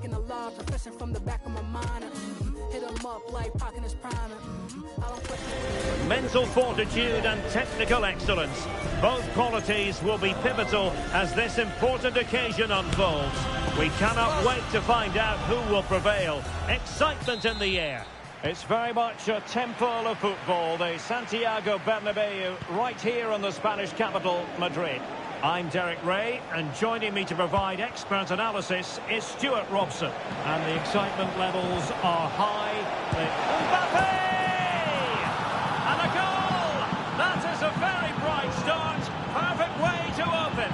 breaking the law, professing from the back of my mind. Hit him up like pocking his prime. I don't question. Mental fortitude and technical excellence. Both qualities will be pivotal as this important occasion unfolds. We cannot wait to find out who will prevail. Excitement in the air. It's very much a temple of football, the Santiago Bernabeu, right here in the Spanish capital, Madrid. I'm Derek Ray, and joining me to provide expert analysis is Stuart Robson. And the excitement levels are high. Mbappe! And a goal! That is a very bright start. Perfect way to open.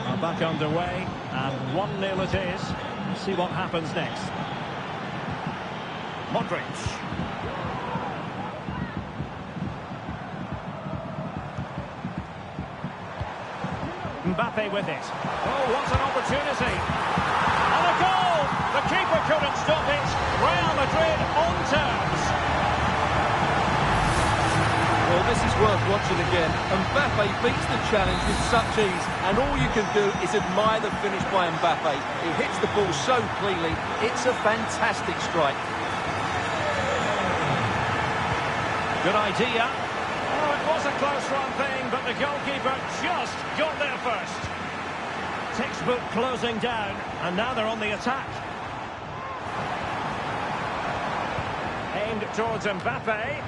Are back underway, and 1-0 it is. See what happens next. Modric. Mbappe with it. Oh, what an opportunity. And a goal! The keeper couldn't stop it. Real Madrid on terms. Well, this is worth watching again. Mbappe beats the challenge with such ease, and all you can do is admire the finish by Mbappe. He hits the ball so cleanly. It's a fantastic strike. Good idea. Oh, it was a close-run thing, but the goalkeeper just got there first. Textbook closing down, and now they're on the attack. Aimed towards Mbappe.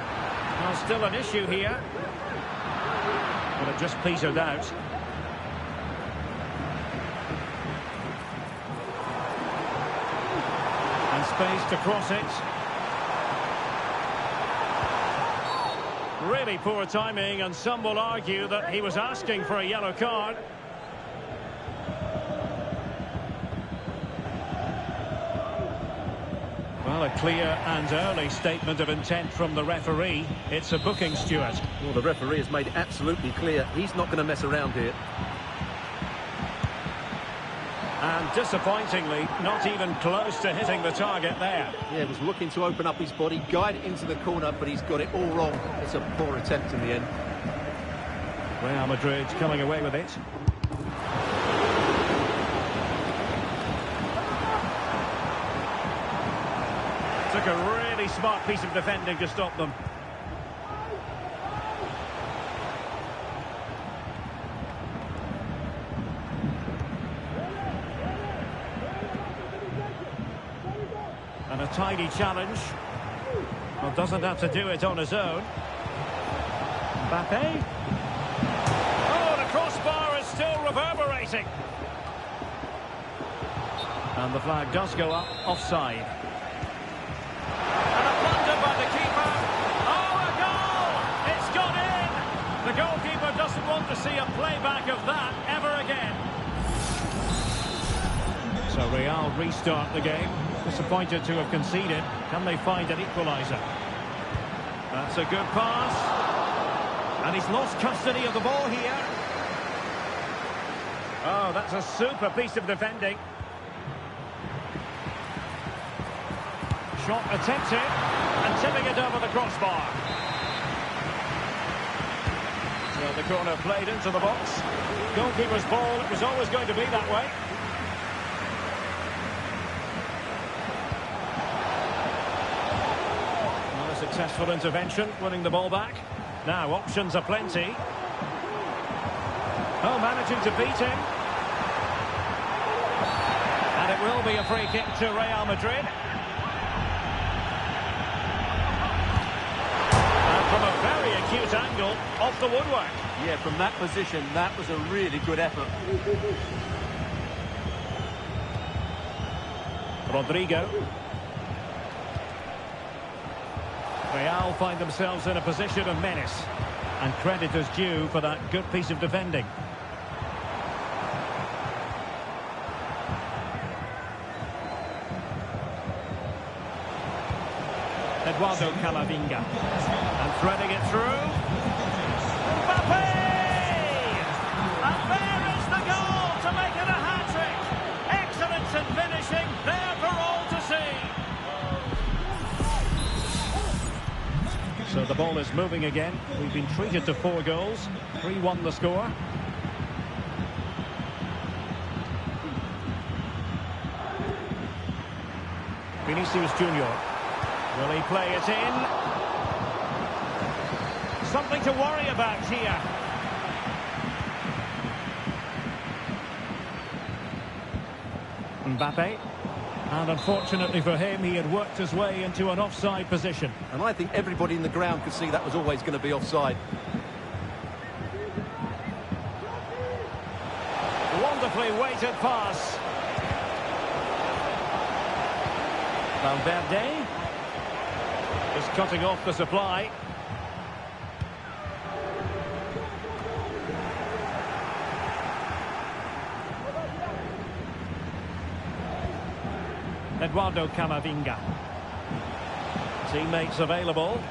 Well, still an issue here. But it just petered out. And space to cross it. Really poor timing, and some will argue that he was asking for a yellow card. Well, a clear and early statement of intent from the referee. It's a booking, Stuart. Well, the referee has made it absolutely clear he's not going to mess around here. And disappointingly, not even close to hitting the target there. Yeah, was looking to open up his body, guide it into the corner, but he's got it all wrong. It's a poor attempt in the end. Real Madrid coming away with it. Took a really smart piece of defending to stop them. And a tidy challenge. Well, doesn't have to do it on his own. Mbappe. Oh, the crossbar is still reverberating. And the flag does go up, offside. And a blunder by the keeper. Oh, a goal! It's gone in! The goalkeeper doesn't want to see a playback of that ever again. So Real restart the game. Disappointed to have conceded. Can they find an equaliser? That's a good pass. And he's lost custody of the ball here. Oh, that's a super piece of defending. Shot attempted. And tipping it over the crossbar. So the corner played into the box. Goalkeeper's ball. It was always going to be that way. Successful intervention, winning the ball back. Now options are plenty. Oh, managing to beat him. And it will be a free kick to Real Madrid. And from a very acute angle, off the woodwork. Yeah, from that position, that was a really good effort. Rodrigo. Real find themselves in a position of menace, and credit is due for that good piece of defending. Eduardo Camavinga, and threading it through. Mbappe! And there is the goal to make it a hat-trick. Excellence in finishing, there for all to see. So the ball is moving again. We've been treated to 4 goals. 3-1 the score. Vinicius Junior. Will he play it in? Something to worry about here. Mbappe. And unfortunately for him, he had worked his way into an offside position. And I think everybody in the ground could see that was always going to be offside. Wonderfully weighted pass. Valverde is cutting off the supply. Eduardo Camavinga. Teammates available.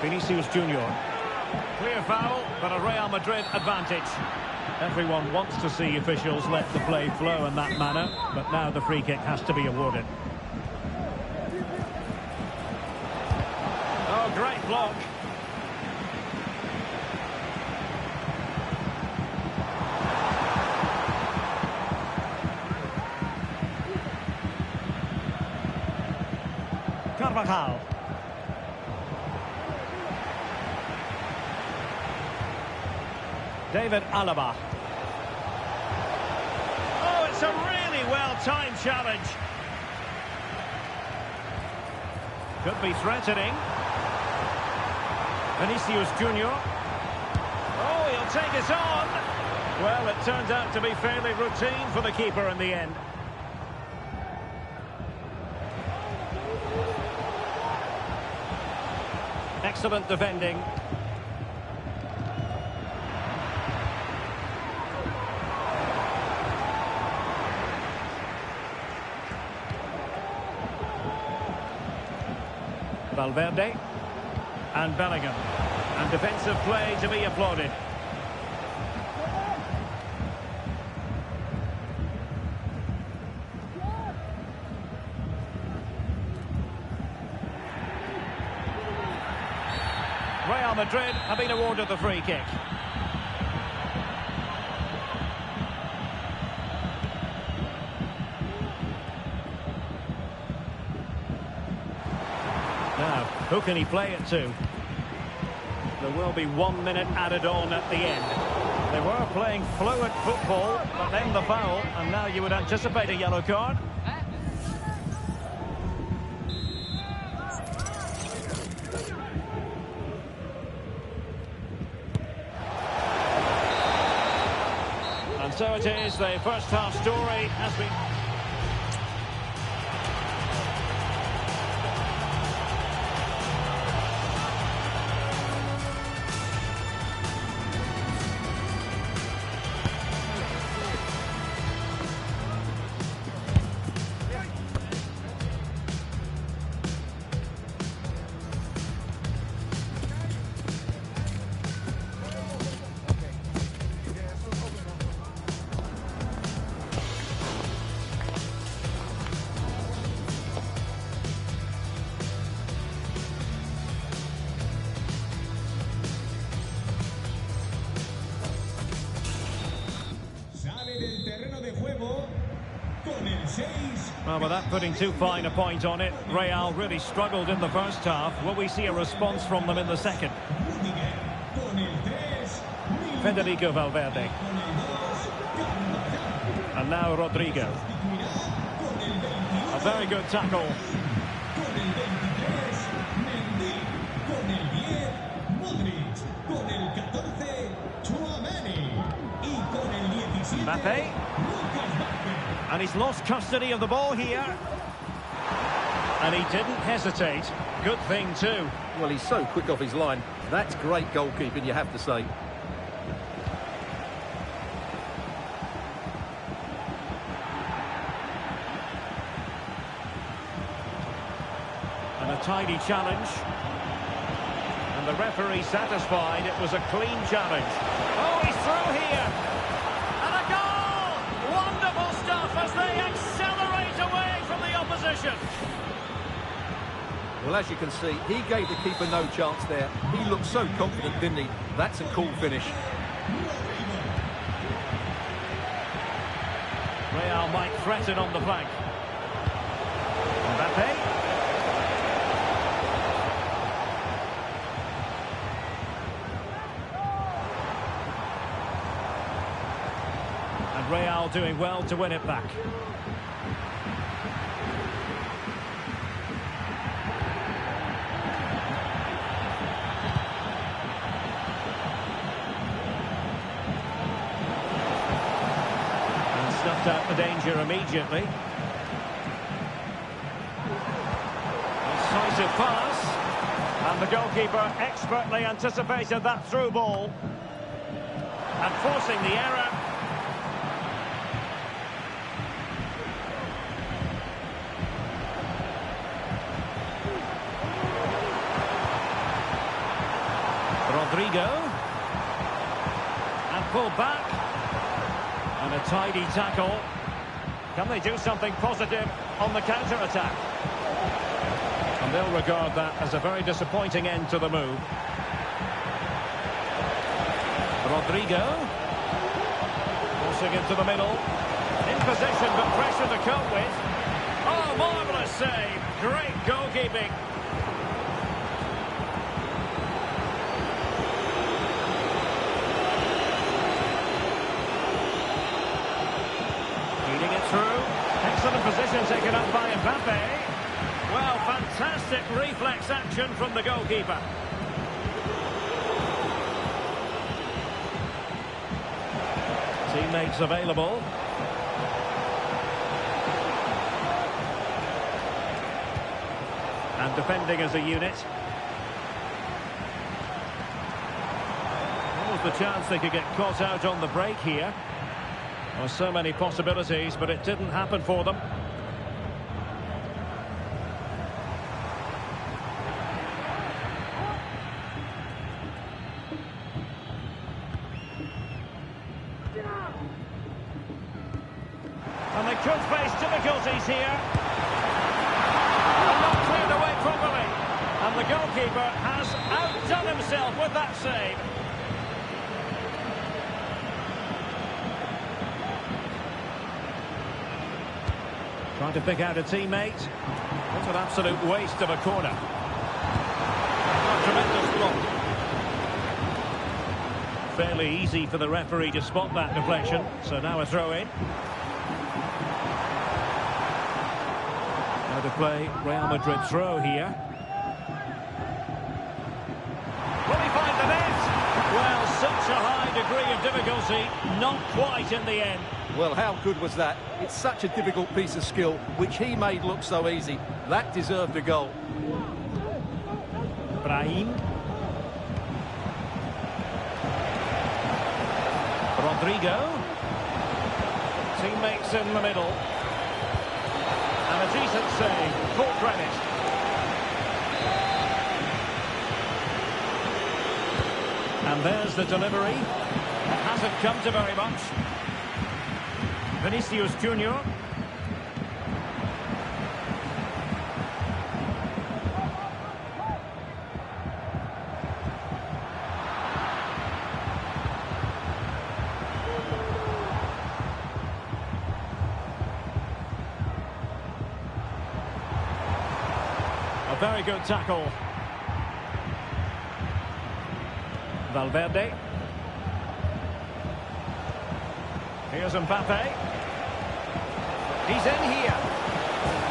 Vinicius Junior. Clear foul, but a Real Madrid advantage. Everyone wants to see officials let the play flow in that manner, but now the free kick has to be awarded. Oh, great block. Carvajal. David Alaba. Oh, it's a really well-timed challenge. Could be threatening. Vinicius Junior. Oh, he'll take it on. Well, it turned out to be fairly routine for the keeper in the end. Excellent defending. Valverde and Bellingham, and defensive play to be applauded. Real Madrid have been awarded the free kick. Now, who can he play it to? There will be 1 minute added on at the end. They were playing fluid football, but then the foul, and now you would anticipate a yellow card. And so it is, the first half story has been... Well, without putting too fine a point on it, Real really struggled in the first half. Will we see a response from them in the second? Federico Valverde. And now Rodrigo. A very good tackle. Mbappe. And he's lost custody of the ball here. And he didn't hesitate. Good thing too. Well, he's so quick off his line. That's great goalkeeping, you have to say. And a tidy challenge. And the referee satisfied it was a clean challenge. Oh, he's through here. And a goal! Wonderful stuff as they accelerate away from the opposition. Well, as you can see, he gave the keeper no chance there. He looked so confident, didn't he? That's a cool finish. Real might threaten on the flank. Mbappe. And Real doing well to win it back. Snuffed out the danger immediately. Decisive pass. And the goalkeeper expertly anticipated that through ball. And forcing the error. Rodrigo. And pulled back. And a tidy tackle. Can they do something positive on the counter-attack? And they'll regard that as a very disappointing end to the move. Rodrigo. Crossing into the middle. In position, but pressure to cope with. Oh, marvellous save. Great goalkeeping. Through. Excellent position taken up by Mbappe. Well, fantastic reflex action from the goalkeeper. Teammates available. And defending as a unit. What was the chance they could get caught out on the break here? Well, so many possibilities, but it didn't happen for them. And they could face difficulties here. And not cleared away properly. And the goalkeeper has outdone himself with that save. Trying to pick out a teammate. What an absolute waste of a corner. A tremendous block. Fairly easy for the referee to spot that deflection. So now a throw-in. Now to play Real Madrid throw here. Will he find the net? Well, such a high degree of difficulty. Not quite in the end. Well, how good was that? It's such a difficult piece of skill, which he made look so easy. That deserved a goal. Brahim. Rodrigo. Teammates in the middle. And a decent save. Full credit. And there's the delivery. It hasn't come to very much. Vinicius Junior. A very good tackle. Valverde. Here's Mbappe. He's in here.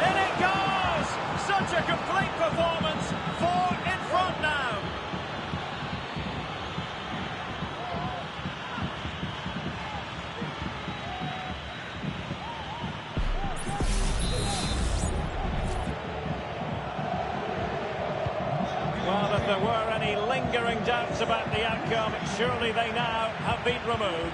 In it goes! Such a complete performance. 4 in front now. Well, if there were any lingering doubts about the outcome, surely they now have been removed.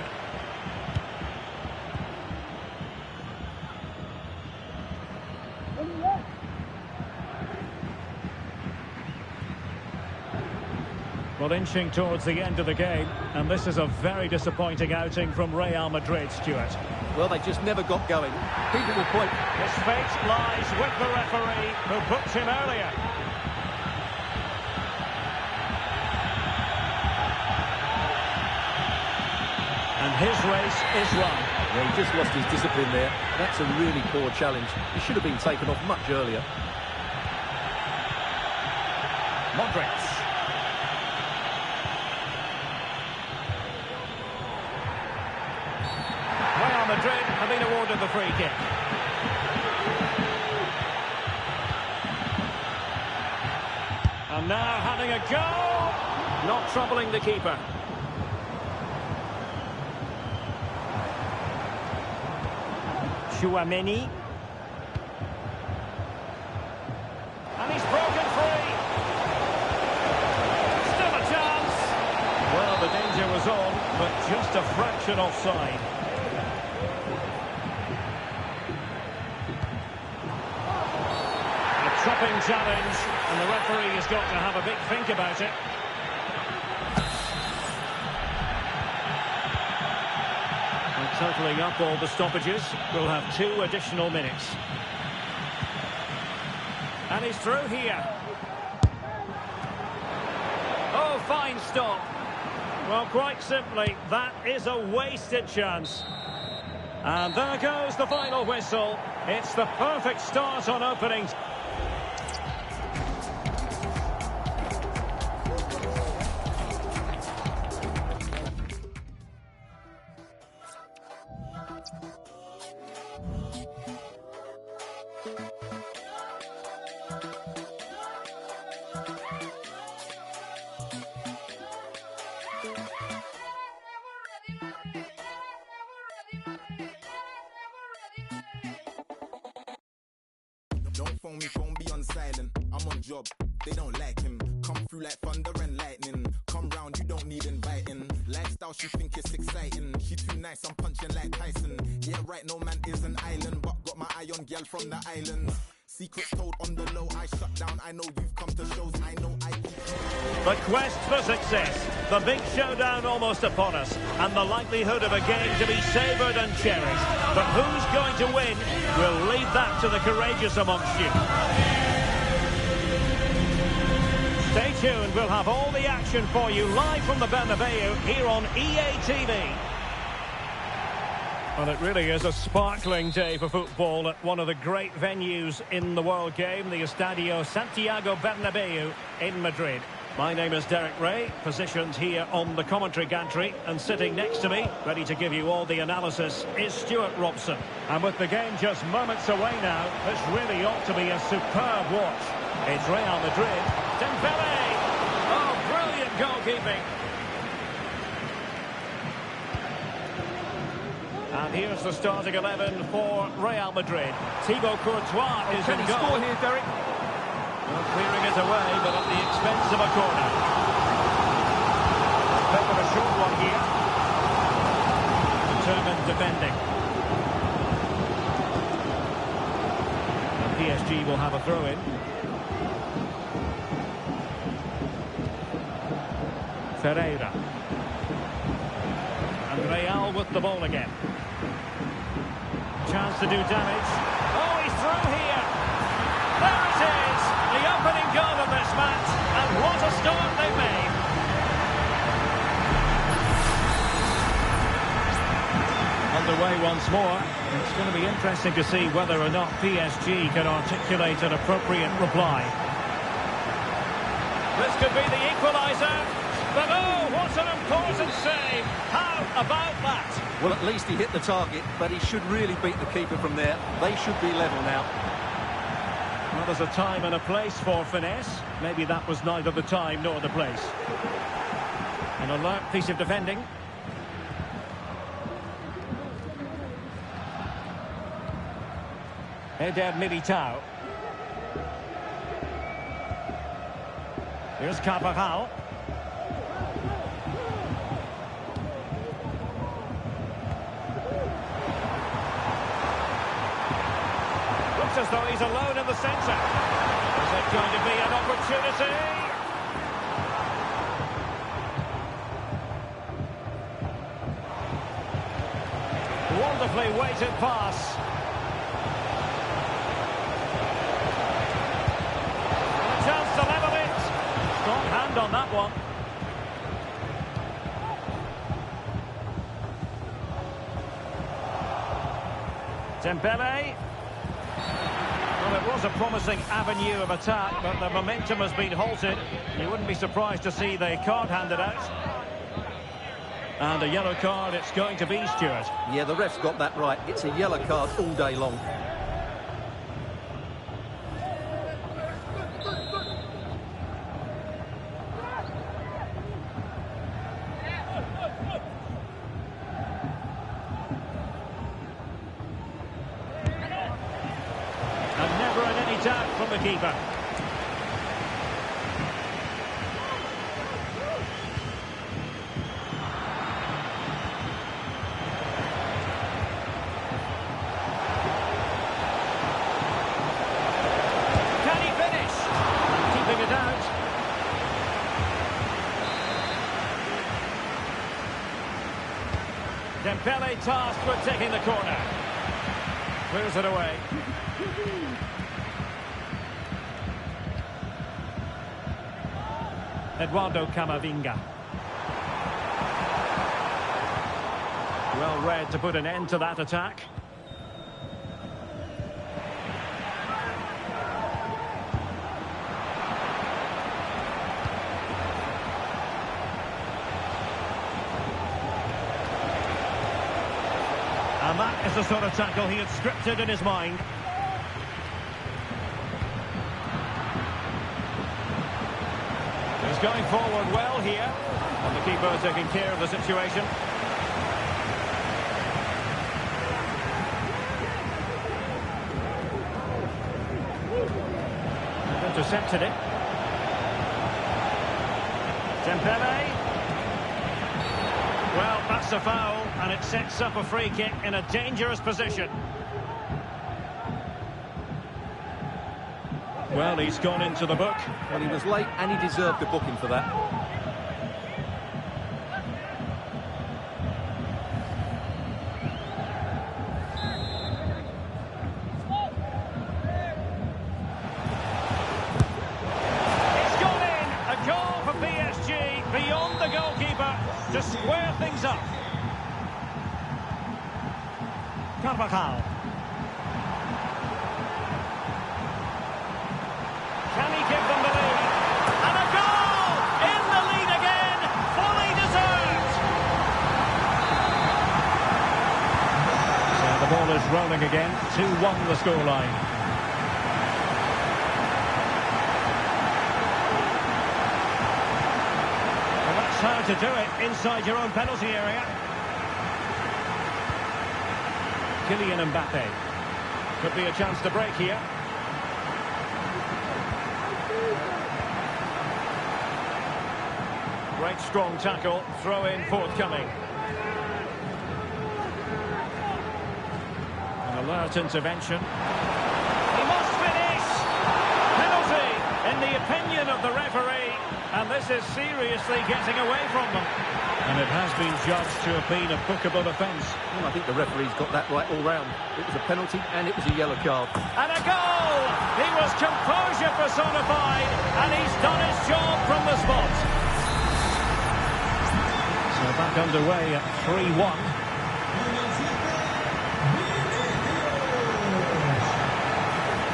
Well, inching towards the end of the game, and this is a very disappointing outing from Real Madrid, Stuart. Well, they just never got going. People will point. His fate lies with the referee, who booked him earlier. And his race is run. Yeah, he just lost his discipline there. That's a really poor challenge. He should have been taken off much earlier. Modric. Real Madrid have been awarded the free kick. And now having a go. Not troubling the keeper. Chouameni. And he's broken free. Still a chance. Well, the danger was on, but just a fraction offside. A chopping challenge, and the referee has got to have a big think about it. Totalling up all the stoppages, we'll have 2 additional minutes. And he's through here. Oh, fine stop. Well, quite simply, that is a wasted chance. And there goes the final whistle. It's the perfect start on opening. Don't phone me, phone be on silent. I'm on job, they don't like him. Come through like thunder and lightning. Come round, you don't need inviting. Lifestyle, she think it's exciting. She too nice, I'm punching like Tyson. Yeah, right, no man is an island, but got my eye on girl from the islands. Secrets told on the low, I shut down. I know you've come to shows, I know I keep... The quest for success, the big showdown almost upon us, and the likelihood of a game to be savoured and cherished. But who's going to win? We'll leave that to the courageous amongst you. Stay tuned, we'll have all the action for you live from the Bernabeu here on EA TV. Well, it really is a sparkling day for football at one of the great venues in the world game, the Estadio Santiago Bernabeu in Madrid. My name is Derek Ray, positioned here on the commentary gantry, and sitting next to me, ready to give you all the analysis, is Stuart Robson. And with the game just moments away now, this really ought to be a superb watch. It's Real Madrid. Dembele! Oh, brilliant goalkeeping. And here's the starting 11 for Real Madrid. Thibaut Courtois is in goal. Can he score here, Derek? Well, clearing it away, but at the expense of a corner. Bit of a short one here. Determined defending. And PSG will have a throw-in. Ferreira. And Real with the ball again. Chance to do damage. Oh, he's through here. There it is. The opening goal of this match. And what a start they've made. Underway once more. It's going to be interesting to see whether or not PSG can articulate an appropriate reply. This could be the equaliser. But oh, what an important save. How about that? Well, at least he hit the target, but he should really beat the keeper from there. They should be level now. Well, there's a time and a place for finesse. Maybe that was neither the time nor the place. An alert piece of defending. Eder Militao. Here's Carvajal. Looks as though he's alone in the centre. Is it going to be an opportunity? Wonderfully weighted pass. A chance to level it. Strong hand on that one. Dembele. Well, it was a promising avenue of attack, but the momentum has been halted. You wouldn't be surprised to see the card handed out. And a yellow card it's going to be, Stuart. Yeah, the ref's got that right. It's a yellow card all day long. And never in any doubt from the keeper. Dembele tasked with taking the corner. Clears it away. Eduardo Camavinga. Well read to put an end to that attack. And that is the sort of tackle he had scripted in his mind. He's going forward well here. And the keeper taking care of the situation. And intercepted it. Dembele. Well, that's a foul, and it sets up a free kick in a dangerous position. Well, he's gone into the book. Well, he was late, and he deserved a booking for that. It's gone in! A goal for PSG, beyond the goalkeeper, to square things up. Carvajal. Can he give them the lead? And a goal! In the lead again! Fully deserved! So the ball is rolling again. 2-1 the scoreline. Well, that's how to do it inside your own penalty area. Kylian Mbappe. Could be a chance to break here. Great strong tackle, throw in forthcoming. An alert intervention. He must finish! Penalty, in the opinion of the referee, and this is seriously getting away from them. And it has been judged to have been a bookable offence. Well, I think the referee's got that right all round. It was a penalty and it was a yellow card. And a goal! He was composure personified, and he's done his job from the spot. So back underway at 3-1.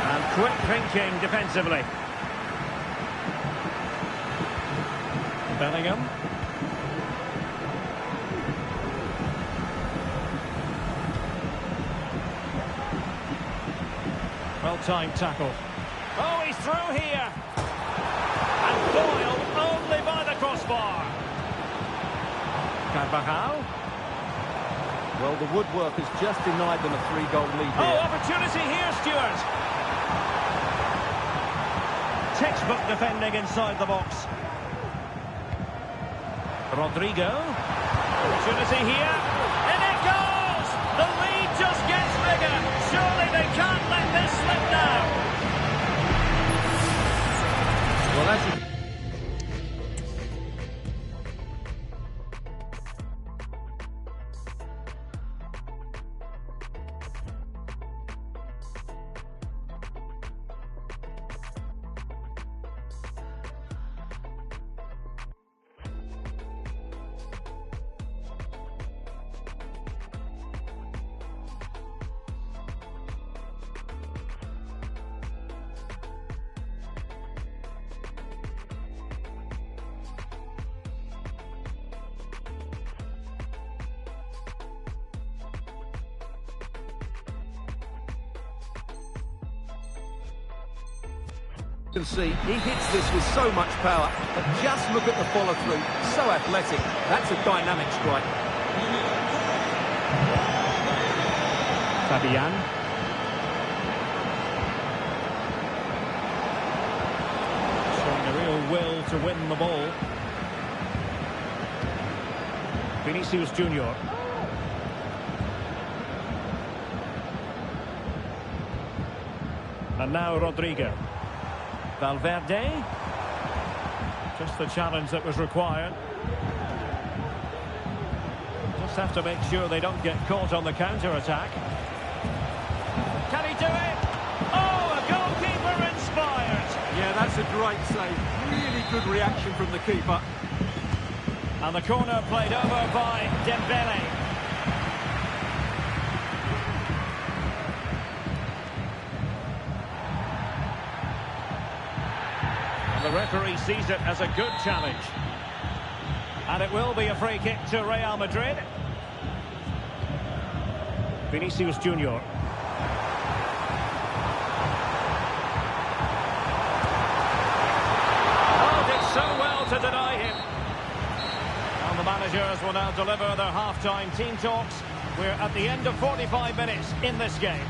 And quick thinking defensively. Bellingham. Well-timed tackle. Oh, he's through here. And foiled only by the crossbar. Carvajal. Well, the woodwork has just denied them a 3-goal lead Oh, here. opportunity here, Stuart. Textbook defending inside the box. Rodrigo. Opportunity here. And it goes! The lead just gets bigger. Surely they can't let this slip now. Well, that's... You can see he hits this with so much power, but just look at the follow-through. So athletic. That's a dynamic strike. Fabian. Showing a real will to win the ball. Vinicius Junior. And now Rodrigo. Valverde. Just the challenge that was required. Just have to make sure they don't get caught on the counter-attack. Can he do it? Oh, a goalkeeper inspired! Yeah, that's a great save. Really good reaction from the keeper. And the corner played over by Dembele. The referee sees it as a good challenge. And it will be a free kick to Real Madrid. Vinicius Junior. Oh, did so well to deny him. And the managers will now deliver their half-time team talks. We're at the end of 45 minutes in this game.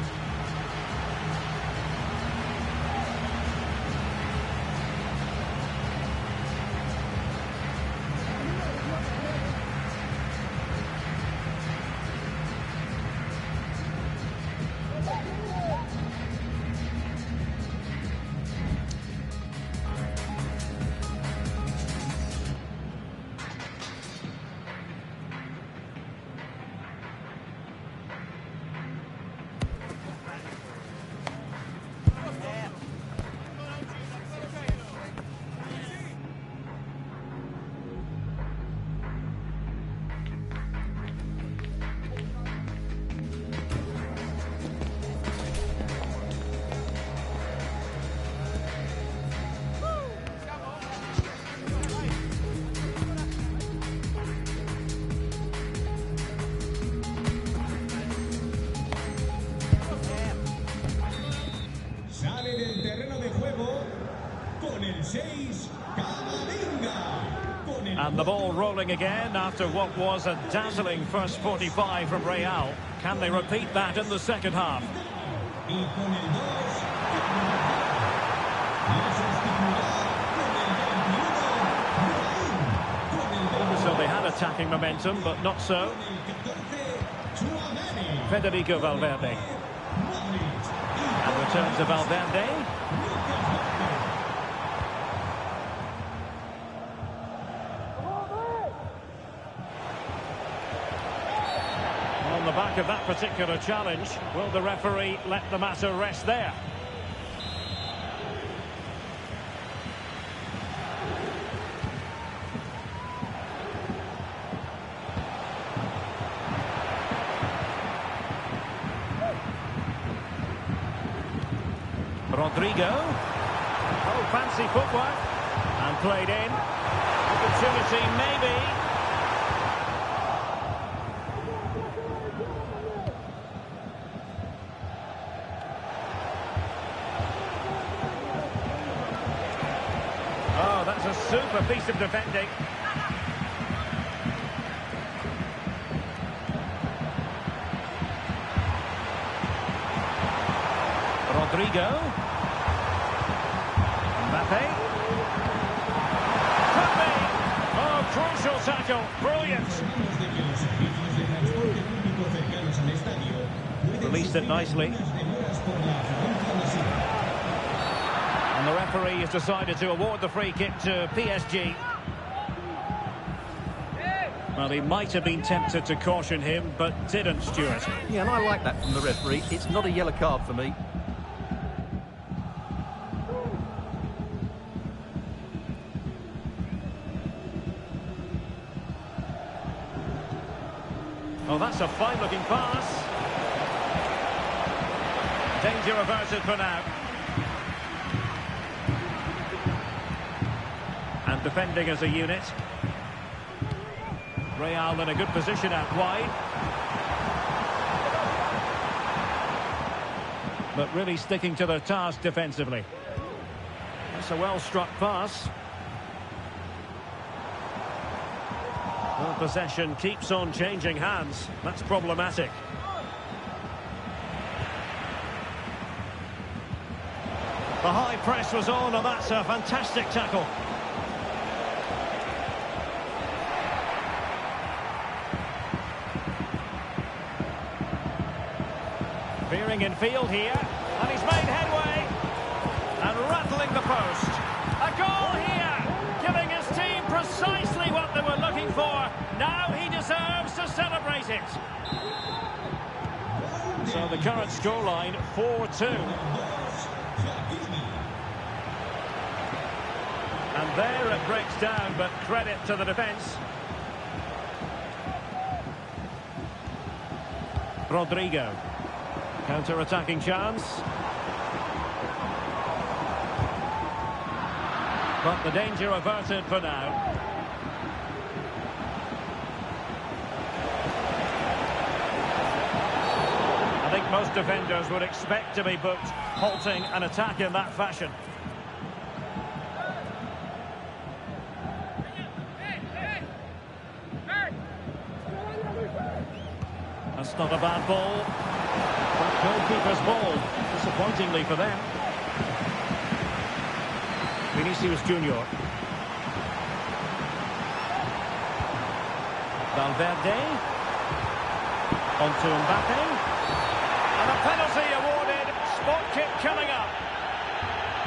And the ball rolling again after what was a dazzling first 45 from Real. Can they repeat that in the second half? So they had attacking momentum, but not so. Federico Valverde. And return to Valverde. On the back of that particular challenge, will the referee let the matter rest there? Rodrigo. Oh, fancy footwork. And played in. Opportunity maybe. Oh, that's a super piece of defending. Rodrigo. Mbappe. Could be. Oh, crucial tackle. Brilliant. Released it nicely. And the referee has decided to award the free kick to PSG. Well, he might have been tempted to caution him, but didn't, Stuart. Yeah, and I like that from the referee. It's not a yellow card for me. Oh, that's a fine-looking pass. Danger averted for now. And defending as a unit. Real in a good position out wide. But really sticking to their task defensively. It's a well-struck pass. Well, possession keeps on changing hands. That's problematic. The high press was on, and that's a fantastic tackle. Veering in field here, and he's made headway. And rattling the post. A goal here, giving his team precisely what they were looking for. Now he deserves to celebrate it. So the current scoreline, 4-2. And there it breaks down, but credit to the defence. Rodrigo. Counter-attacking chance. But the danger averted for now. I think most defenders would expect to be booked, halting an attack in that fashion. That's not a bad ball. But goalkeeper's ball, disappointingly for them. Vinicius Junior. Valverde. On to Mbappe. And a penalty awarded. Spot kick coming up.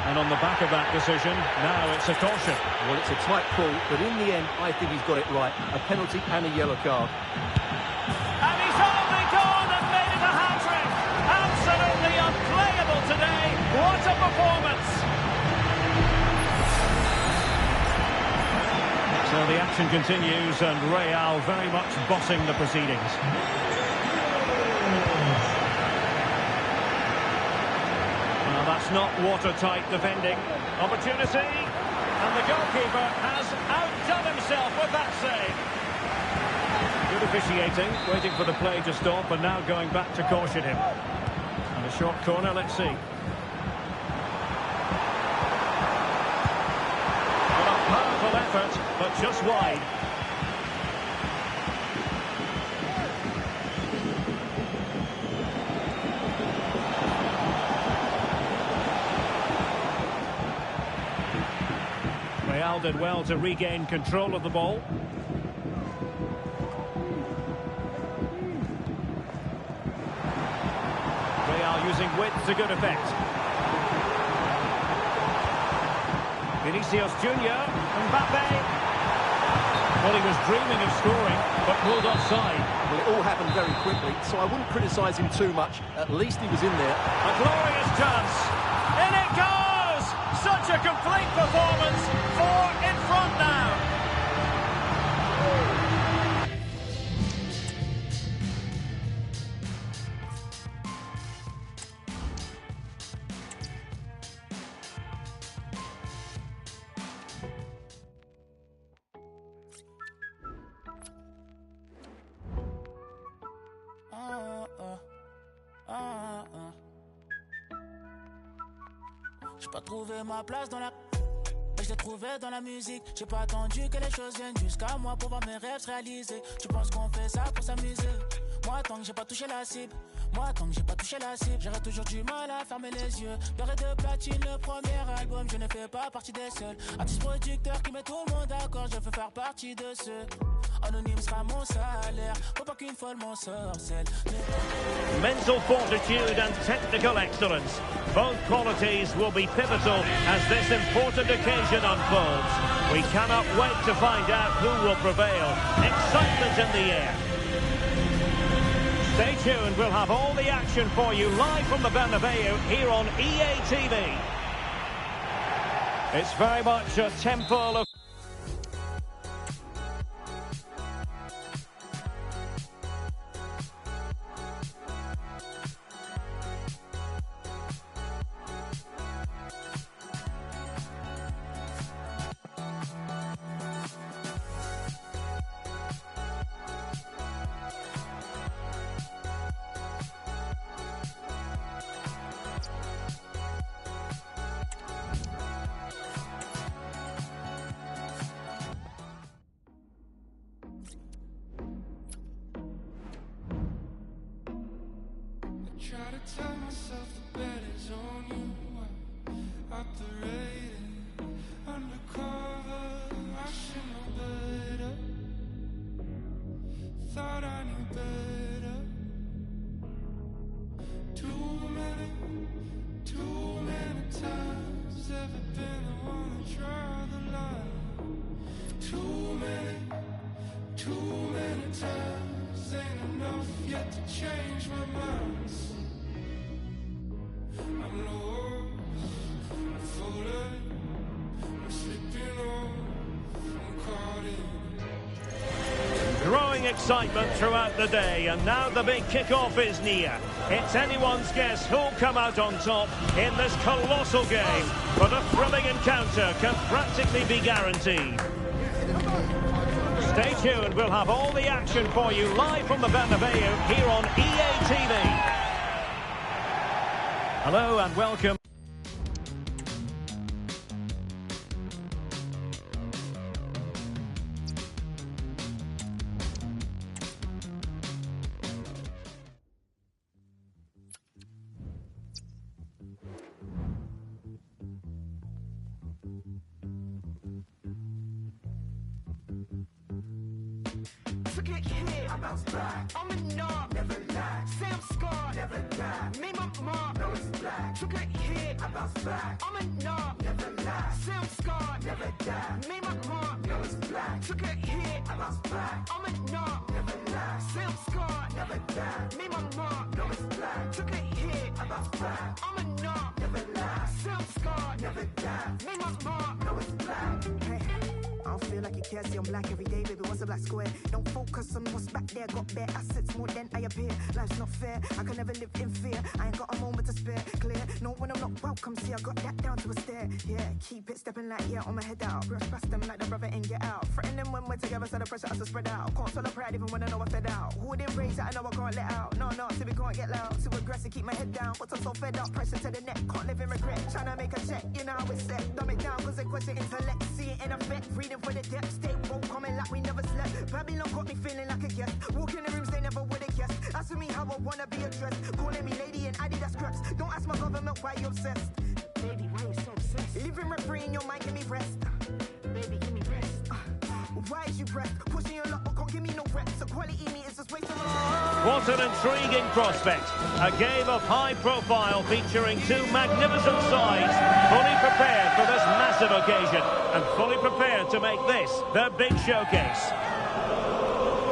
And on the back of that decision, now it's a caution. Well, it's a tight call, but in the end, I think he's got it right. A penalty and a yellow card. And he's only gone and made it a hat-trick. Absolutely unplayable today. What a performance. So the action continues, and Real very much bossing the proceedings. Well, that's not watertight defending. Opportunity, and the goalkeeper has outdone himself with that save. Good officiating, waiting for the play to stop, and now going back to caution him. And a short corner, let's see. Powerful effort, but just wide. Real did well to regain control of the ball. Real using width to good effect. Vinicius Junior, Mbappe. Well, he was dreaming of scoring, but ruled offside. Well, it all happened very quickly, so I wouldn't criticise him too much. At least he was in there. A glorious chance. In it goes! Such a complete performance. 4 in front now. J'ai pas trouvé ma place dans la... Je l'ai trouvé dans la musique. J'ai pas attendu que les choses viennent jusqu'à moi pour voir mes rêves se réaliser. Tu penses qu'on fait ça pour s'amuser? Moi tant que j'ai pas touché la cible. Moi tant que j'ai pas touché la cible. J'aurais toujours du mal à fermer les yeux. Beurre de platine, le premier album. Je ne fais pas partie des seuls. Artiste producteur qui met tout le monde d'accord. Je veux faire partie de ceux. Anonyme sera mon salaire. Faut pas qu'une folle m'en sorcelle. Mental fortitude and technical excellence. Both qualities will be pivotal as this important occasion unfolds. We cannot wait to find out who will prevail. Excitement in the air. Stay tuned, we'll have all the action for you live from the Bernabeu here on EA TV. It's very much a temple of... tell myself the bet is on you. Operating undercover, I should know better. Thought I knew better. Too many times ever been the one to draw the line. Too many times ain't enough yet to change my mind. I'm lost, I'm falling, I'm slipping off, I'm caught in. Growing excitement throughout the day, and now the big kick-off is near. It's anyone's guess who'll come out on top in this colossal game, but a thrilling encounter can practically be guaranteed. Stay tuned, we'll have all the action for you live from the Bernabeu here on EA TV. Hello and welcome. Forget hit, I bounce back. I'm a knob, never lie. Say I'm scarred, never die. Made my mark, no it's black. Took a hit, I bounce back. I'm a knob, never lie. Say I'm scarred, never die. Made my mark, no it's black. Took a hit, I bounce back. I'm a knob, never lie. Say I'm scarred, never die. Made my mark, no it's black. Took a hit, I bounce back. I'm a knob, never lie. Say I'm scarred, never die. Made my mark, no it's black. Hey. I don't feel like you care, see I'm black every day, baby, what's a black square? Don't focus on what's back there, got bare assets more than I appear. Life's not fair, I can never live in fear. I ain't got a moment to spare, clear. No, when I'm not welcome, see I got that down to a stare. Yeah, keep it stepping like, yeah, on my head out. Brush past them like the brother and get out. Threaten them when we're together, so the pressure has to spread out. Can't swallow pride even when I know I fed out. Who didn't rage that I know I can't let out? No, see we can't get loud. Too aggressive, keep my head down. But I'm so fed up, pressure to the neck. Can't live in regret, trying to make a check. You know how it's set, dumb it down, cause they question intellect. See it in effect, reading for the depth. Stay woke, coming like we never slept. Babylon got me feeling like a guest. Walk in the rooms they never would have guessed. Asking me how I wanna be addressed. Calling me lady and Adidas cracks. Don't ask my government why you obsessed. Baby, why you so obsessed? Living rent free in your mind, give me rest. Baby, give me rest. Why is you pressed? Pushing your luck, but can't give me no reps. So quality me is just wasting my time. What an intriguing prospect. A game of high profile featuring two magnificent sides, fully prepared for this massive occasion and fully prepared to make this their big showcase.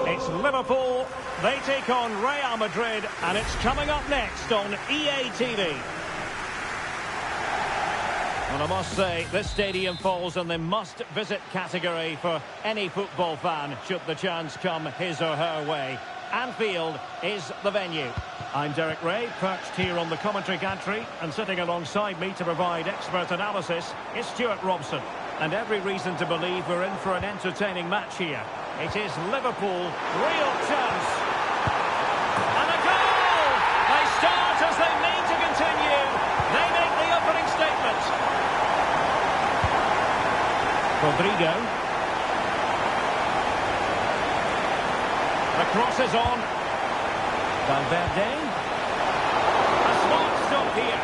It's Liverpool, they take on Real Madrid, and it's coming up next on EA TV. Well, I must say, this stadium falls in the must-visit category for any football fan, should the chance come his or her way. Anfield is the venue. I'm Derek Ray, perched here on the commentary gantry, and sitting alongside me to provide expert analysis is Stuart Robson. And every reason to believe we're in for an entertaining match here. It is Liverpool, real chance. And a goal! They start as they mean to continue. They make the opening statement. Rodrigo. The cross is on. Valverde. A smart stop here.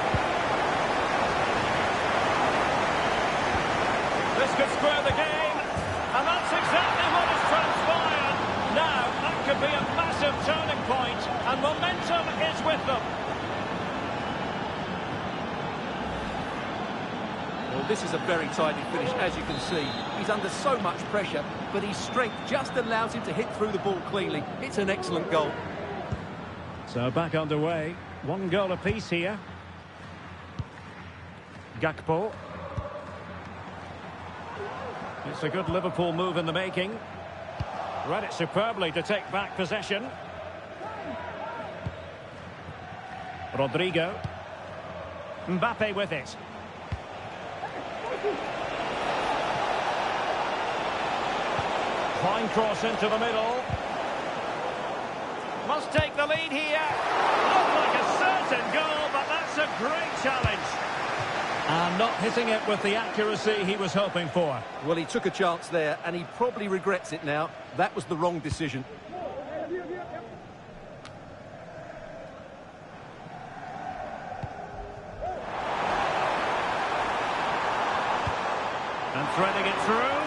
This could square the game. And that's exactly what has transpired. Now, that could be a massive turning point, and momentum is with them. Well, this is a very tidy finish, as you can see. He's under so much pressure, but his strength just allows him to hit through the ball cleanly. It's an excellent goal. So back underway. One goal apiece here. Gakpo. It's a good Liverpool move in the making. Read it superbly to take back possession. Rodrigo. Mbappe with it. Fine cross into the middle. Must take the lead here. Looked like a certain goal, but that's a great challenge. And not hitting it with the accuracy he was hoping for. Well, he took a chance there, and he probably regrets it now. That was the wrong decision. And threading it through.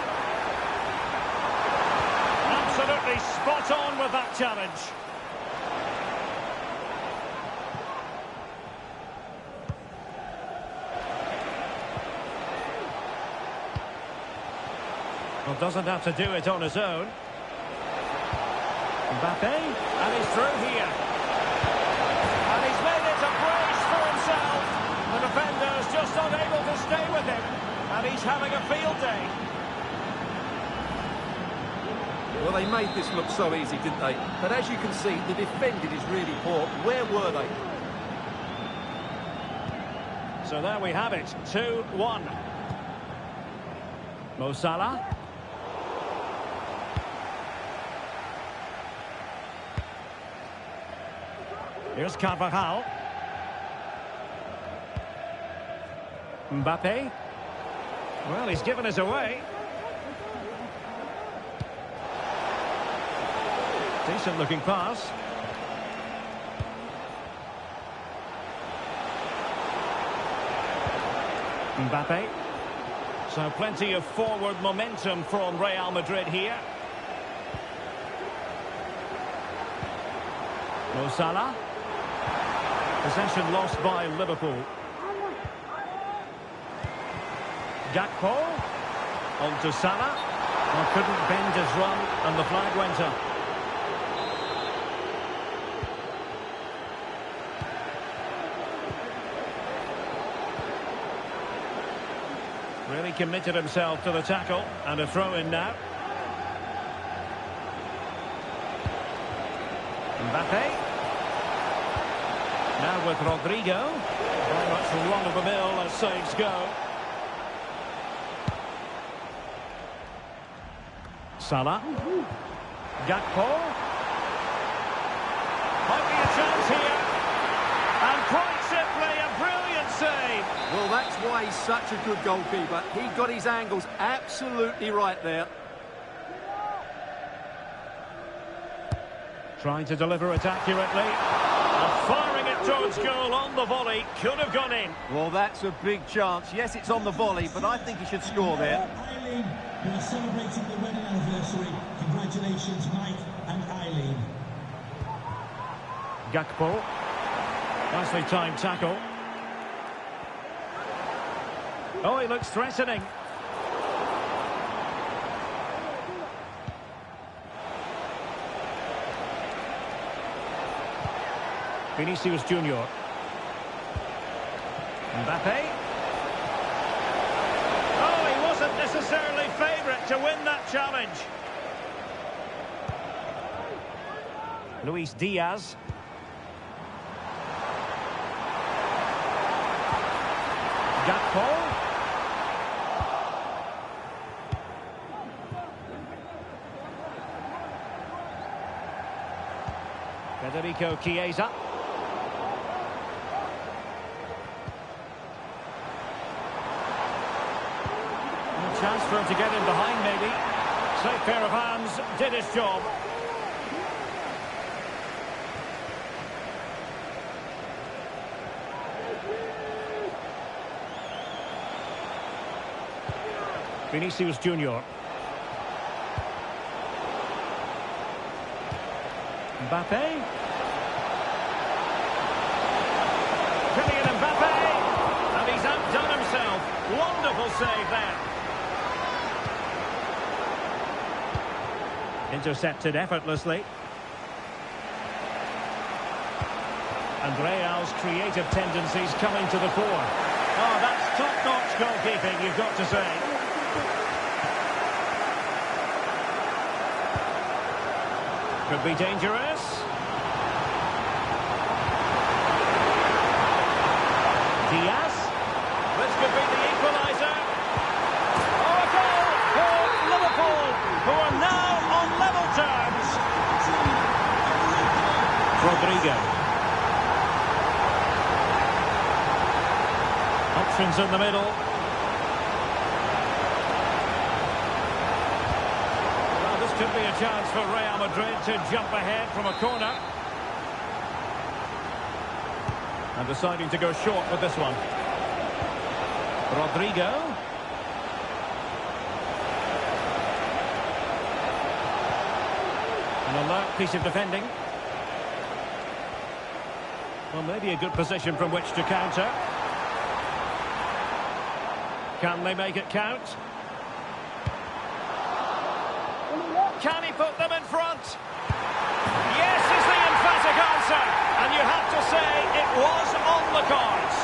Absolutely spot on with that challenge. Well, doesn't have to do it on his own. Mbappe, and he's through here. And he's made it a brace for himself. The defender's just unable to stay with him. And he's having a field day. Well, they made this look so easy, didn't they? But as you can see, the defending is really poor. Where were they? So there we have it, 2-1. Mo Salah. Here's Carvajal. Mbappe. Well, he's given us away. Decent looking pass. Mbappe. So plenty of forward momentum from Real Madrid here. Mo Salah. Possession lost by Liverpool. Gakpo. On to Salah. Well, couldn't bend his run and the flag went up. Really committed himself to the tackle, and a throw-in now. Mbappe. Now with Rodrigo. Very much run-of-the-mill as saves go. Salah. Gakpo. Might be a chance here. And quite simply, a brilliant save. Well, that's why he's such a good goalkeeper. He got his angles absolutely right there. Trying to deliver it accurately. And firing it towards goal on the volley. Could have gone in. Well, that's a big chance. Yes, it's on the volley, but I think he should score there. Eileen, who are celebrating the wedding anniversary. Congratulations, Mike and Eileen. Gakpo. Nicely timed tackle. Oh, he looks threatening. Vinicius Junior. Mbappe. Oh, he wasn't necessarily favourite to win that challenge. Luis Diaz. Gakpo. Federico Chiesa. A chance for him to get in behind, maybe. Safe pair of hands, did his job. Vinicius Junior. Mbappe. Kylian Mbappe. And he's outdone himself. Wonderful save there. Intercepted effortlessly. And Real's creative tendencies coming to the fore. Oh, that's top-notch goalkeeping, you've got to say. Could be dangerous. Diaz. This could be the equaliser. Oh, a goal for Liverpool, who are now on level terms. Rodrigo. Options in the middle. Could be a chance for Real Madrid to jump ahead from a corner. And deciding to go short with this one. Rodrigo. An alert piece of defending. Well, maybe a good position from which to counter. Can they make it count? Can he put them in front? Yes is the emphatic answer. And you have to say it was on the cards.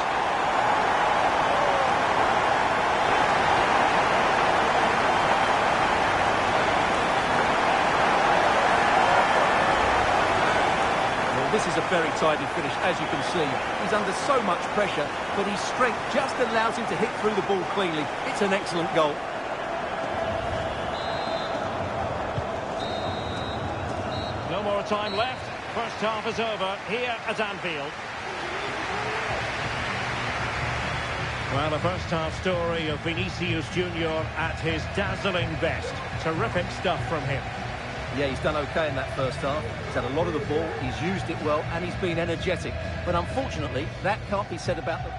This is a very tidy finish, as you can see. He's under so much pressure, but his strength just allows him to hit through the ball cleanly. It's an excellent goal. No more time left. First half is over here at Anfield. Well, the first half story of Vinicius Junior at his dazzling best. Terrific stuff from him. Yeah, he's done okay in that first half. He's had a lot of the ball, he's used it well, and he's been energetic. But unfortunately, that can't be said about the...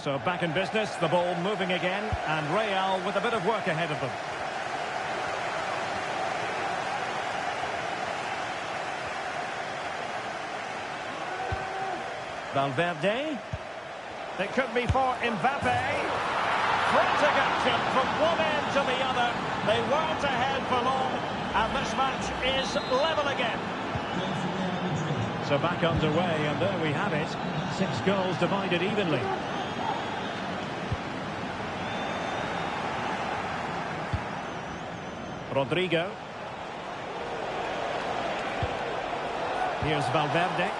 So back in business, the ball moving again, and Real with a bit of work ahead of them. Valverde. It could be for Mbappe. Frantic action from one end to the other. They weren't ahead for long, and this match is level again. So back underway, and there we have it. 6 goals divided evenly. Rodrigo. Here's Valverde.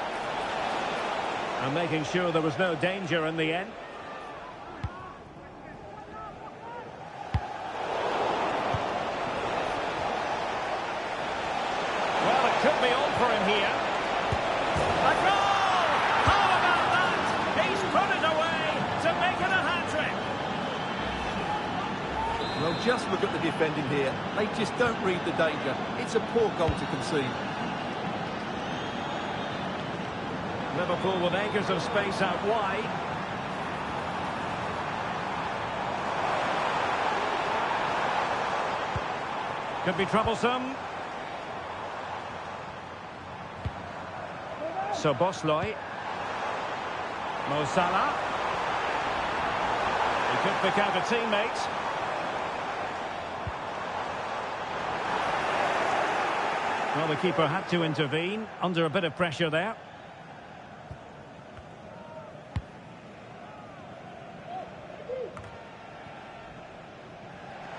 And making sure there was no danger in the end. Well, it could be on for him here. A goal! How about that? He's put it away to make it a hat-trick. Well, just look at the defending here. They just don't read the danger. It's a poor goal to concede. Liverpool with acres of space out wide. Could be troublesome. So Bosley. Mo Salah. He could pick out a teammate. Well, the keeper had to intervene, under a bit of pressure there.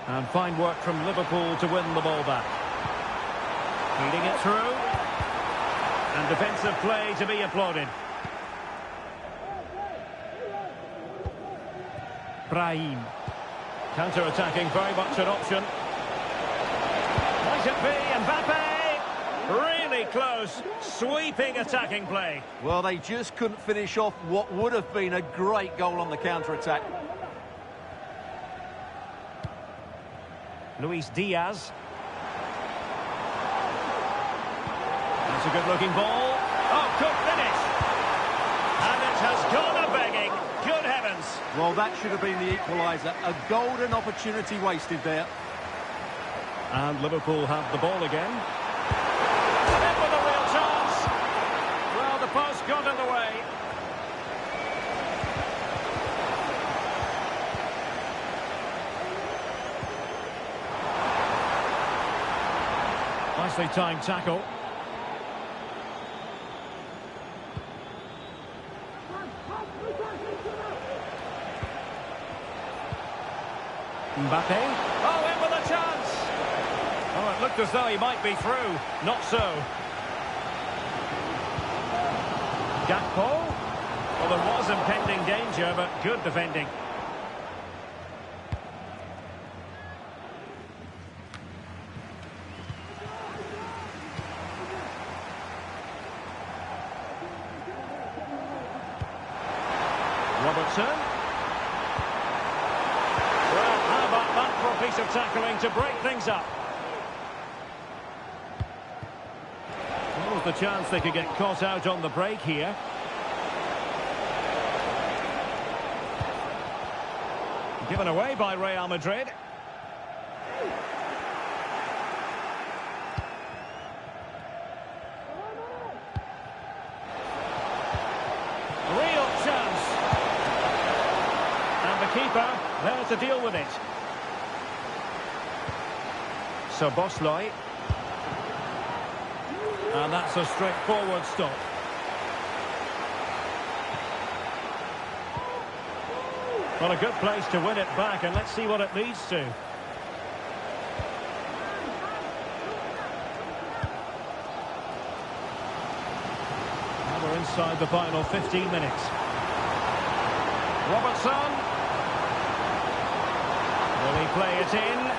And fine work from Liverpool to win the ball back. Feeding it through. And defensive play to be applauded. Brahim. Counter-attacking, very much an option. Might it be Mbappe? Really close, sweeping attacking play. Well, they just couldn't finish off what would have been a great goal on the counter-attack. Luis Diaz. That's a good-looking ball. Oh, good finish. And it has gone a-begging. Good heavens. Well, that should have been the equaliser. A golden opportunity wasted there. And Liverpool have the ball again. And in with a real chance. Well, the post got in the way. Nicely timed tackle. Mbappe. Oh, in with a chance. Oh, it looked as though he might be through. Not so. Gakpo. Well, there was impending danger, but good defending. Robertson. Well, how about that for a piece of tackling to break things up? What was the chance they could get caught out on the break here? Given away by Real Madrid. Real chance. And the keeper there to deal with it. So Bosley. And that's a straightforward stop. Well, a good place to win it back, and let's see what it leads to. Now we're inside the final 15 minutes. Robertson. Will he play it in?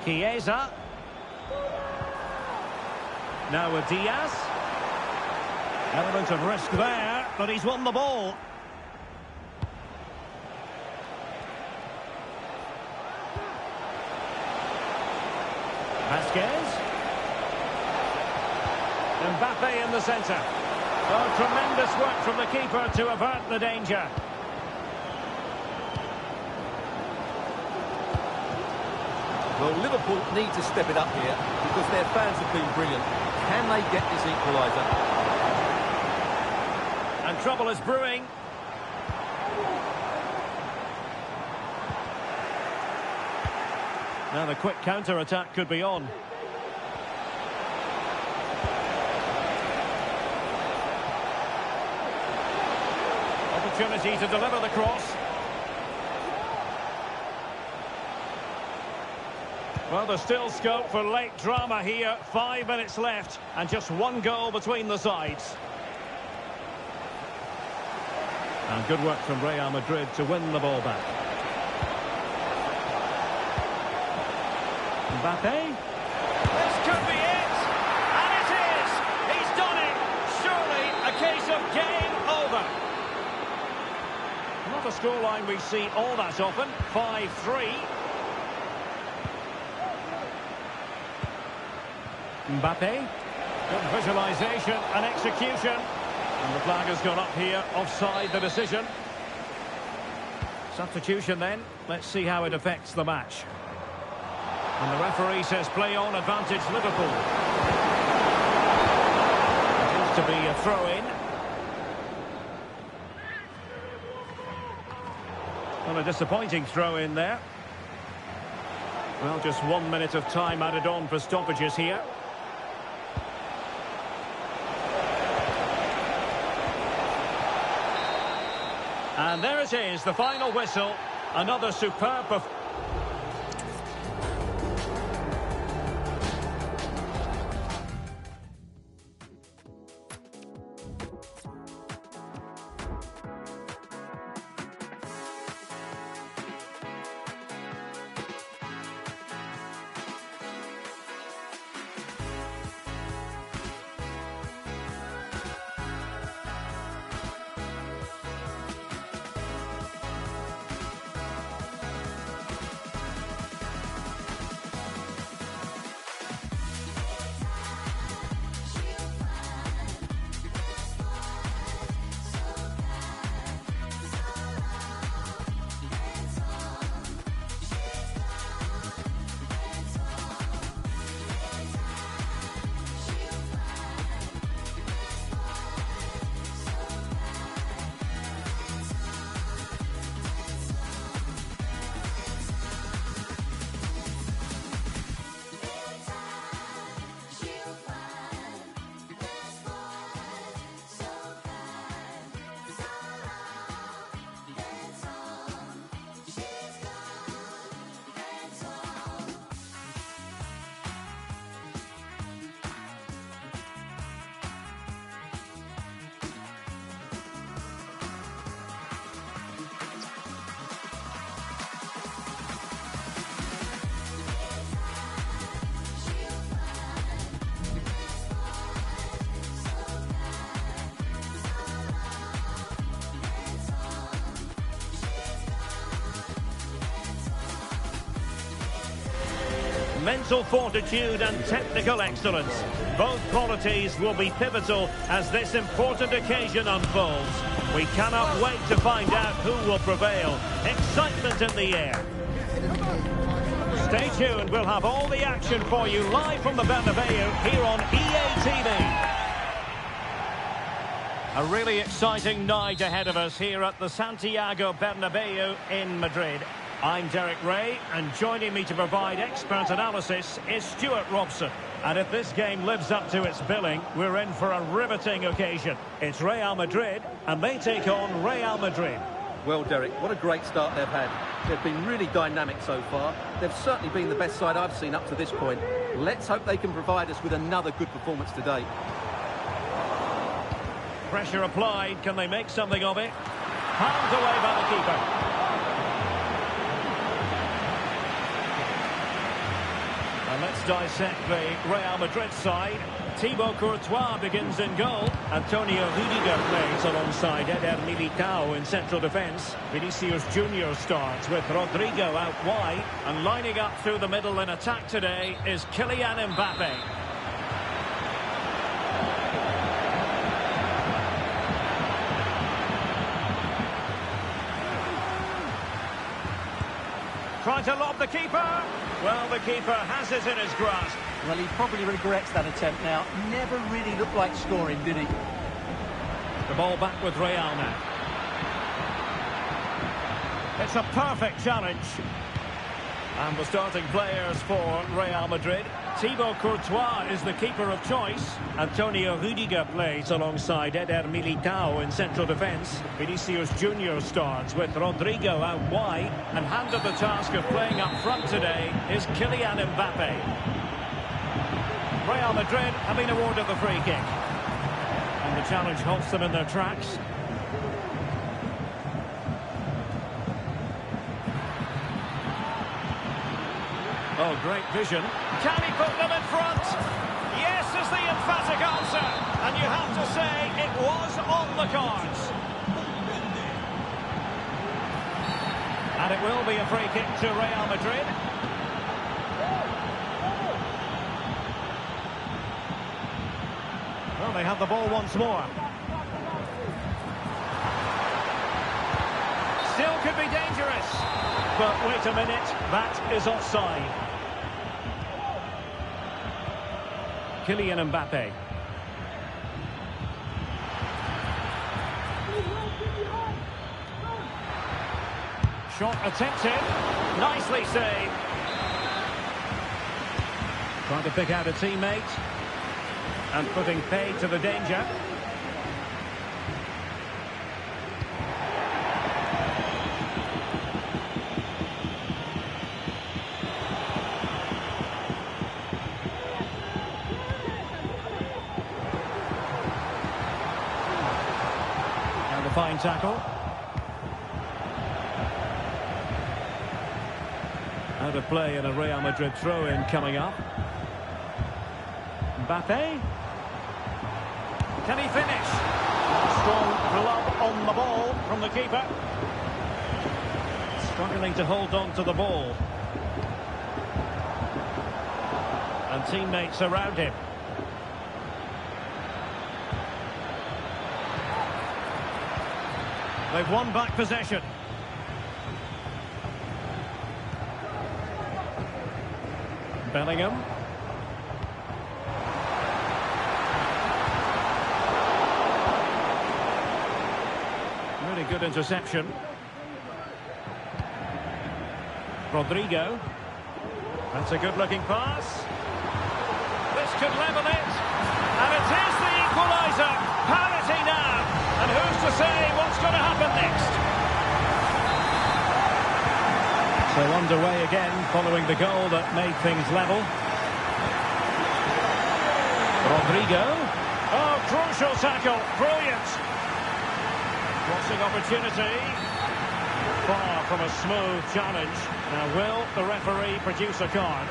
Chiesa. Now with Diaz. Element of risk there, but he's won the ball. Vasquez. Mbappe in the centre. Oh, tremendous work from the keeper to avert the danger. Well, Liverpool need to step it up here because their fans have been brilliant. Can they get this equaliser? And trouble is brewing. Now the quick counter-attack could be on. Opportunity to deliver the cross. Well, there's still scope for late drama here. 5 minutes left and just one goal between the sides. And good work from Real Madrid to win the ball back. Mbappe. This could be it. And it is. He's done it. Surely a case of game over. Not a scoreline we see all that often. 5-3. Mbappe. Good visualisation and execution. And the flag has gone up here, offside the decision. Substitution then. Let's see how it affects the match. And the referee says play on, advantage Liverpool. It is to be a throw-in. Well, a disappointing throw-in there. Well, just 1 minute of time added on for stoppages here. And there it is, the final whistle. Another superb performance. mental fortitude and technical excellence. Both qualities will be pivotal as this important occasion unfolds. We cannot wait to find out who will prevail. Excitement in the air. Stay tuned, we'll have all the action for you live from the Bernabeu here on EA TV. A really exciting night ahead of us here at the Santiago Bernabeu in Madrid. I'm Derek Ray, and joining me to provide expert analysis is Stuart Robson. And if this game lives up to its billing, we're in for a riveting occasion. It's Real Madrid, and they take on Real Madrid. Well, Derek, what a great start they've had. They've been really dynamic so far. They've certainly been the best side I've seen up to this point. Let's hope they can provide us with another good performance today. Pressure applied. Can they make something of it? Palmed away by the keeper. And let's dissect the Real Madrid side. Thibaut Courtois begins in goal. Antonio Rudiger plays alongside Eder Militao in central defence. Vinicius Junior starts with Rodrigo out wide. And lining up through the middle in attack today is Kylian Mbappe. Trying to lob the keeper. Well, the keeper has it in his grasp. Well, he probably regrets that attempt now. Never really looked like scoring, did he? The ball back with Real now. It's a perfect challenge. And the starting players for Real Madrid. Thibaut Courtois is the keeper of choice. Antonio Rudiger plays alongside Eder Militao in central defence. Vinicius Junior starts with Rodrigo out wide. And handed the task of playing up front today is Kylian Mbappe. Real Madrid have been awarded the free kick. And the challenge halts them in their tracks. Oh, great vision. Can he put them in front? Yes is the emphatic answer. And you have to say it was on the cards. And it will be a free kick to Real Madrid. Well, they have the ball once more. Still could be dangerous. But wait a minute, that is offside. Kylian Mbappe. Shot attempted. Nicely saved. Trying to pick out a teammate. And putting pay to the danger. Fine tackle. Out of play and a Real Madrid throw-in coming up. Mbappe. Can he finish? Strong glove on the ball from the keeper. Struggling to hold on to the ball. And teammates around him. They've won back possession. Bellingham. Really good interception. Rodrigo. That's a good-looking pass. This could level it. And it is the equaliser. Parity now. And who's to say what's going to happen next? So underway again, following the goal that made things level. Rodrigo. Oh, crucial tackle. Brilliant. Crossing opportunity. Far from a smooth challenge. Now, will the referee produce a card?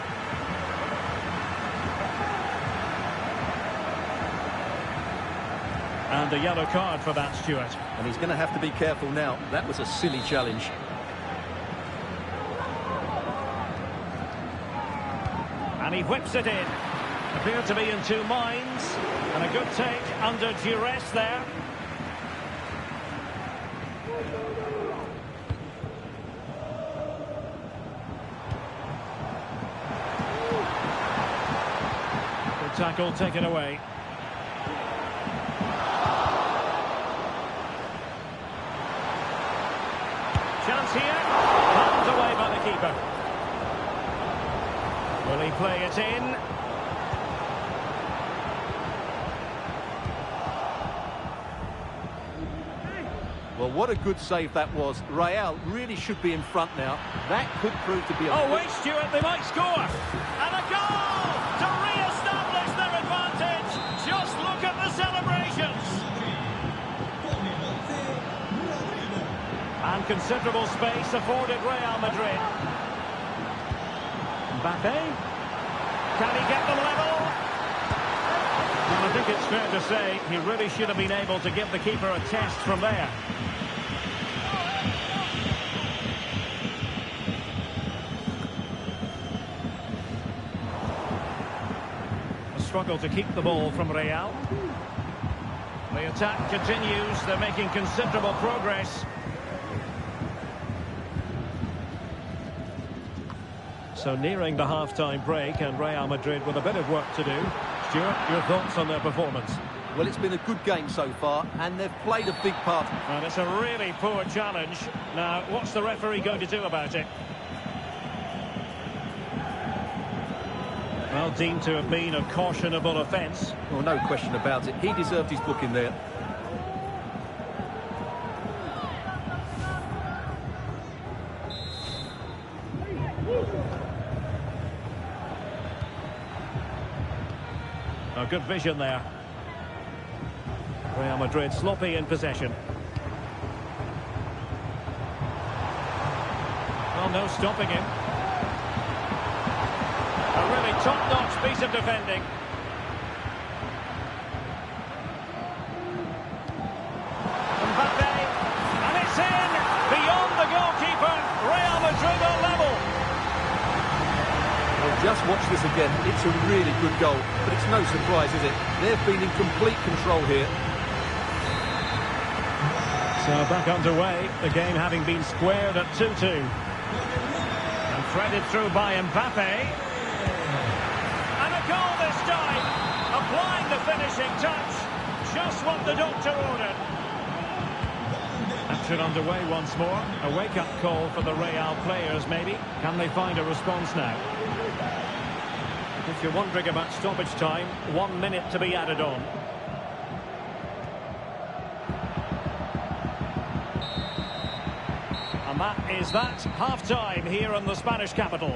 And a yellow card for that, Stuart. And he's going to have to be careful now. That was a silly challenge. And he whips it in. Appeared to be in two minds. And a good take under duress there. Good tackle taken away. Chance here. Palmed away by the keeper. Will he play it in? Well, what a good save that was. Real really should be in front now. That could prove to be a... Oh, wait, Stuart, they might score. And a goal to re-establish their advantage. Just look at the celebrations. And considerable space afforded Real Madrid. Mbappe. Can he get them level? Well, I think it's fair to say he really should have been able to give the keeper a test from there. A struggle to keep the ball from Real. The attack continues. They're making considerable progress. So nearing the half-time break, and Real Madrid with a bit of work to do. Stuart, your thoughts on their performance? Well, it's been a good game so far, and they've played a big part. And it's a really poor challenge. Now, what's the referee going to do about it? Well, deemed to have been a cautionable offence. Well, no question about it. He deserved his booking there. A good vision there. Real Madrid sloppy in possession. Well, no stopping him. A really top-notch piece of defending. Mbappe, and it's in! Beyond the goalkeeper, Real Madrid are level. Well, just watch this again. It's a really good goal, but it's no surprise, is it? They've been in complete control here. So back underway, the game having been squared at 2-2. And threaded through by Mbappe. And a goal this time, applying the finishing touch. Just what the doctor ordered. Action underway once more. A wake-up call for the Real players, maybe. Can they find a response now? If you're wondering about stoppage time, 1 minute to be added on. And that is that. Half-time here in the Spanish capital.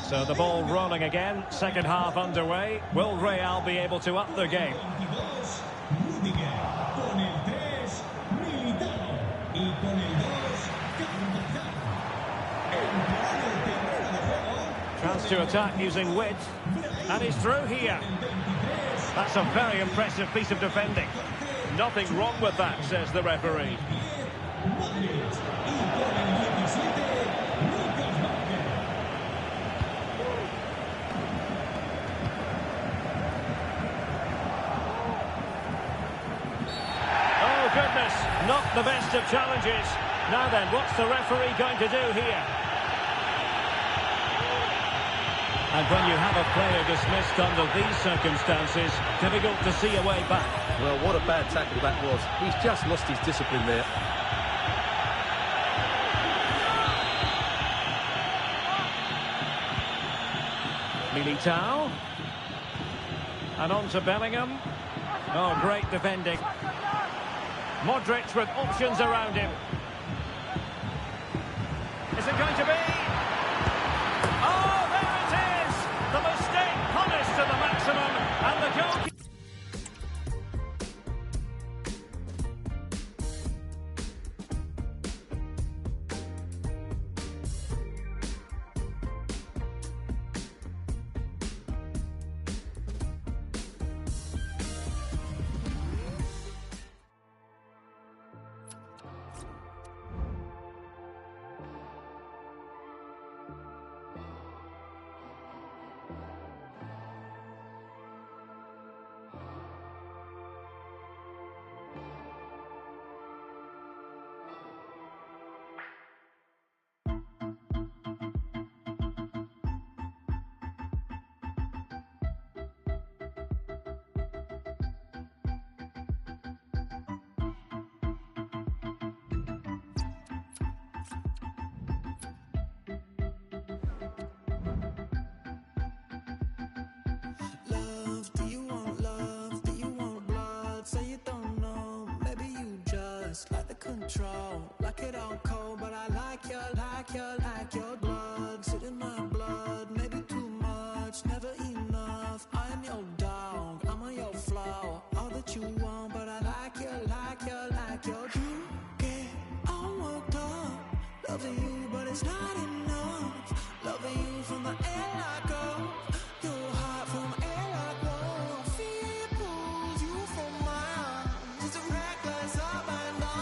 So the ball rolling again, second half underway. Will Real be able to up their game? Chance to attack using width, and he's through here. That's a very impressive piece of defending. Nothing wrong with that, says the referee. Goodness, not the best of challenges. Now then, what's the referee going to do here? And when you have a player dismissed under these circumstances, difficult to see a way back. Well, what a bad tackle that was. He's just lost his discipline there. Militao. And on to Bellingham. Oh, great defending. Modric with options around him. Is it going to be? Oh, there it is! The mistake punished to the maximum, and the goalkeeper... Like it all cold, but I like your blood. Sit in my blood, maybe too much, never enough. I am your dog, I'm on your floor. All that you want, but I like your. You get all worked up, loving you, but it's not enough. Loving you from the air I go, your heart from air I go. Feel you pulls you from my arms. It's a reckless up and down.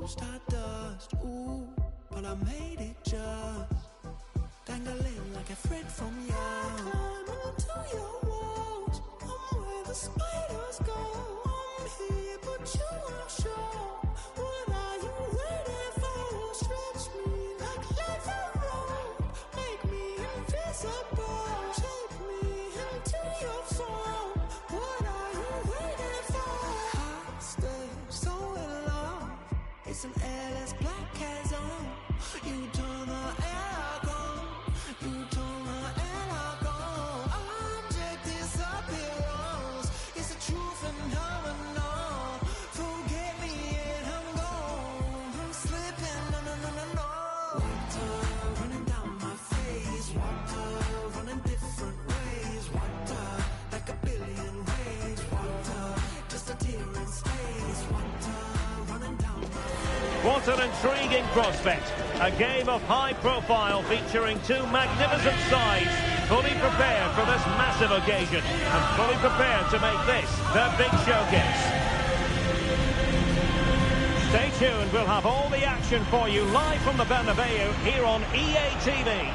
Stardust, ooh, but I made it just dangling like a thread from you. Climbing into your walls, I'm where the spiders go. I'm here, but you aren't sure. What are you waiting for? Stretch me like leather rope, make me invisible, shape me into your form. What are you waiting for? I stay so in love. It's an airless black as on. You turn the air on. You turn the air on. Object disappearance. It's a true phenomenon. Forget me and I'm gone. I'm slipping, no. Water running down my face. Water running different ways. Water like a billion waves. Water just a tear in space. Water running down my face. What an intriguing prospect. A game of high profile featuring two magnificent sides, fully prepared for this massive occasion and fully prepared to make this their big showcase. Stay tuned, we'll have all the action for you live from the Bernabeu here on EA TV.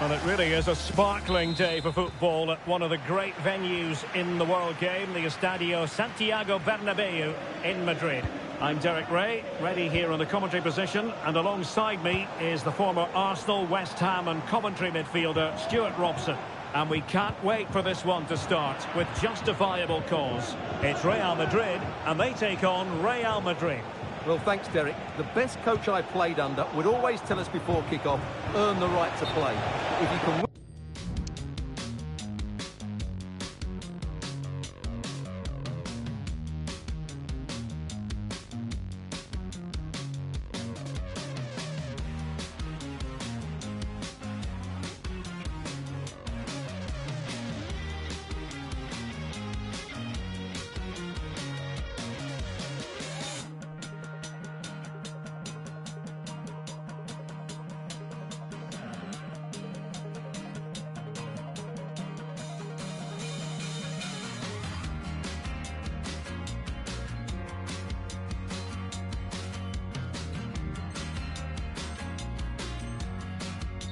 Well, it really is a sparkling day for football at one of the great venues in the world game, the Estadio Santiago Bernabeu in Madrid. I'm Derek Ray, ready here on the commentary position, and alongside me is the former Arsenal, West Ham and Coventry midfielder Stuart Robson. And we can't wait for this one to start with justifiable cause. It's Real Madrid, and they take on Real Madrid. Well, thanks, Derek. The best coach I played under would always tell us before kick-off, earn the right to play. If you can win...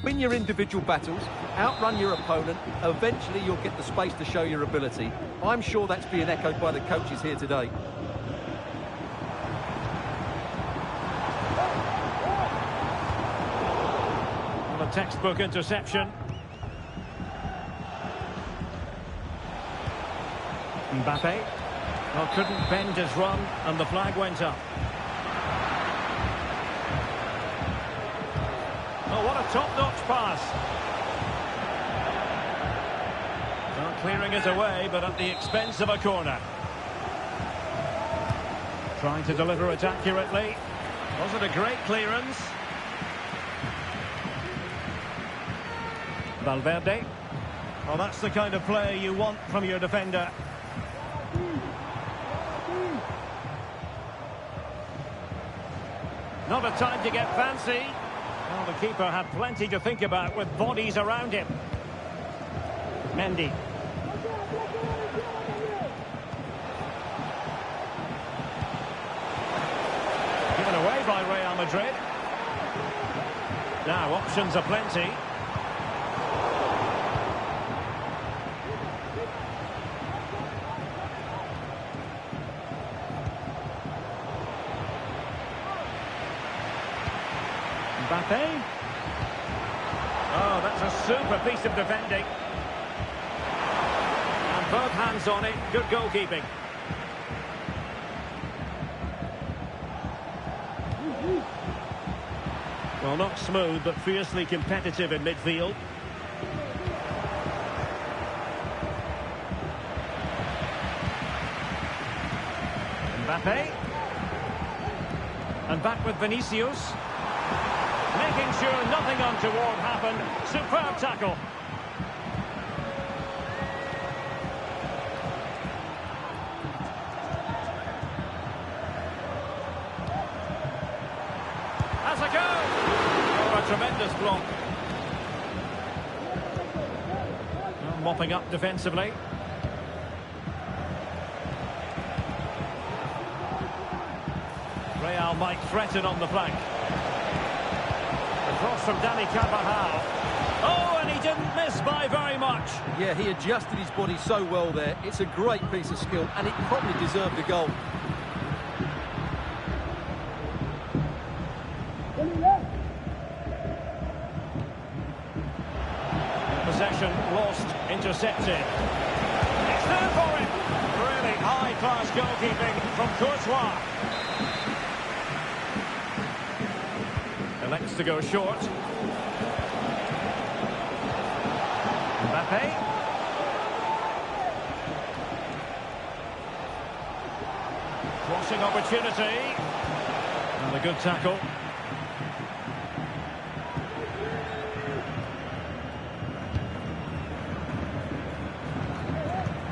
Win your individual battles, outrun your opponent, eventually you'll get the space to show your ability. I'm sure that's being echoed by the coaches here today. Well, a textbook interception. Mbappe. Well, couldn't bend his run, and the flag went up. Oh, what a top-notch pass. Well, clearing it away, but at the expense of a corner. Trying to deliver it accurately. Was it a great clearance? Valverde. Well, that's the kind of play you want from your defender. Not a time to get fancy. Well, the keeper had plenty to think about with bodies around him. Mendy. Given away by Real Madrid. Now, options are plenty. Mbappe. Oh, that's a super piece of defending. And both hands on it. Good goalkeeping. Well, not smooth, but fiercely competitive in midfield. Mbappe. And back with Vinicius. Making sure nothing untoward happened. Superb tackle. Has a go. Oh, a tremendous block. Well, mopping up defensively. Real might threaten on the flank. Cross from Dani Carvajal. Oh, and he didn't miss by very much. Yeah, he adjusted his body so well there. It's a great piece of skill, and it probably deserved a goal. Possession lost, intercepted. It's there for him. Really high-class goalkeeping from Courtois. Elects to go short. Mbappe. Crossing opportunity. And a good tackle.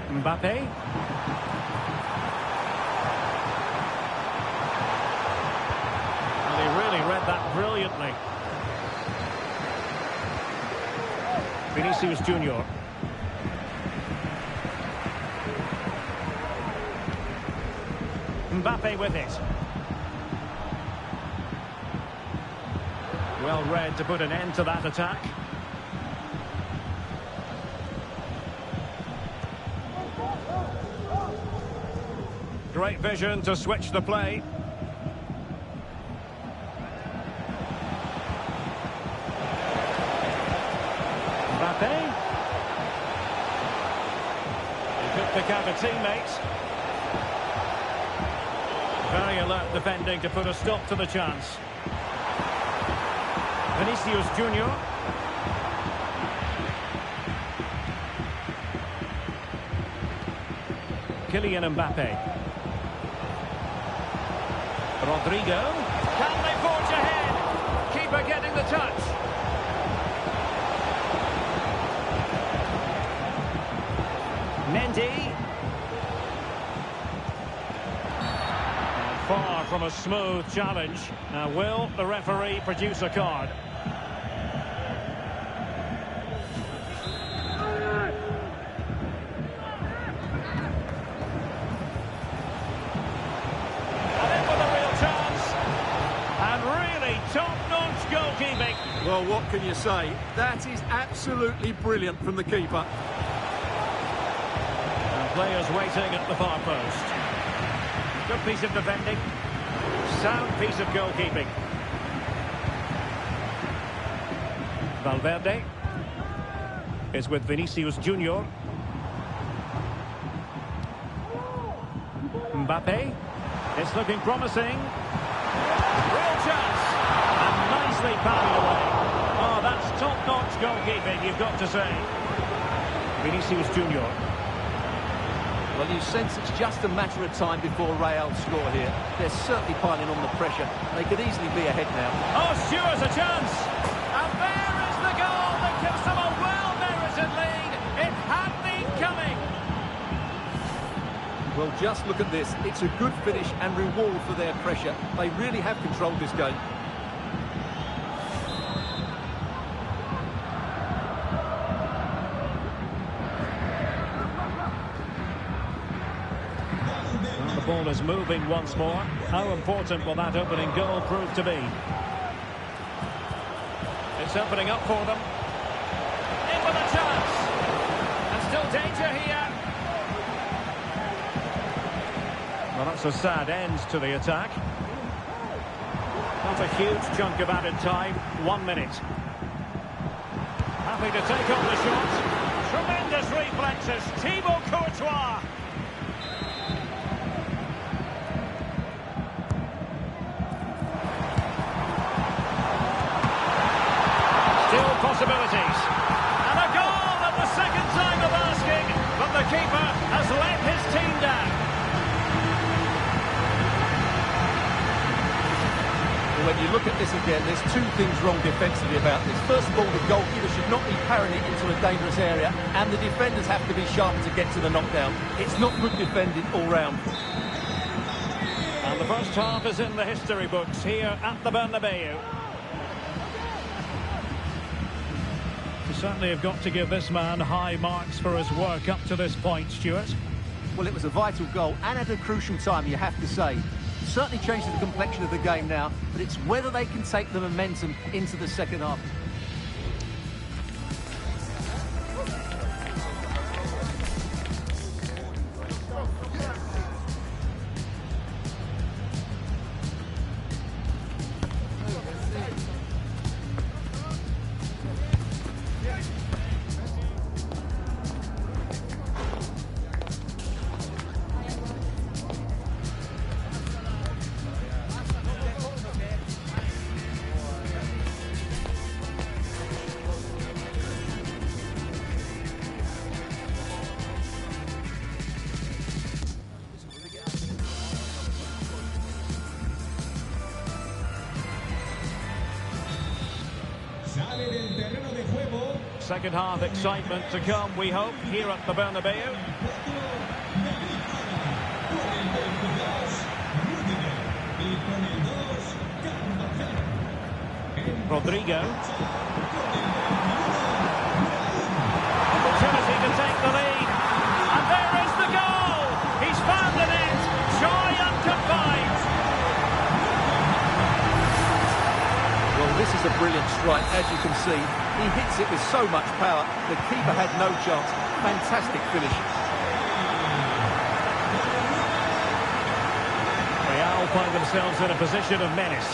Mbappe. Read that brilliantly. Vinicius Junior. Mbappe with it. Well read to put an end to that attack. Great vision to switch the play. Mbappe. He could pick out a teammate. Very alert defending to put a stop to the chance. Vinicius Junior. Kylian Mbappe. Rodrigo. Can they forge ahead? Keeper getting the touch. Mendy. Far from a smooth challenge. Now, will the referee produce a card? Well, what can you say? That is absolutely brilliant from the keeper. And players waiting at the far post. Good piece of defending. Sound piece of goalkeeping. Valverde is with Vinicius Junior. Mbappe. It's looking promising. Real chance. And nicely parried away. Oh, that's top-notch goalkeeping, you've got to say. Vinicius Junior. Well, you sense it's just a matter of time before Real score here. They're certainly piling on the pressure. They could easily be ahead now. Oh, Stewart's a chance. And there is the goal that gives them a well-merited lead. It had been coming. Well, just look at this. It's a good finish and reward for their pressure. They really have controlled this game. Well, the ball is moving once more. How important will that opening goal prove to be? It's opening up for them. In with a chance. And still danger here. Well, that's a sad end to the attack. Not a huge chunk of added time. 1 minute. Happy to take on the shot. Tremendous reflexes. Thibaut Courtois. Still possibilities. And a goal at the second time of asking. But the keeper has let his team down. When you look at this again, there's two things wrong defensively about this. First of all, the goalkeeper should not be parrying it into a dangerous area, and the defenders have to be sharper to get to the knockdown. It's not good defending all round. And the first half is in the history books here at the Bernabeu. You certainly have got to give this man high marks for his work up to this point, Stuart. Well, it was a vital goal, and at a crucial time, you have to say. Certainly changes the complexion of the game now, but it's whether they can take the momentum into the second half. Second half excitement to come, we hope, here at the Bernabeu. Rodrigo. Opportunity to take the lead. And there is the goal! He's found the net! Joy unconfined! Well, this is a brilliant strike, as you can see. He hits it with so much power, the keeper had no chance. Fantastic finish. Real find themselves in a position of menace.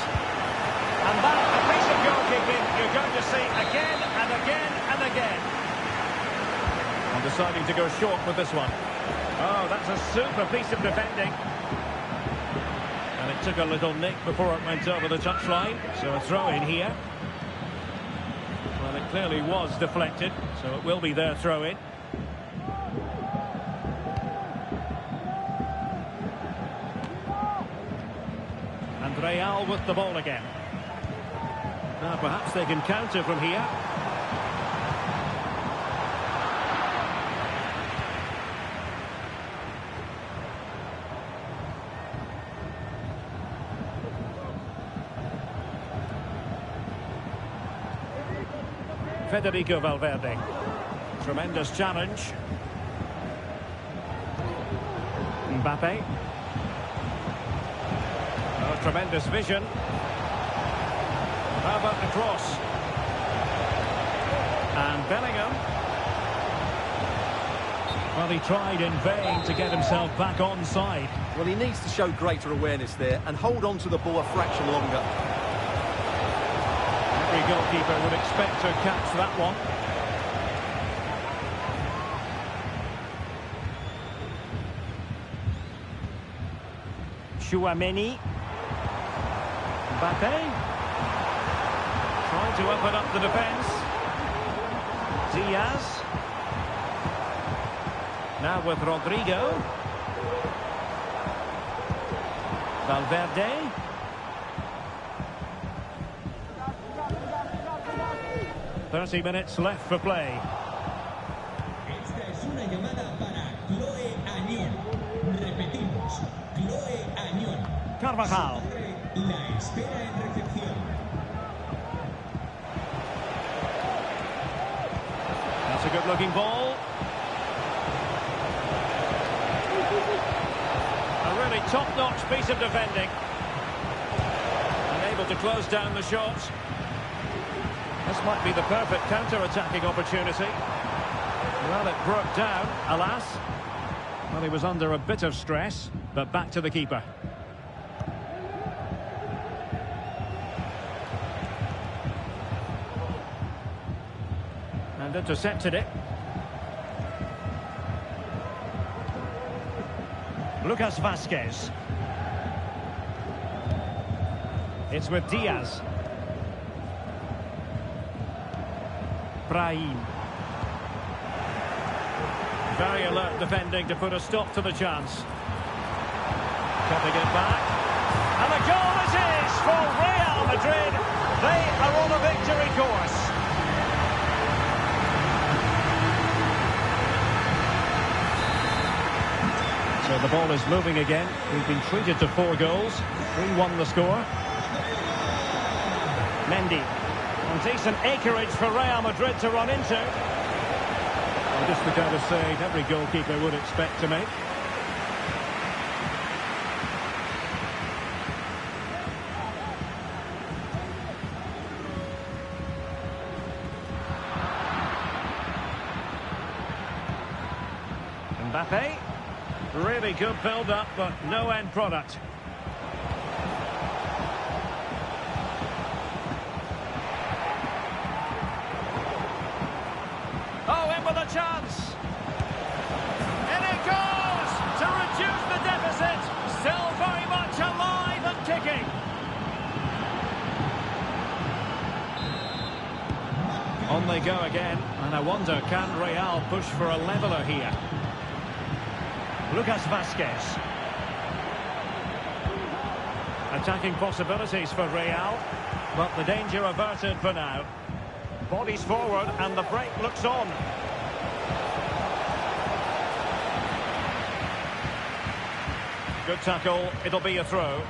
And that, a piece of goalkeeping you're going to see again and again and again. And deciding to go short with this one. Oh, that's a super piece of defending. And it took a little nick before it went over the touchline. So a throw in here. Well, it clearly was deflected, so it will be their throw-in. And Real with the ball again. Now perhaps they can counter from here. Federico Valverde. Tremendous challenge. Mbappe. Oh, tremendous vision. How about the cross? And Bellingham. Well, he tried in vain to get himself back onside. Well, he needs to show greater awareness there and hold on to the ball a fraction longer. Every goalkeeper would expect to catch that one. Chouameni. Mbappe. Trying to open up the defence. Diaz. Now with Rodrigo. Valverde. 30 minutes left for play. Esta es una llamada para Chloe Añón. Repetimos, Chloe Añón. Carvajal. La espera en recepción. That's a good-looking ball. A really top-notch piece of defending. Unable to close down the shot. This might be the perfect counter-attacking opportunity. Well, it broke down, alas. Well, he was under a bit of stress, but back to the keeper. And intercepted it. Lucas Vazquez. It's with Diaz. Brahim. Very alert defending to put a stop to the chance. Cutting it back. And the goal is his for Real Madrid. They are on a victory course. So the ball is moving again. We've been treated to 4 goals. 3-1 the score. Mendy. And decent acreage for Real Madrid to run into. Well, just the kind of save every goalkeeper would expect to make. Mbappe. Really good build-up, but no end product. Oh, in with a chance. In it goes to reduce the deficit. Still very much alive and kicking. On they go again, and I wonder, can Real push for a leveller here? Lucas Vazquez. Attacking possibilities for Real, but the danger averted for now. Bodies forward and the break looks on. Good tackle, it'll be a throw.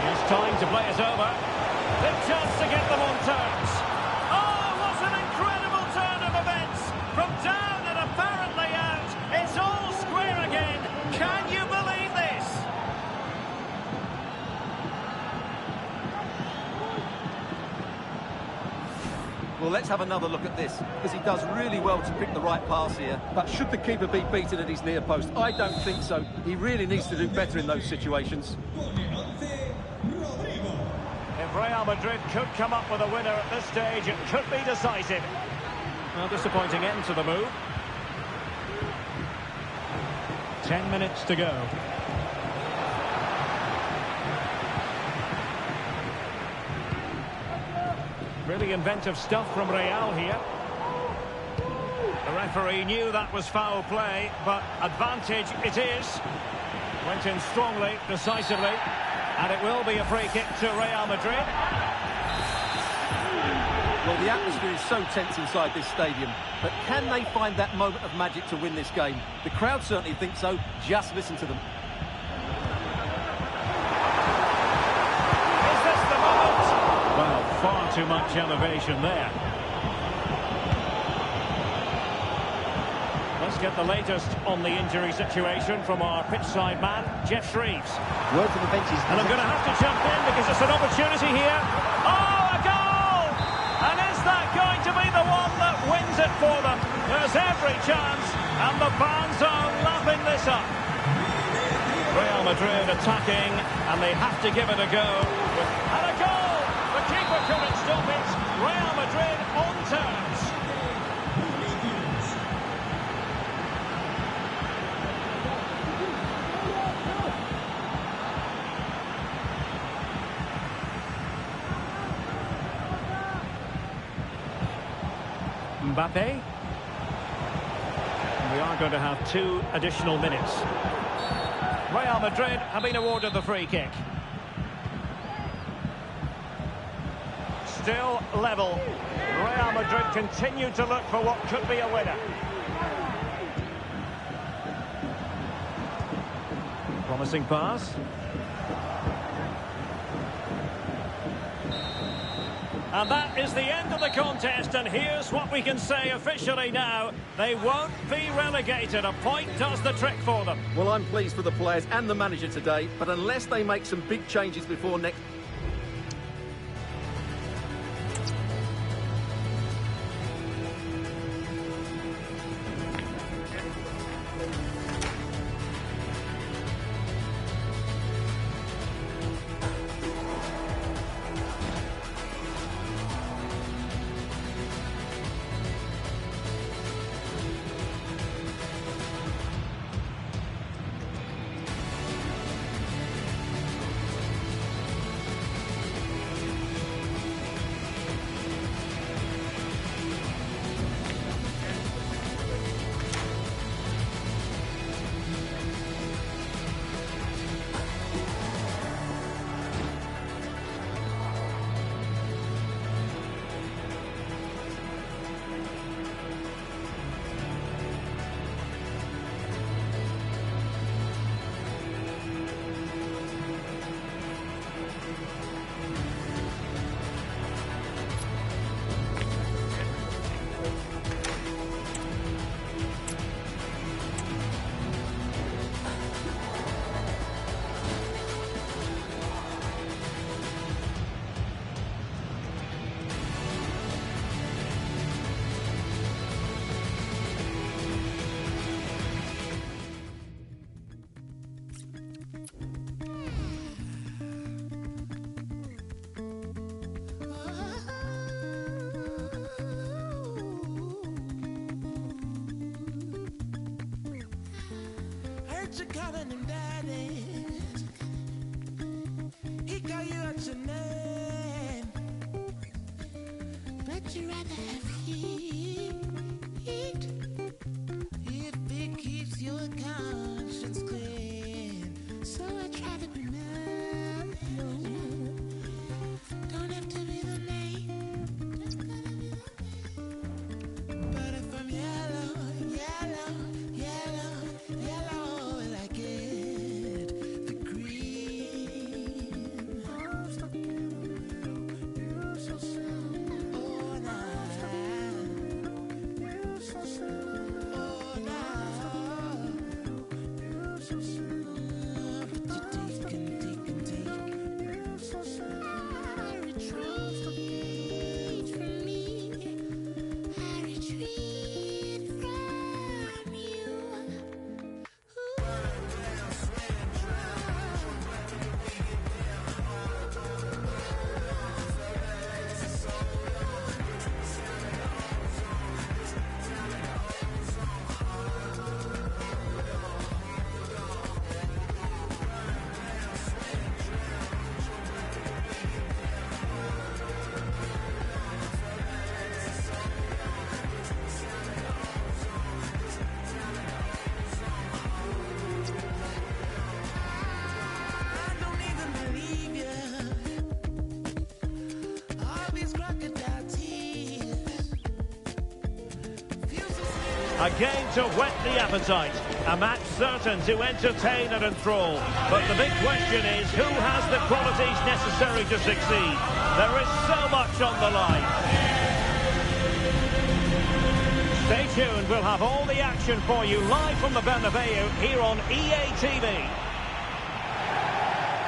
Here's time to play it over. Big chance to get them on terms. Oh, what an incredible turn of events! From down and apparently out, it's all square again. Can you believe this? Well, let's have another look at this, because he does really well to pick the right pass here. But should the keeper be beaten at his near post? I don't think so. He really needs to do better in those situations. If Real Madrid could come up with a winner at this stage, it could be decisive. Well, disappointing end to the move. 10 minutes to go. Really inventive stuff from Real here. The referee knew that was foul play, but advantage it is. Went in strongly, decisively, and it will be a free kick to Real Madrid. Well, the atmosphere is so tense inside this stadium, but can they find that moment of magic to win this game? The crowd certainly think so. Just listen to them. Is this the moment? Well, far too much elevation there. Let's get the latest on the injury situation from our pitchside man, Jeff Shreves. Word from the benches. And I'm going to have to jump in because it's an opportunity here. Oh, a goal! And is that going to be the one that wins it for them? There's every chance, and the fans are lapping this up. Real Madrid attacking, and they have to give it a go. And a goal! The keeper couldn't stop it. Real Madrid on terms. Mbappe. We are going to have 2 additional minutes. Real Madrid have been awarded the free kick. Still level. Real Madrid continue to look for what could be a winner. Promising pass. And that is the end of the contest, and here's what we can say officially now. They won't be relegated. A point does the trick for them. Well, I'm pleased for the players and the manager today, but unless they make some big changes before next... You calling him daddy. He call you out your name, but you rather have heat if it keeps your conscience clean. So I try to be mellow. Don't have to be the name, but if I'm yellow, yellow, yellow, yellow. A game to whet the appetite. A match certain to entertain and enthrall. But the big question is, who has the qualities necessary to succeed? There is so much on the line. Stay tuned, we'll have all the action for you live from the Bernabeu here on EA TV.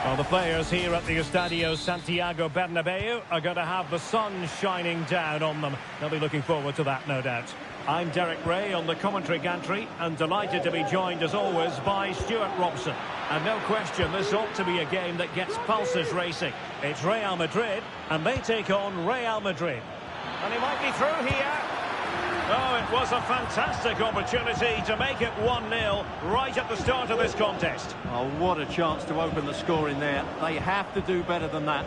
Well, the players here at the Estadio Santiago Bernabeu are going to have the sun shining down on them. They'll be looking forward to that, no doubt. I'm Derek Ray on the commentary gantry and delighted to be joined, as always, by Stuart Robson. And no question, this ought to be a game that gets pulses racing. It's Real Madrid, and they take on Real Madrid. And he might be through here. Oh, it was a fantastic opportunity to make it 1-0 right at the start of this contest. Oh, what a chance to open the score in there. They have to do better than that.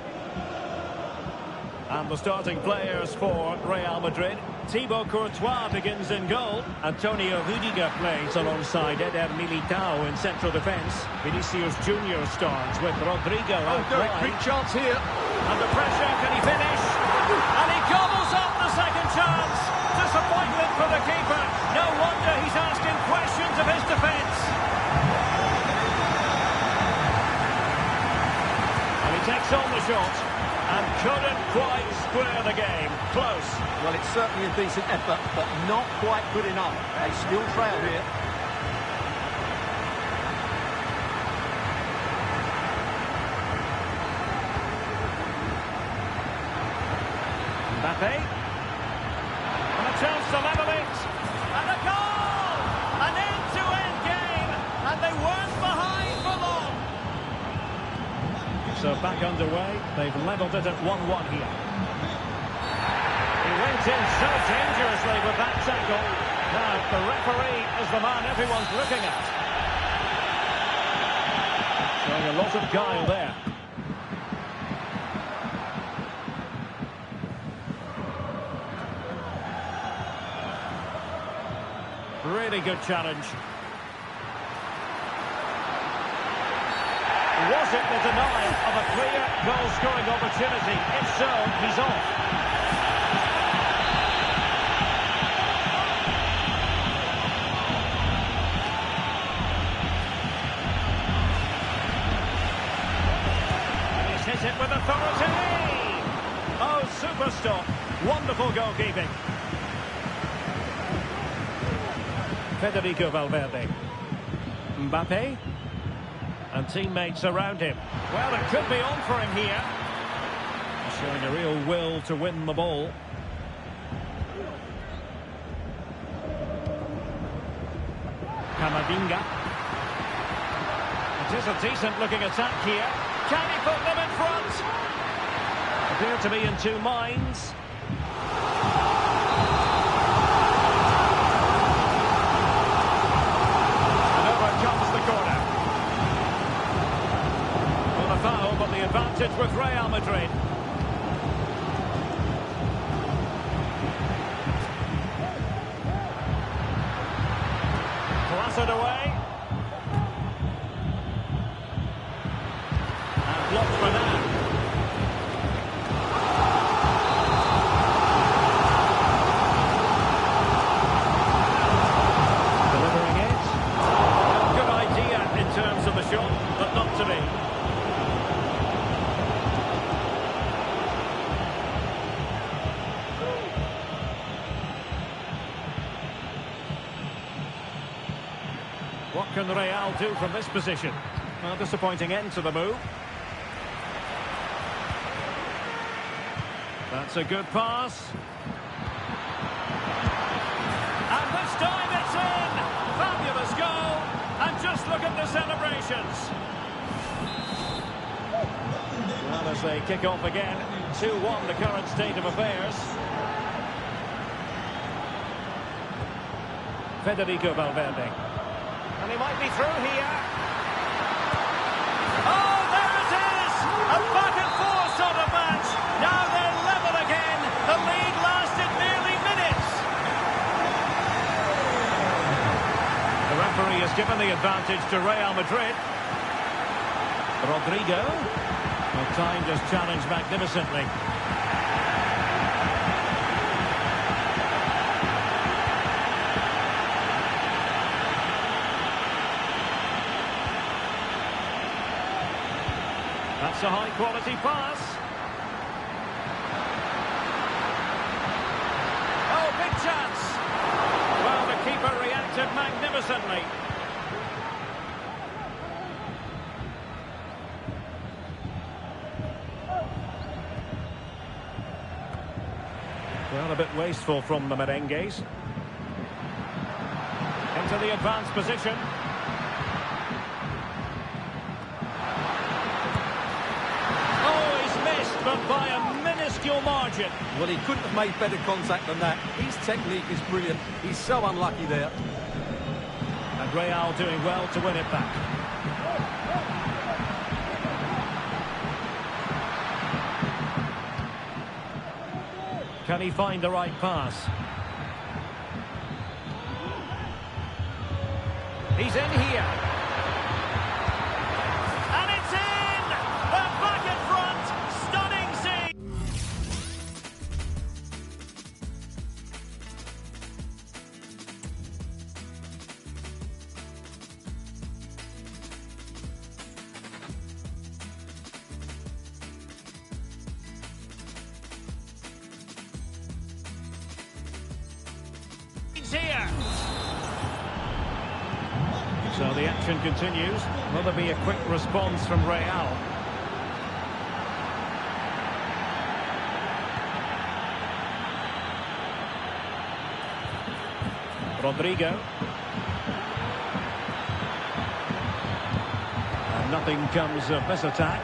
And the starting players for Real Madrid. Thibaut Courtois begins in goal. Antonio Rudiger plays alongside Eder Militao in central defence. Vinicius Junior starts with Rodrigo out wide. Big chance here. Under pressure, can he finish? And he gobbles up the second chance. Disappointment for the keeper. No wonder he's asking questions of his defence. And he takes on the shot and couldn't quite square the game. Close. Well, it's certainly a decent effort, but not quite good enough. They still trail here. Mbappe. And a chance to level it. And a goal! An end-to-end game. And they weren't behind for long. So back underway. They've levelled it at 1-1 here. He went in so dangerously with that tackle. Now, the referee is the man everyone's looking at. Showing a lot of guile there. Really good challenge. Was it the denial of a clear goal-scoring opportunity? If so, he's off. He's hit it with authority. Oh, super stop. Wonderful goalkeeping. Federico Valverde. Mbappe. And teammates around him. Well, it could be on for him here. Showing a real will to win the ball. Camavinga. It is a decent-looking attack here. Can he put them in front? Appear to be in two minds. But the advantage with Real Madrid. Blasted away. And blocked for now. Delivering it. A good idea in terms of the shot, but not to be. What can Real do from this position? A disappointing end to the move. That's a good pass. And this time it's in! Fabulous goal! And just look at the celebrations. Well, as they kick off again, 2-1 the current state of affairs. Federico Valverde. And he might be through here. Oh, there it is! A back-and-forth sort of match. Now they're level again. The lead lasted nearly minutes. The referee has given the advantage to Real Madrid. Rodrigo. Well, timed his challenge magnificently. That's a high-quality pass. Oh, big chance. it magnificently. Well, a bit wasteful from the merengues. Into the advanced position. Oh, he's missed, but by a minuscule margin. Well, he couldn't have made better contact than that. His technique is brilliant. He's so unlucky there. And Real doing well to win it back. Can he find the right pass? He's in here. And it's in! They're back in front! Stunning scene! He's here! So the action continues. Will there be a quick response from Real? Rodrigo. And nothing comes of this attack.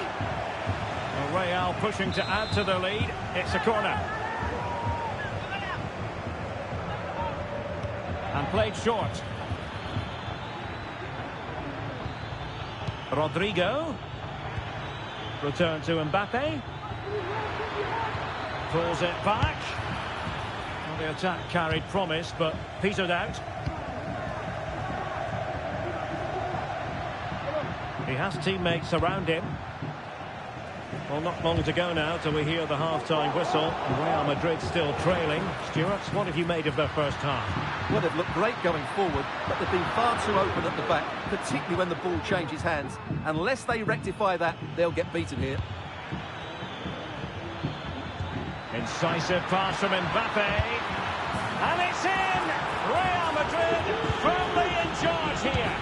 Well, Real pushing to add to the lead. It's a corner. And played short. Rodrigo. Return to Mbappe. Pulls it back. Well, the attack carried promise, but petered out. He has teammates around him. Well, not long to go now till we hear the half-time whistle. Real Madrid still trailing. Stuart, what have you made of their first half? Well, they've looked great going forward, but they've been far too open at the back, particularly when the ball changes hands. Unless they rectify that, they'll get beaten here. Incisive pass from Mbappe. And it's in! Real Madrid firmly in charge here.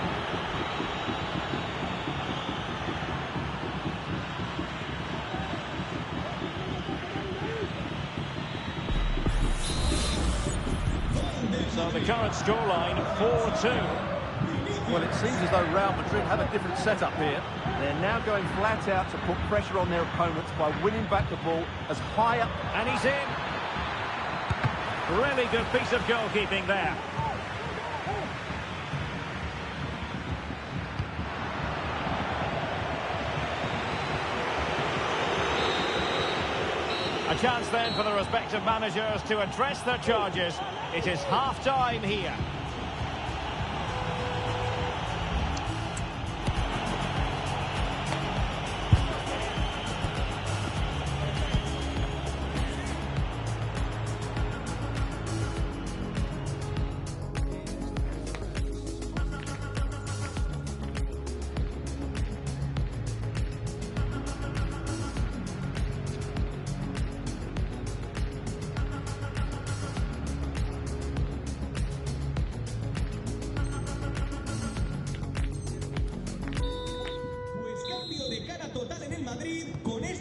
So the current scoreline, 4-2. Well, it seems as though Real Madrid have a different setup here. They're now going flat out to put pressure on their opponents by winning back the ball as high up. And he's in. Really good piece of goalkeeping there. A chance then for the respective managers to address their charges. It is half-time here.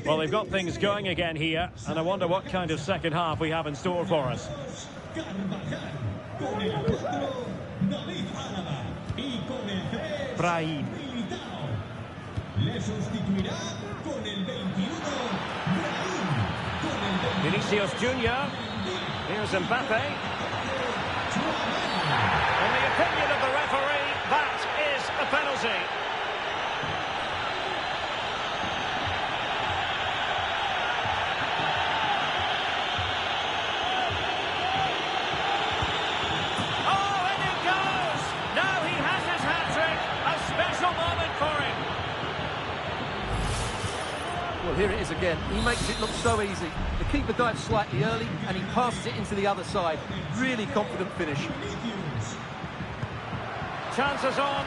Well, they've got things going again here, and I wonder what kind of second half we have in store for us. Brahim. Vinicius Junior. Here's Mbappe. In the opinion of the referee, that is a penalty. Well, here it is again. He makes it look so easy. The keeper dives slightly early, and he passes it into the other side. Really confident finish. Chances on.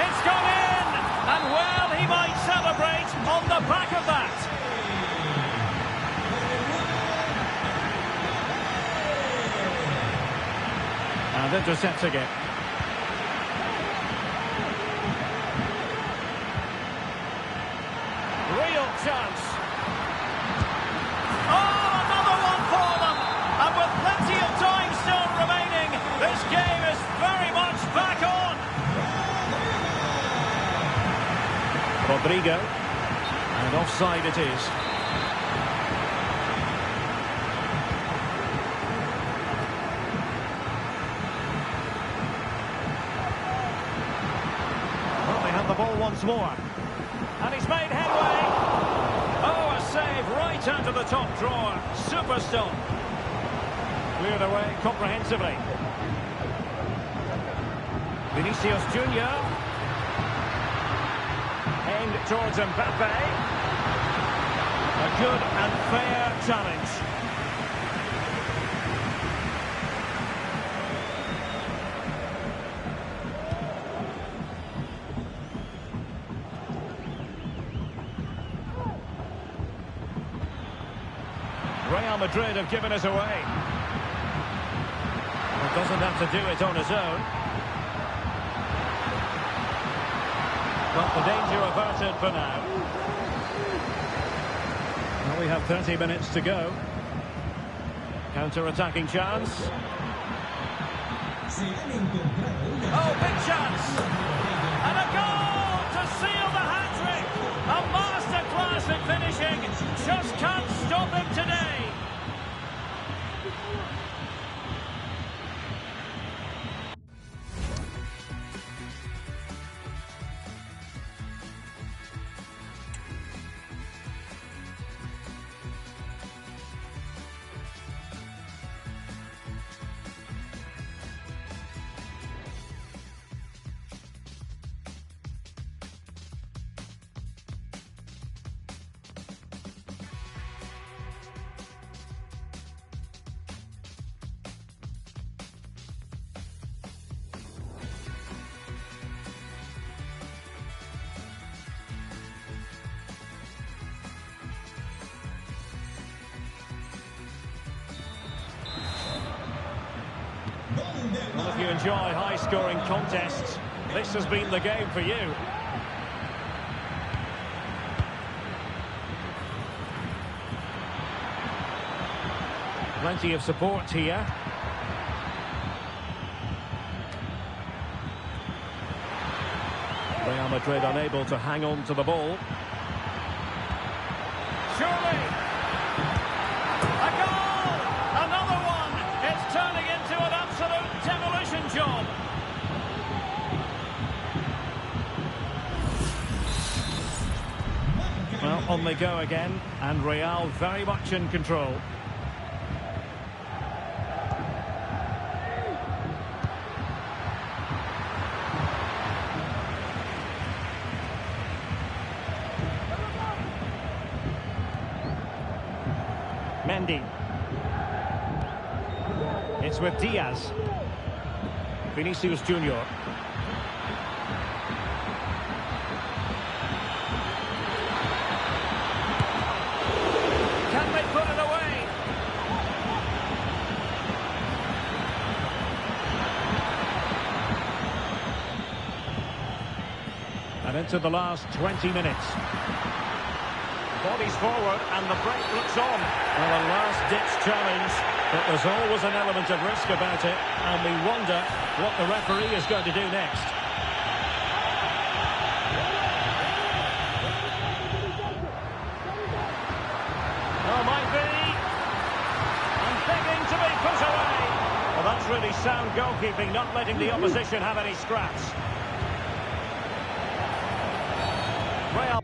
It's gone in! And well, he might celebrate on the back of that. intercepting it. Real chance. Oh, another one for them. And with plenty of time still remaining, this game is very much back on. Rodrigo. And offside it is. Well, they have the ball once more. And he's made headway. Oh, a save right out of the top drawer. Super stop. Cleared away comprehensively. Vinicius Junior. Aimed towards Mbappe. A good and fair challenge. Real Madrid have given us away. Well, doesn't have to do it on his own. But the danger averted for now. Well, we have 30 minutes to go. Counter-attacking chance. Oh, big chance! And a goal to seal the hat-trick! A masterclass in finishing! Just can't stop him today! Well, if you enjoy high-scoring contests, this has been the game for you. Plenty of support here. Real Madrid unable to hang on to the ball. Surely! A goal! Another one! It's turning into an absolute demolition job. Well, on they go again, and Real very much in control. Mendy. It's with Diaz. Vinicius Junior. Can they put it away? And into the last 20 minutes. Bodies forward and the break looks on. Well, a last-ditch challenge, but there's always an element of risk about it, and we wonder what the referee is going to do next. Oh, might be. And begging to be put away. Well, that's really sound goalkeeping, not letting the opposition have any scraps. Real.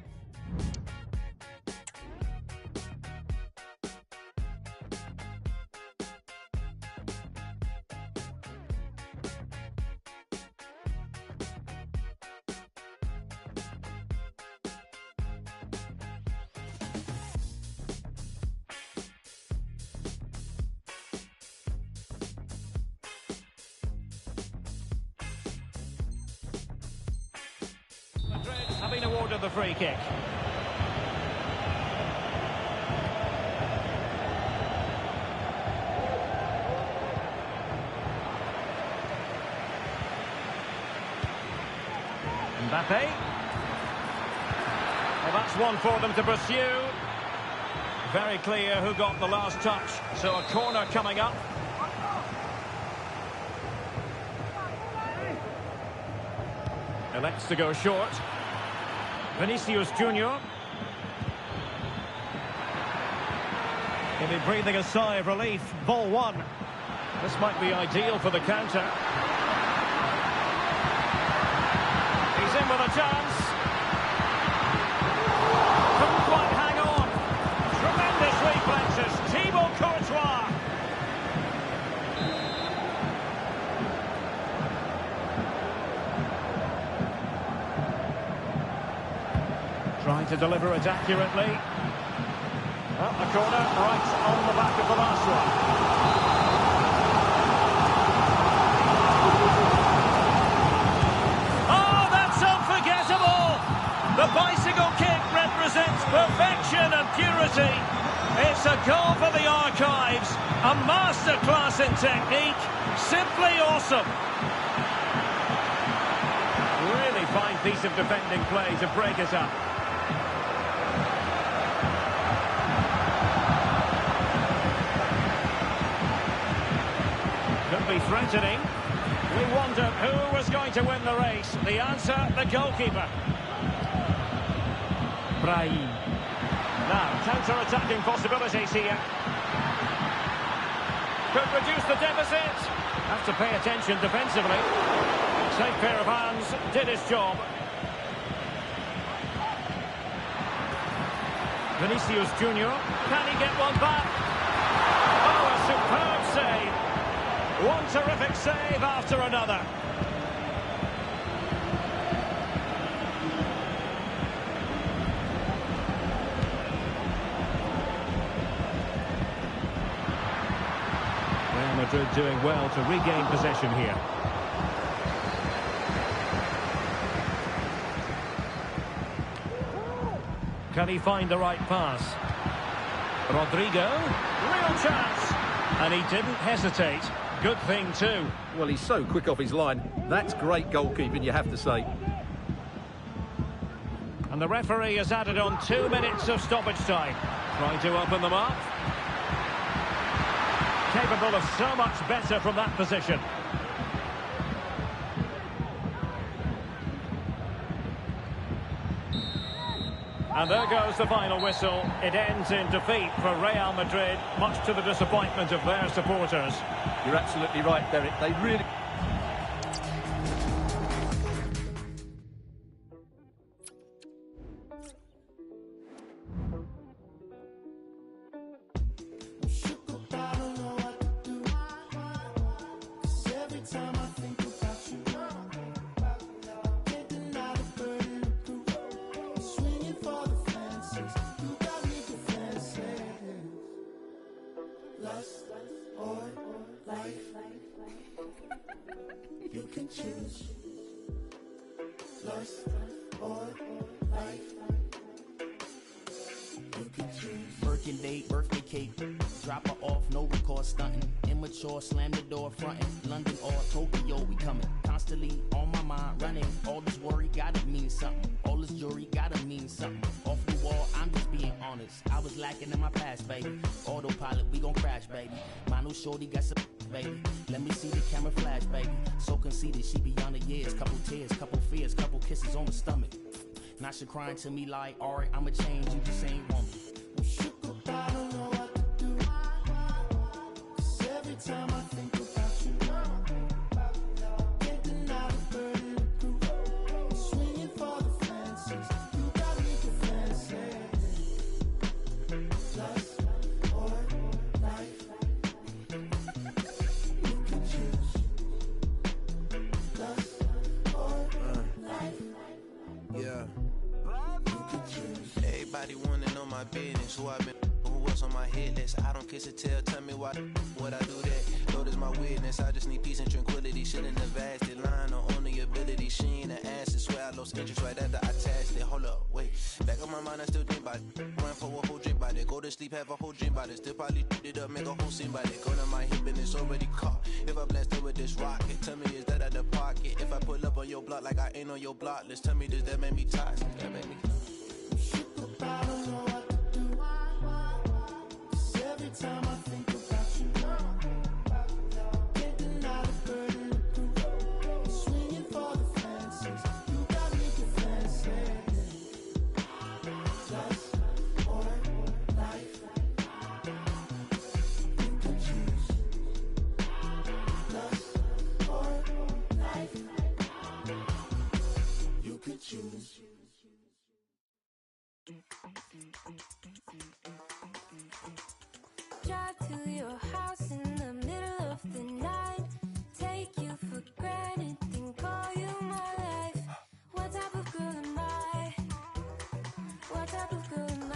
Have been awarded the free kick. Mbappe. Well, that's one for them to pursue. Very clear who got the last touch. So a corner coming up. Elects to go short. Vinicius Junior. He'll be breathing a sigh of relief. Ball one. This might be ideal for the counter. He's in with a chance. Couldn't quite hang on. Tremendous reflexes. Thibaut Courtois. Trying to deliver it accurately. Well, a corner right on the back of the last one. Oh, that's unforgettable! The bicycle kick represents perfection and purity. It's a goal for the archives. A masterclass in technique. Simply awesome. Really fine piece of defending play to break it up. Could be threatening. We wondered who was going to win the race. The answer, the goalkeeper. Brahim. Now, counter-attacking possibilities here. Could reduce the deficit. Have to pay attention defensively. Safe pair of hands, did his job. Vinicius Junior. Can he get one back? Oh, a superb save. One terrific save after another. Real Madrid doing well to regain possession here. Can he find the right pass? Rodrigo, real chance. And he didn't hesitate. Good thing too. Well, he's so quick off his line. That's great goalkeeping, you have to say. And the referee has added on 2 minutes of stoppage time. Trying to open them up. Capable of so much better from that position. And there goes the final whistle. It ends in defeat for Real Madrid, much to the disappointment of their supporters. You're absolutely right, Derek. They really... You can choose lust or life. You can choose. Birkin date, birthday cake, drop her off, no record stunting. Immature, slam the door fronting. London or Tokyo, we coming. Constantly on my mind, running. All this worry gotta mean something. All this jewelry gotta mean something. Off the wall, I'm just being honest. I was lacking in my past, baby. Autopilot, we gon' crash, baby. My new shorty got some, baby. Let me see the camera flash, baby. So conceited, she beyond the years. Couple tears, couple fears, couple kisses on the stomach. Now she crying to me like, alright, I'ma change, you just ain't want me. I don't know what to do. 'Cause every time I think about you, can't deny the burden of proof. I'm swinging for the fences. You got me defensive. Lust or life. You can choose. Lust or life. Yeah. You can choose. Everybody wanna know my business, who I've been, what's on my hit list. I don't kiss or tell me why, what I do that. Lord is my witness, I just need peace and tranquility. Shit in the vast line on the ability. She ain't an answer, swear I lost interest right after I tasked bracelet, hold up, wait. Back on my mind, I still think about it. Run for a whole drink by it. Go to sleep, have a whole dream about it. Still probably did up, make a whole scene by it. Go to my hip and it's already caught. If I blast it with this rocket, tell me is that out the pocket? If I pull up on your block like I ain't on your block list, tell me does that make me toxic? That make me. I don't know what to do. 'Cause every time I think about you, can't deny the burden of proof. Swinging for the fences, you got me defensive. Just or life, you can choose. Just or life, you can choose. Drive to your house in the middle of the night. Take you for granted, then call you my life. What type of girl am I? What type of girl am I?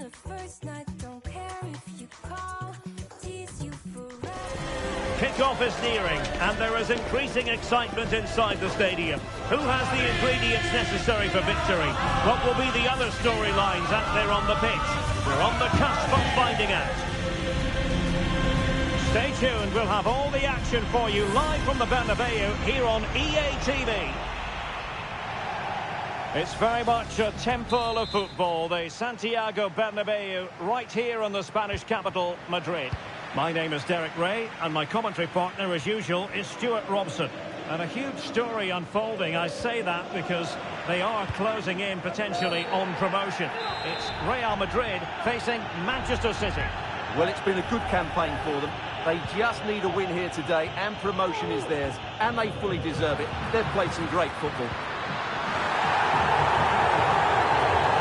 The first night, don't care if you call. Tease you forever. Kickoff is nearing, and there is increasing excitement inside the stadium. Who has the ingredients necessary for victory? What will be the other storylines out there on the pitch? We're on the cusp of finding out. Stay tuned, we'll have all the action for you live from the Bernabeu here on EA TV. It's very much a temple of football, the Santiago Bernabeu, right here in the Spanish capital, Madrid. My name is Derek Ray, and my commentary partner, as usual, is Stuart Robson. And a huge story unfolding. I say that because they are closing in potentially on promotion. It's Real Madrid facing Manchester City. Well, it's been a good campaign for them. They just need a win here today, and promotion is theirs. And they fully deserve it. They've played some great football.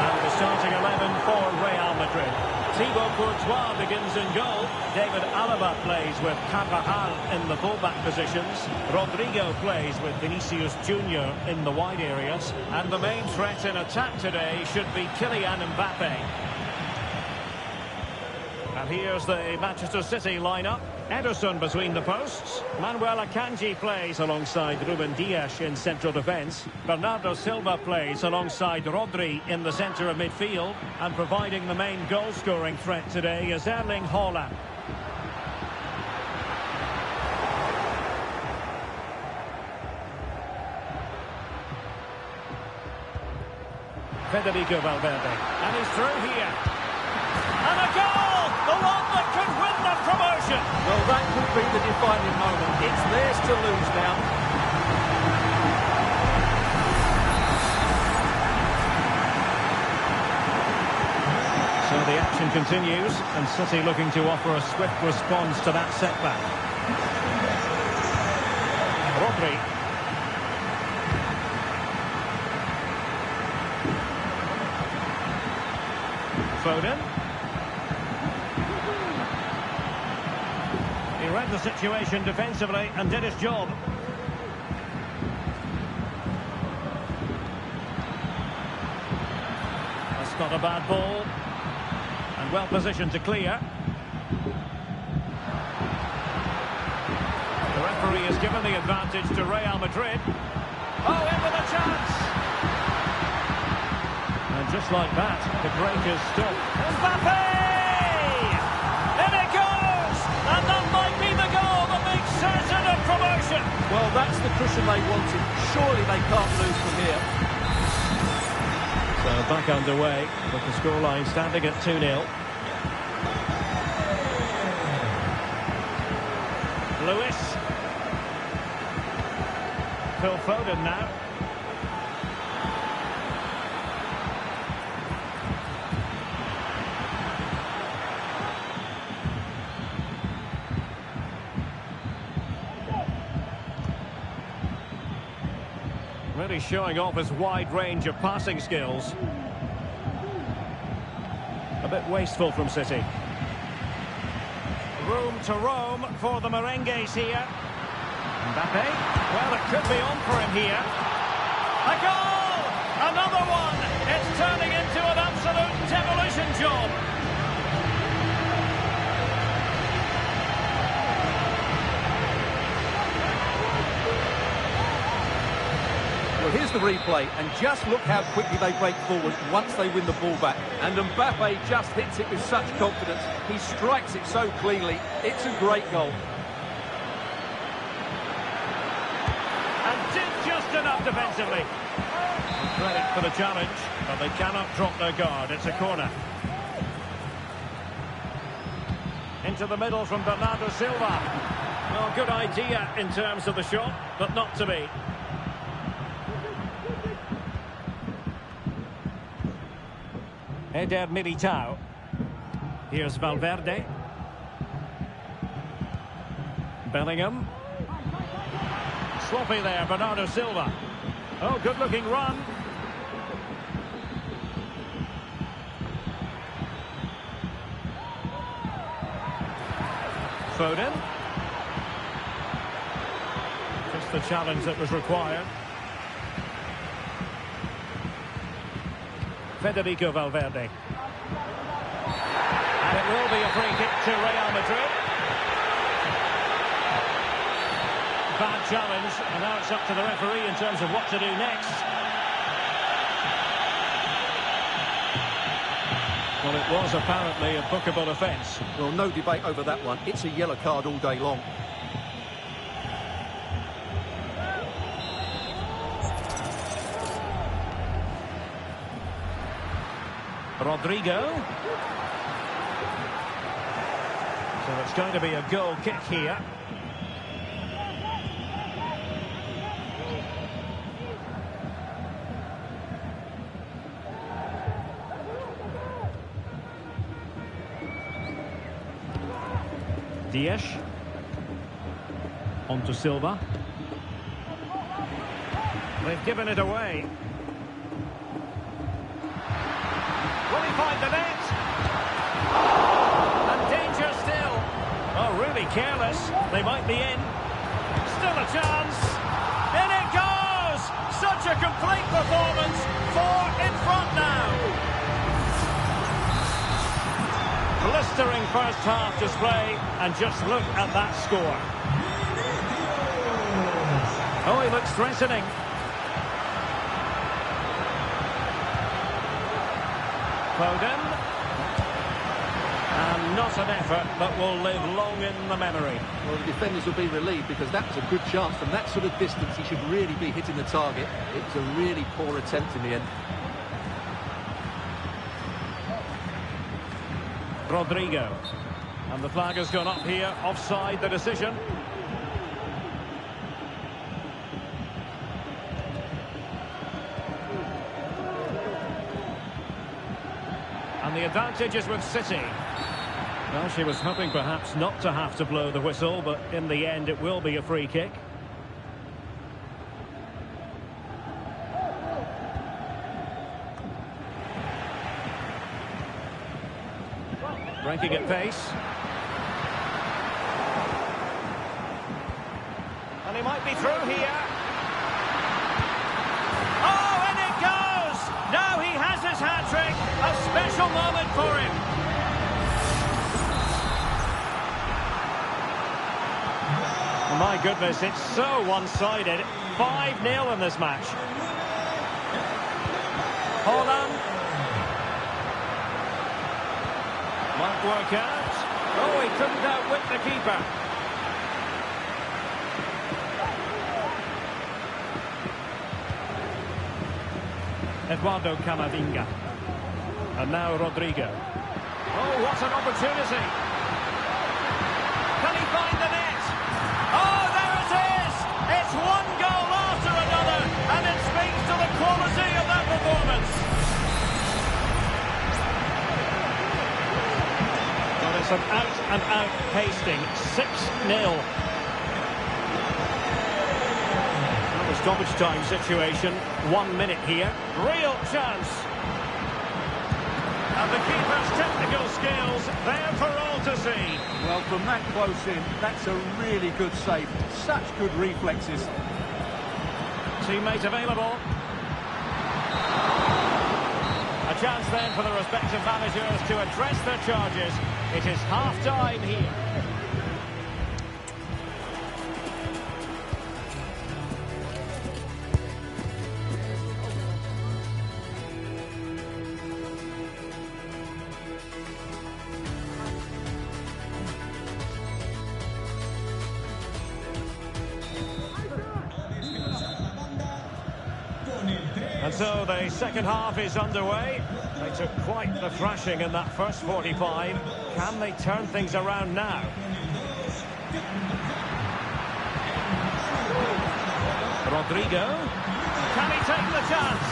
And the starting 11 for Real Madrid. Thibaut Courtois begins in goal. David Alaba plays with Carvajal in the fullback positions. Rodrigo plays with Vinicius Junior in the wide areas. And the main threat in attack today should be Kylian Mbappe. And here's the Manchester City lineup. Ederson between the posts. Manuel Akanji plays alongside Ruben Dias in central defence. Bernardo Silva plays alongside Rodri in the centre of midfield. And providing the main goal-scoring threat today is Erling Haaland. Federico Valverde. And he's through here. And a goal! The one that could win the promotion! Well, that could be the defining moment. It's theirs to lose now. So the action continues, and City looking to offer a swift response to that setback. Rodri. Foden. He read the situation defensively and did his job. That's not a bad ball. And well positioned to clear. The referee has given the advantage to Real Madrid. Oh, in with a chance! And just like that, the break is stopped. Mbappe! In it goes! And that might be the goal that makes certain of promotion. Well, that's the cushion they wanted. Surely they can't lose from here. So back underway, with the scoreline standing at 2-0. Lewis. Phil Foden now. Really showing off his wide range of passing skills. A bit wasteful from City. Room to roam for the merengues here. Mbappe. Well, it could be on for him here. A goal! Another one! It's turning into an absolute demolition job. Well, here's the replay, and just look how quickly they break forward once they win the ball back. And Mbappe just hits it with such confidence. He strikes it so cleanly. It's a great goal. And did just enough defensively. Credit for the challenge, but they cannot drop their guard. It's a corner. Into the middle from Bernardo Silva. Well, good idea in terms of the shot, but not to be. Eder Militao. Here's Valverde. Bellingham. Sloppy there, Bernardo Silva. Oh, good-looking run. Foden. Just the challenge that was required. Federico Valverde. And it will be a free kick to Real Madrid. Bad challenge, and now it's up to the referee in terms of what to do next. Well, it was apparently a bookable offence. Well, no debate over that one. It's a yellow card all day long. Rodrigo. So it's going to be a goal kick here. Dias. On to Silva. They've given it away. Will he find the net? And danger still. Oh, really careless. They might be in. Still a chance. In it goes! Such a complete performance. 4 in front now. Blistering first half display, and just look at that score. Oh, he looks threatening. Foden. And not an effort that will live long in the memory. Well, the defenders will be relieved because that was a good chance. From that sort of distance, he should really be hitting the target. It was a really poor attempt in the end. Rodrigo. And the flag has gone up here, offside the decision. And the advantage is with City. Well, she was hoping perhaps not to have to blow the whistle, but in the end it will be a free kick. Breaking at pace. And he might be through here. Oh, and it goes! Now he has his hat-trick. A special moment for him. Oh, my goodness, it's so one-sided. 5-0 in this match. Holland. Might work out. Oh, he couldn't outwit the keeper. Eduardo Camavinga. And now Rodrigo. Oh, what an opportunity. Can he find the net? Oh, there it is! It's one goal after another, and it speaks to the quality of that performance. It's an out-and-out pasting, 6-0. The stoppage time situation, 1 minute here. Real chance. And the keeper's technical skills there for all to see. Well, from that close in, that's a really good save. Such good reflexes. Teammate available. A chance then for the respective managers to address their charges. It is half-time here. And so the second half is underway. They took quite the thrashing in that first 45. Can they turn things around now? Rodrigo. Can he take the chance?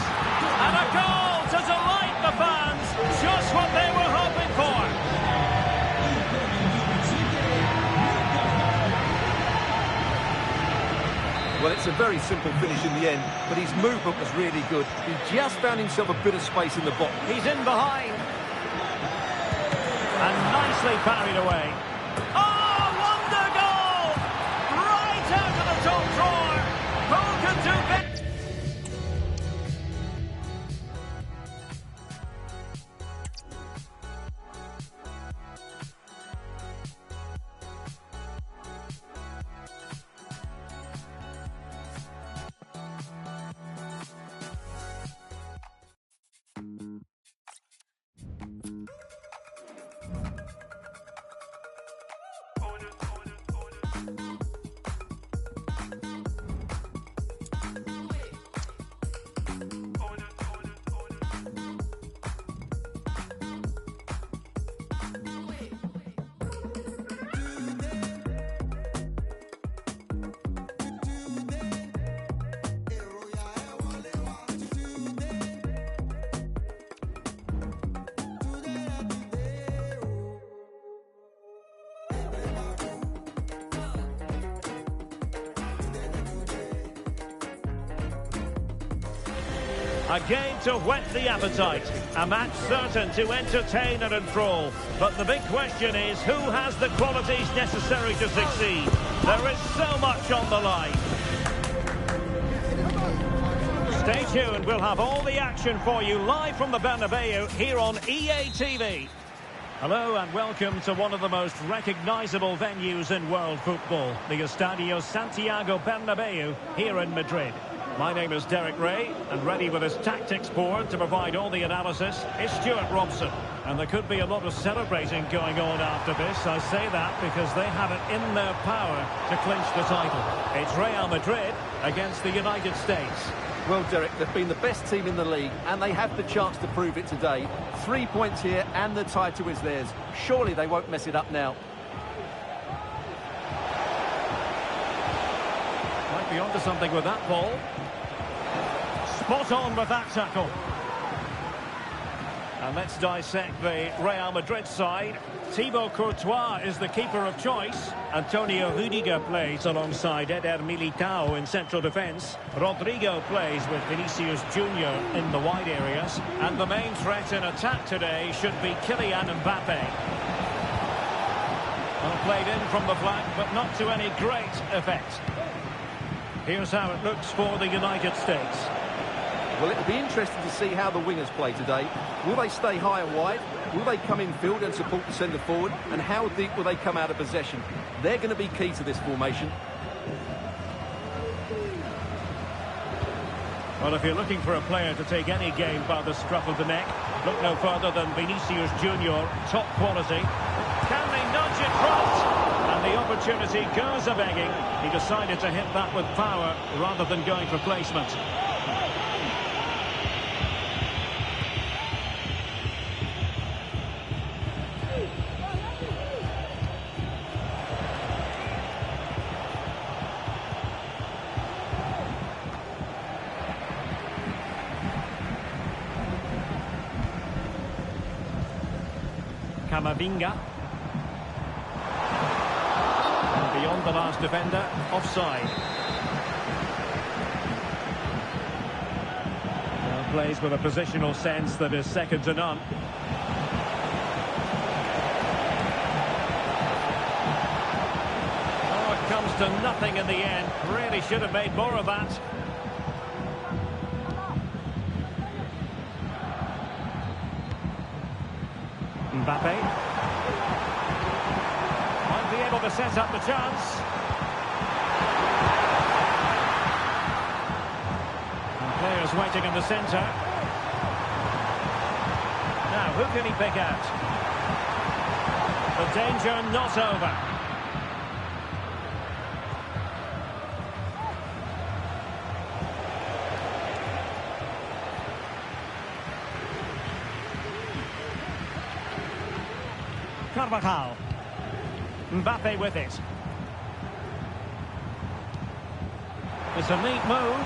And a goal to delight the fans. Just what they were hoping for. Well, it's a very simple finish in the end, but his movement was really good. He just found himself a bit of space in the box. He's in behind. And nicely parried away. Oh, wonder goal! Right out of the top drawer. Who could do better? A game to whet the appetite, a match certain to entertain and enthrall. But the big question is, who has the qualities necessary to succeed? There is so much on the line. Stay tuned, we'll have all the action for you live from the Bernabeu here on EA TV. Hello and welcome to one of the most recognisable venues in world football, the Estadio Santiago Bernabeu here in Madrid. My name is Derek Ray, and ready with his tactics board to provide all the analysis is Stuart Robson. And there could be a lot of celebrating going on after this. I say that because they have it in their power to clinch the title. It's Real Madrid against the United States. Well, Derek, they've been the best team in the league, and they have the chance to prove it today. 3 points here, and the title is theirs. Surely they won't mess it up now. Might be onto something with that ball. Spot on with that tackle. And let's dissect the Real Madrid side. Thibaut Courtois is the keeper of choice. Antonio Rudiger plays alongside Eder Militao in central defence. Rodrigo plays with Vinicius Junior in the wide areas. And the main threat in attack today should be Kylian Mbappe. Well, played in from the flank, but not to any great effect. Here's how it looks for the United States. Well, it'll be interesting to see how the wingers play today. Will they stay high and wide? Will they come in field and support the centre forward? And how deep will they come out of possession? They're going to be key to this formation. Well, if you're looking for a player to take any game by the scruff of the neck, look no further than Vinicius Junior, top quality. Can they nudge it front? And the opportunity goes a-begging. He decided to hit that with power rather than going for placement. Camavinga. And beyond the last defender, offside. Well, plays with a positional sense that is second to none. Oh, it comes to nothing in the end. Really should have made more of that. Mbappe might be able to set up the chance. And players waiting in the centre. Now, who can he pick out? The danger not over. Carvajal. Mbappe with it. It's a neat move.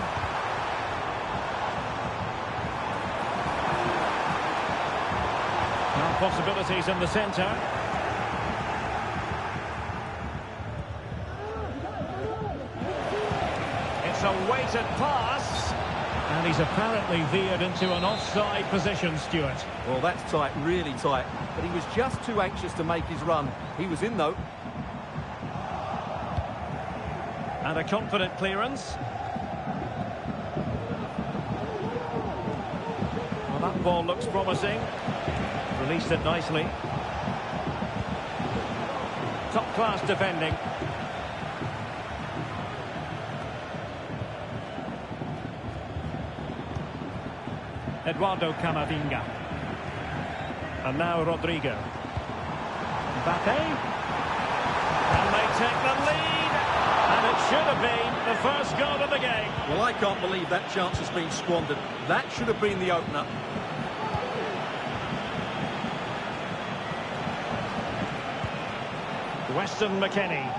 Now possibilities in the centre. It's a weighted pass. And he's apparently veered into an offside position, Stuart. Well, that's tight, really tight. But he was just too anxious to make his run. He was in, though. And a confident clearance. Well, that ball looks promising. Released it nicely. Top-class defending. Eduardo Camavinga. And now Rodrigo. Mbappe. And they take the lead. And it should have been the first goal of the game. Well, I can't believe that chance has been squandered. That should have been the opener. Weston McKennie.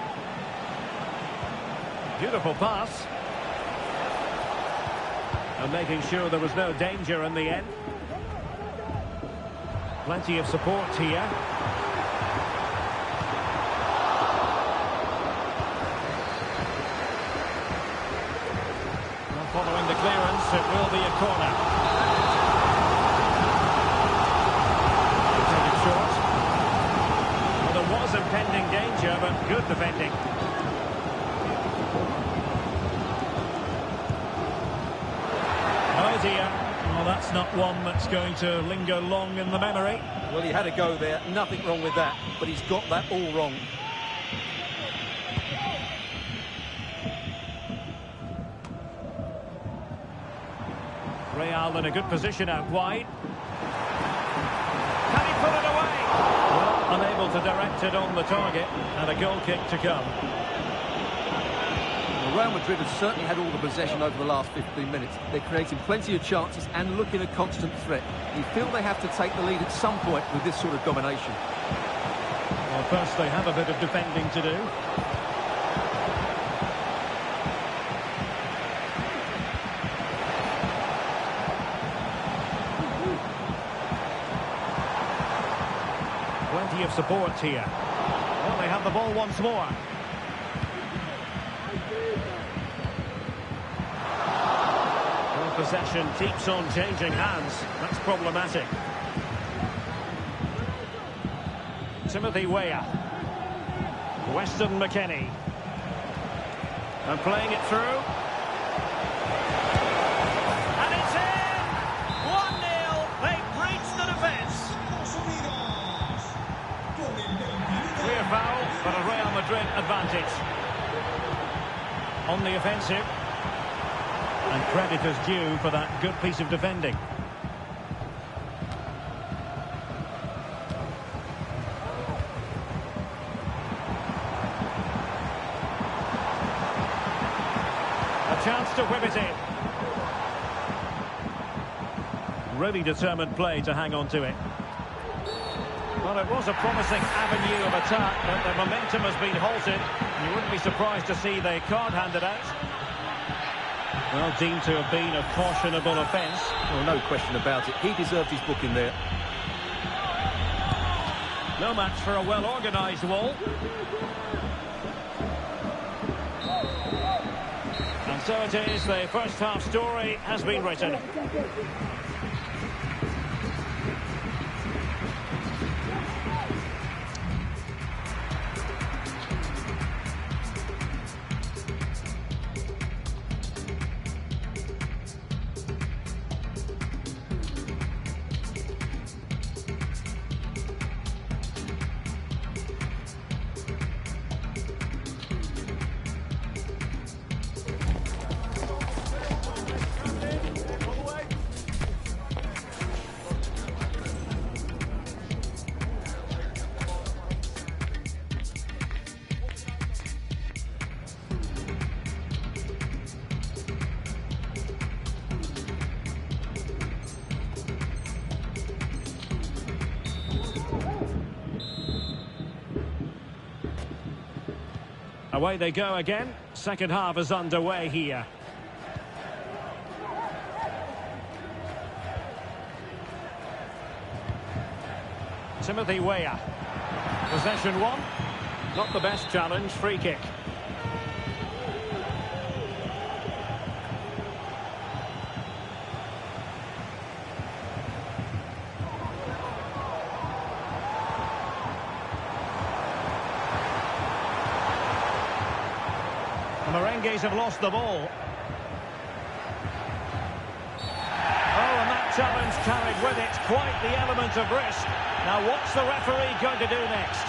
Beautiful pass. And making sure there was no danger in the end. Plenty of support here. Well, following the clearance, it will be a corner. Take it short. Well, there was impending danger, but good defending. Oh dear. Well, that's not one that's going to linger long in the memory. Well, he had a go there. Nothing wrong with that. But he's got that all wrong. Real in a good position out wide. Can he put it away? Well, unable to direct it on the target. And a goal kick to come. Real Madrid have certainly had all the possession over the last 15 minutes. They're creating plenty of chances and looking a constant threat. You feel they have to take the lead at some point with this sort of domination. Well, first they have a bit of defending to do. Plenty of support here. Well, they have the ball once more. Possession keeps on changing hands. That's problematic. Timothy Weah. Weston McKennie. And playing it through. And it's in! 1-0. They breached the defence. Clear foul, but a Real Madrid advantage. On the offensive. And credit is due for that good piece of defending. A chance to whip it in. Really determined play to hang on to it. Well, it was a promising avenue of attack, but the momentum has been halted. You wouldn't be surprised to see the card handed out. Well, deemed to have been a cautionable offence. Well, no question about it. He deserved his booking there. No match for a well-organised wall. And so it is, the first half story has been written. Away they go again. Second half is underway here. Timothy Weah. Possession one. Not the best challenge. Free kick. The Merengues have lost the ball. Oh, and that challenge carried with it quite the element of risk. Now, what's the referee going to do next?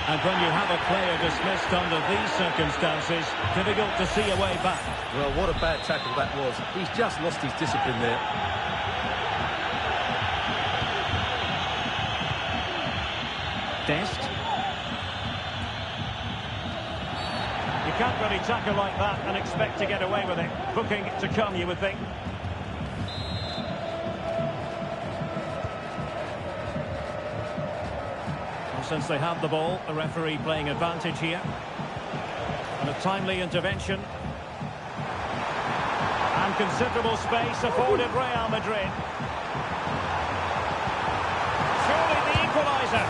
And when you have a player dismissed under these circumstances, difficult to see a way back. Well, what a bad tackle that was. He's just lost his discipline there. Dest. You can't really tackle like that and expect to get away with it. Booking to come, you would think. Since they have the ball, the referee playing advantage here. And a timely intervention. And considerable space afforded Real Madrid. Surely the equaliser.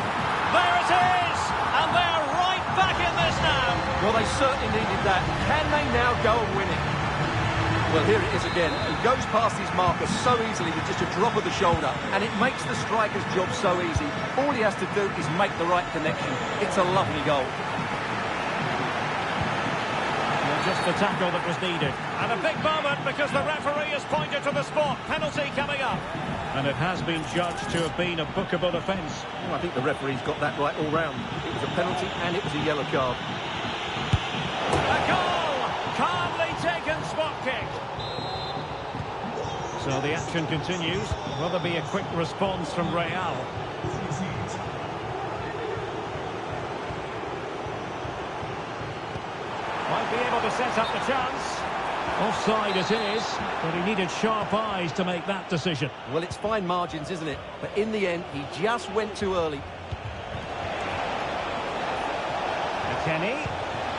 There it is! And they're right back in this now. Well, they certainly needed that. Can they now go and win it? Well, here it is again. He goes past his marker so easily with just a drop of the shoulder, and it makes the striker's job so easy. All he has to do is make the right connection. It's a lovely goal. Well, just the tackle that was needed. And a big moment because the referee has pointed to the spot. Penalty coming up. And it has been judged to have been a bookable offence. Well, I think the referee's got that right all round. It was a penalty and it was a yellow card. A goal! Calmly taken spot kick. So the action continues. Will there be a quick response from Real? Might be able to set up the chance. Offside it is, but he needed sharp eyes to make that decision. Well, it's fine margins, isn't it? But in the end, he just went too early. McKennie.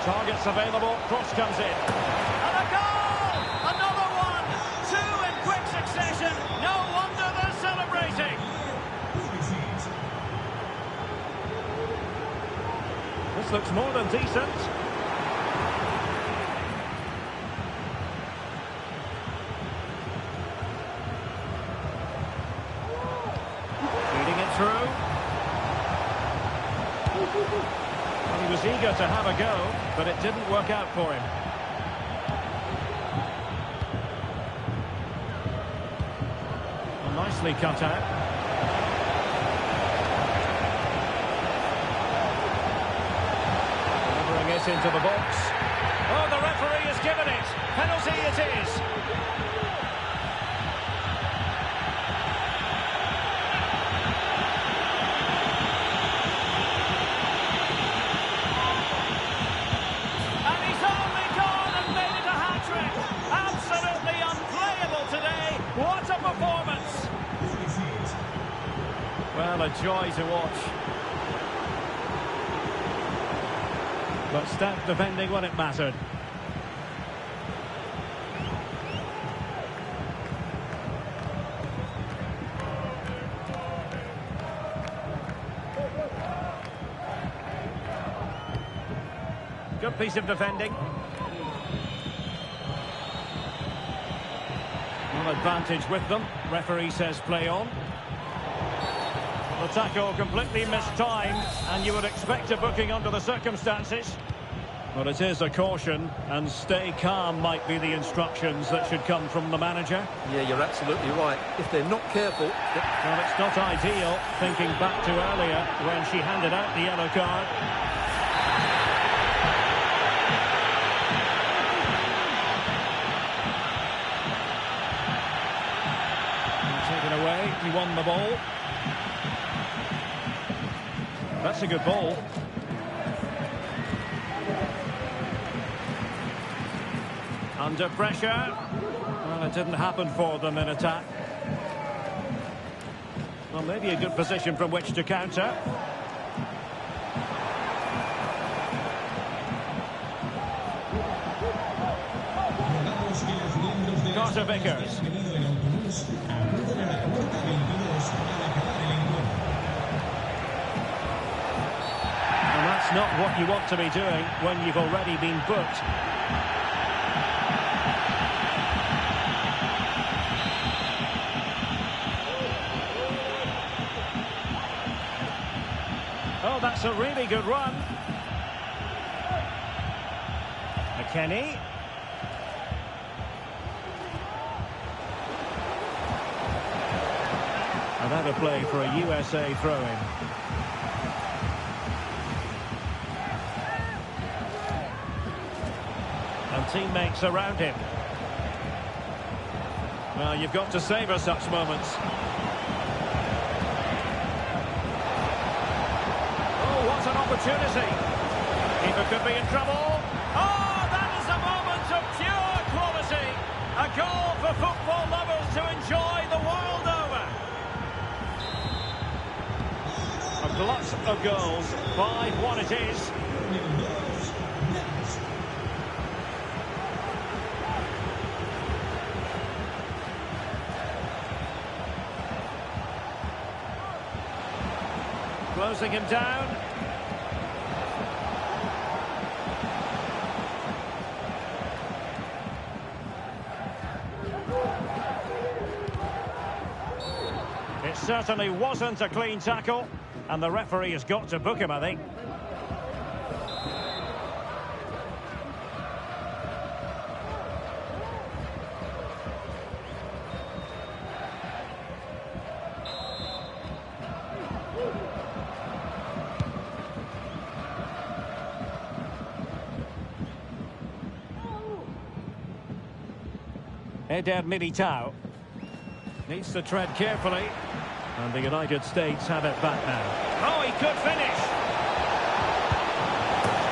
Targets available. Cross comes in. And a goal! Another one! Two in quick succession. No wonder they're celebrating. This looks more than decent. Feeding it through. Well, he was eager to have a go, but it didn't work out for him. Well, nicely cut out. Delivering it into the box. Oh, the referee has given it. Penalty it is. Well, a joy to watch. But stout defending when it mattered. Good piece of defending. One advantage with them. Referee says play on. The tackle completely mistimed, and you would expect a booking under the circumstances. But it is a caution, and stay calm might be the instructions that should come from the manager. Yeah, you're absolutely right. If they're not careful... Well, it's not ideal, thinking back to earlier when she handed out the yellow card. Taken away, he won the ball. That's a good ball. Under pressure. Well, it didn't happen for them in attack. Well, maybe a good position from which to counter. Carter Vickers. And that's not what you want to be doing when you've already been booked. Oh, that's a really good run. McKennie. And that'll play for a USA throw-in. And teammates around him. Well, you've got to savour such moments. Oh, what an opportunity. Keeper could be in trouble. Oh, that is a moment of pure quality. A goal for football lovers to enjoy the world over. A glut of goals. 5-1 it is. Closing him down. It certainly wasn't a clean tackle, and the referee has got to book him, I think. Eder Militao needs to tread carefully, and the United States have it back now. Oh, he could finish!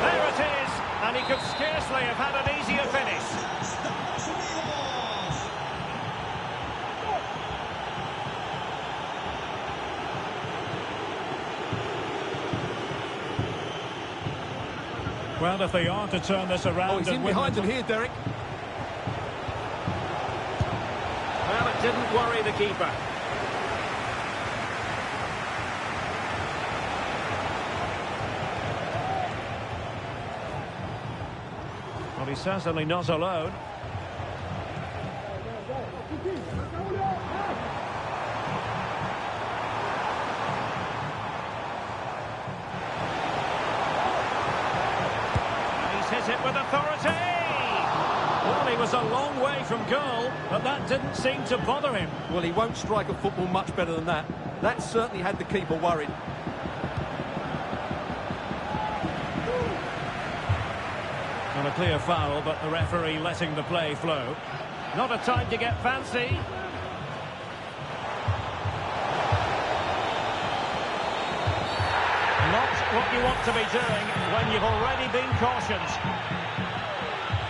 There it is, and he could scarcely have had an easier finish. Well, if they are to turn this around... Oh, he's in behind him here, Derek. Well, it didn't worry the keeper. Well, he's certainly not alone. He's hit it with authority! Well, he was a long way from goal, but that didn't seem to bother him. Well, he won't strike a football much better than that. That certainly had the keeper worried. Not a clear foul, but the referee letting the play flow. Not a time to get fancy. Not what you want to be doing when you've already been cautioned.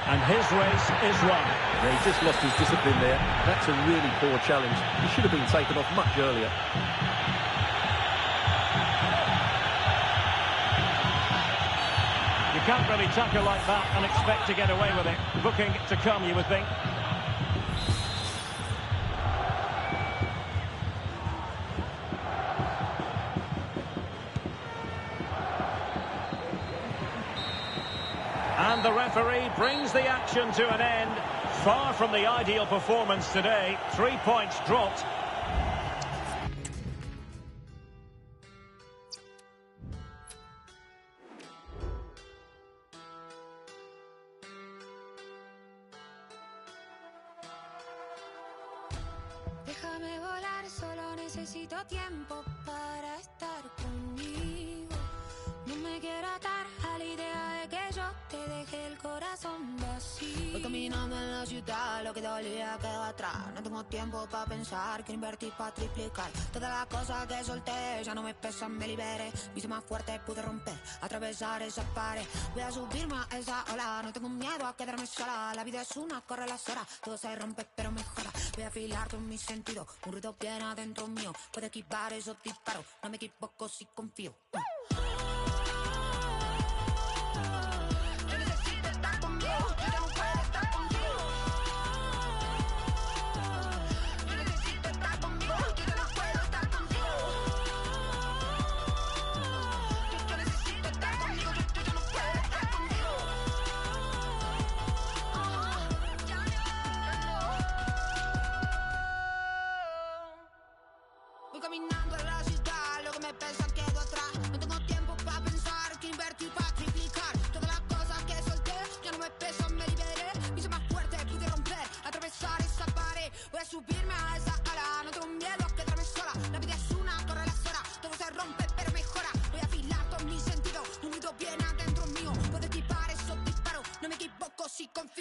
And his race is run. Yeah, he just lost his discipline there. That's a really poor challenge. He should have been taken off much earlier. You can't really tackle like that and expect to get away with it. Booking to come, you would think. And the referee brings the action to an end. Far from the ideal performance today. 3 points dropped. Déjame volar, solo necesito tiempo para estar conmigo. No me quiero atar a la idea de que yo te deje el corazón vacío. Voy caminando en la ciudad, lo que dolía quedó atrás. No tengo tiempo para pensar, quiero invertir para triplicar. Todas las cosas que solté ya no me pesan, me liberé. Me hice más fuerte, pude romper, atravesar esa pared. Voy a subirme a esa ola, no tengo miedo a quedarme sola. La vida es una, corre las horas, todo se rompe pero mejora. Voy a afilar con mis sentidos, un ruido bien adentro mío. Puedo esquivar esos disparos, no me equivoco si confío.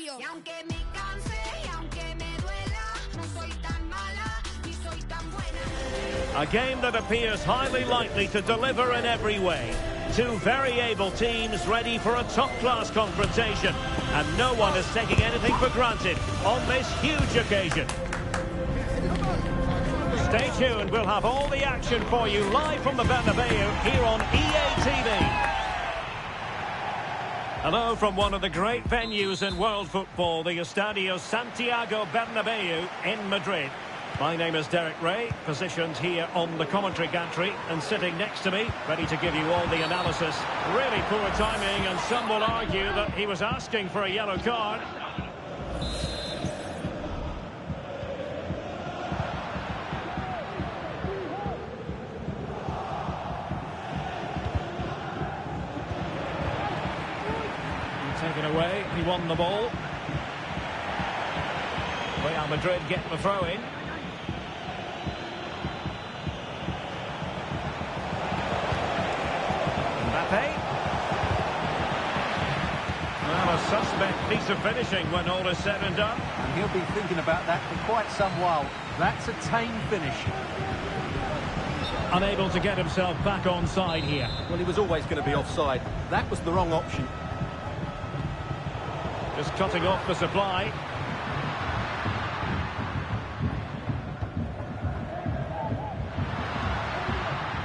Y aunque me canse, y aunque me duela, no soy tan mala, ni soy tan buena. A game that appears highly likely to deliver in every way. Two very able teams ready for a top-class confrontation. And no one is taking anything for granted on this huge occasion. Stay tuned, we'll have all the action for you live from the Bernabeu here on EA TV. Hello from one of the great venues in world football, the Estadio Santiago Bernabeu in Madrid. My name is Derek Ray, positioned here on the commentary gantry, and sitting next to me, ready to give you all the analysis. Really poor timing, and some will argue that he was asking for a yellow card. Taken away, he won the ball. Real Madrid get the throw in. Mbappe. Well, a suspect piece of finishing when all is said and done. And he'll be thinking about that for quite some while. That's a tame finish. Unable to get himself back on side here. Well, he was always going to be offside. That was the wrong option. Just cutting off the supply.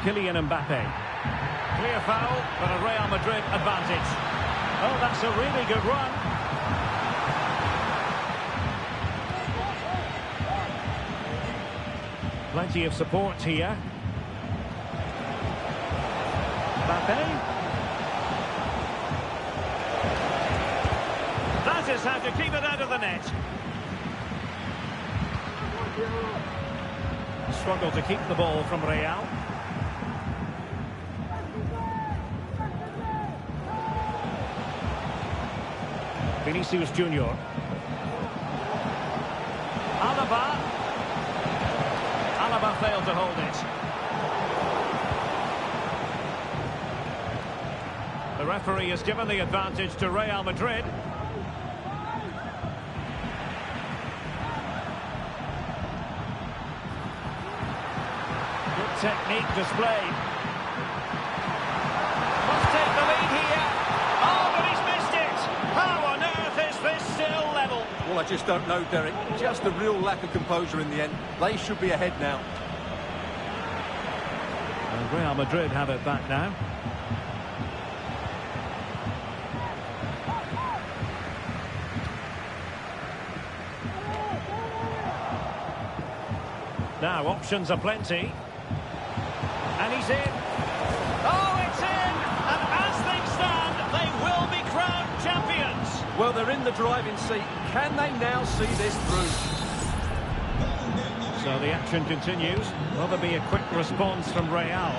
Kylian Mbappe. Clear foul, but a Real Madrid advantage. Oh, that's a really good run. Plenty of support here. Mbappe. That is how to keep it out of the net. Struggle to keep the ball from Real. Vinicius Junior. Alaba failed to hold it. The referee has given the advantage to Real Madrid. Good technique displayed. Must take the lead here. Oh, but he's missed it. How on earth is this still level? Well, I just don't know, Derek. Just a real lack of composure in the end. They should be ahead now. And Real Madrid have it back now. Now, options are plenty. And he's in. Oh, it's in! And as things stand, they will be crowned champions. Well, they're in the driving seat. Can they now see this through? So the action continues. Will there be a quick response from Real?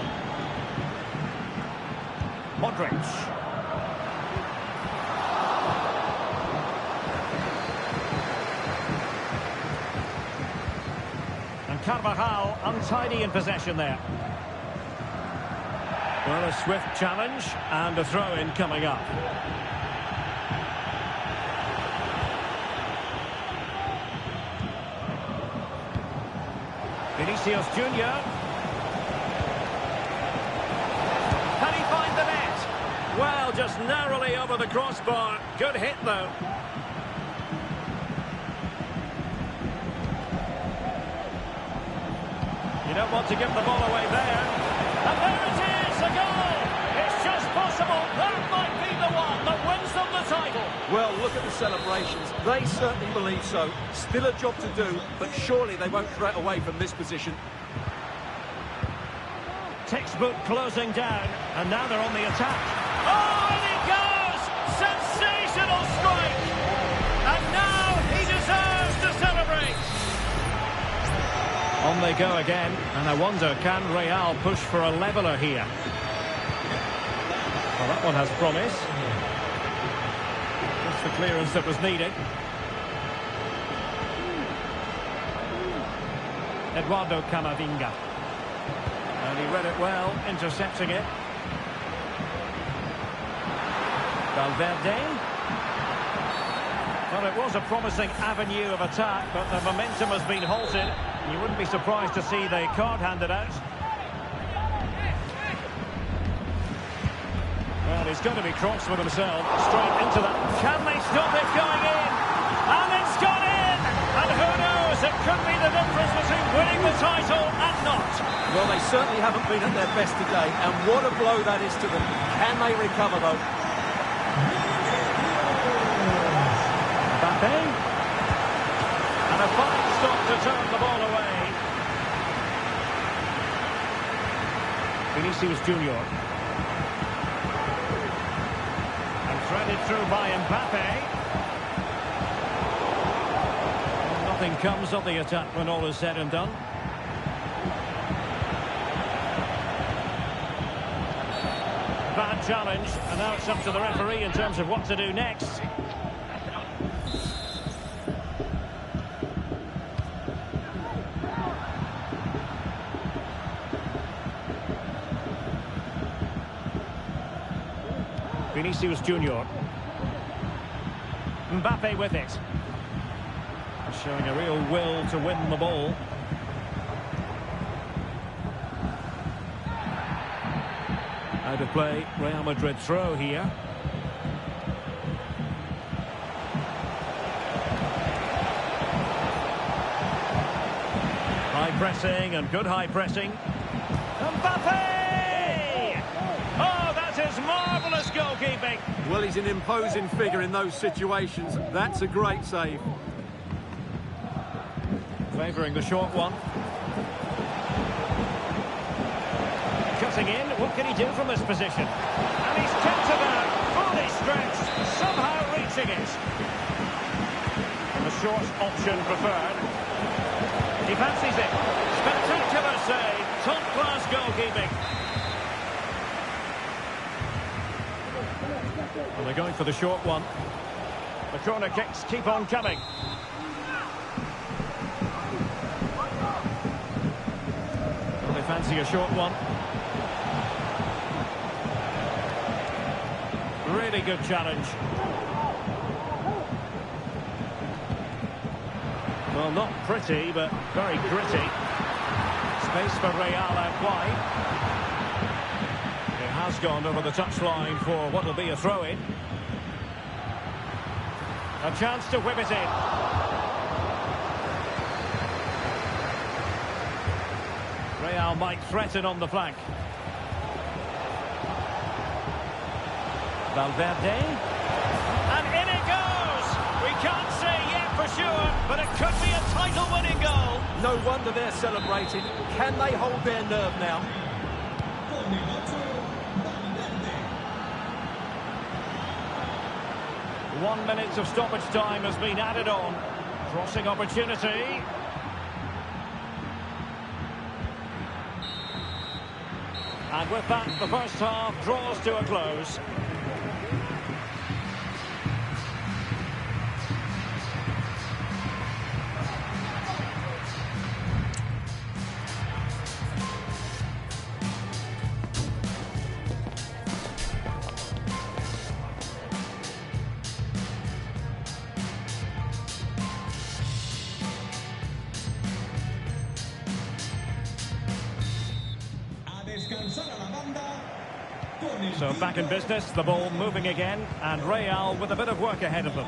Modric. Carvajal untidy in possession there. Well, a swift challenge and a throw-in coming up. Vinicius Junior. Can he find the net? Well, just narrowly over the crossbar. Good hit, though. You don't want to give the ball away there. And there it is, a goal! It's just possible that might be the one that wins them the title. Well, look at the celebrations. They certainly believe so. Still a job to do, but surely they won't throw it away from this position. Textbook closing down, and now they're on the attack. Oh, and he goes! Sensational strike! And now he deserves to celebrate. On they go again, and I wonder, can Real push for a leveller here? Well, that one has promise. Just the clearance that was needed. Eduardo Camavinga. And he read it well, intercepting it. Valverde. Well, it was a promising avenue of attack, but the momentum has been halted. You wouldn't be surprised to see the card handed out. Well, he's going to be cross with himself. Straight into that. Can they stop it going in? And it's gone in! And who knows, it could be the difference between winning the title and not. Well, they certainly haven't been at their best today, and what a blow that is to them. Can they recover, though? Mbappe. And a fine stop to turn the ball away. Vinicius Junior. And threaded through by Mbappe. Nothing comes of the attack when all is said and done. Bad challenge, and now it's up to the referee in terms of what to do next. Vinicius Junior. Mbappe with it. Showing a real will to win the ball. Out of play, Real Madrid throw here. High pressing and good high pressing. Mbappe! Oh, that is marvellous goalkeeping. Well, he's an imposing figure in those situations. That's a great save. Favouring the short one. Cutting in, what can he do from this position? And he's kept it out, fully stretched, somehow reaching it. And the short option preferred. He fancies it. Spectacular save, top-class goalkeeping. And they're going for the short one. The corner kicks keep on coming. Fancy a short one. Really good challenge. Well, not pretty, but very gritty. Space for Real out wide. It has gone over the touchline for what will be a throw-in. A chance to whip it in. Real might threaten on the flank. Valverde. And in it goes! We can't say yet for sure, but it could be a title-winning goal. No wonder they're celebrating. Can they hold their nerve now? 1 minute of stoppage time has been added on. Crossing opportunity. And with that, the first half draws to a close. So back in business, the ball moving again, and Real with a bit of work ahead of them.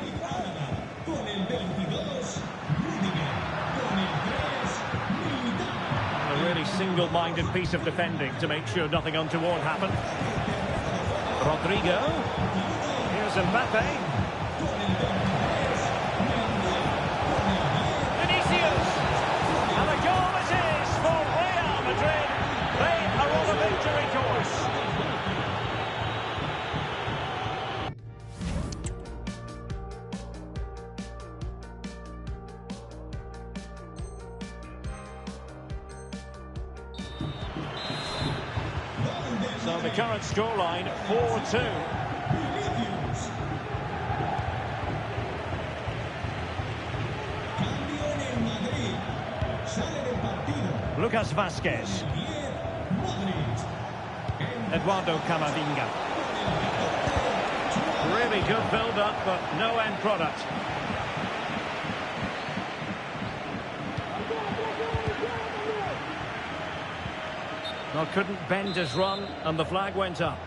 A really single-minded piece of defending to make sure nothing untoward happened. Rodrigo. Here's Mbappe. Vinicius. And a goal it is for Real Madrid. They are on a victory course. So the current scoreline, 4-2. Lucas Vázquez. Eduardo Camavinga. Really good build-up, but no end product. Well, couldn't bend his run, and the flag went up.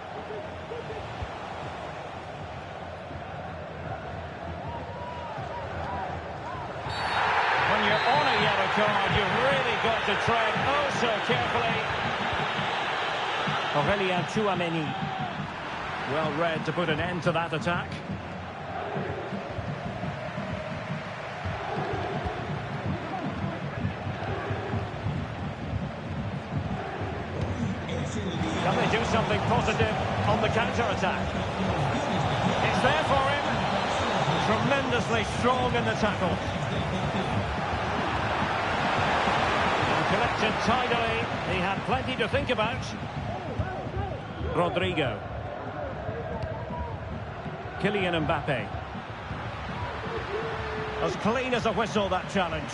When you're on a yellow card, you've really got to tread oh so carefully. Aurélien Tchouaméni. Well read to put an end to that attack. Can they do something positive on the counter-attack? It's there for him. Tremendously strong in the tackle. And collected tidily. He had plenty to think about. Rodrigo. Kylian Mbappe. As clean as a whistle, that challenge.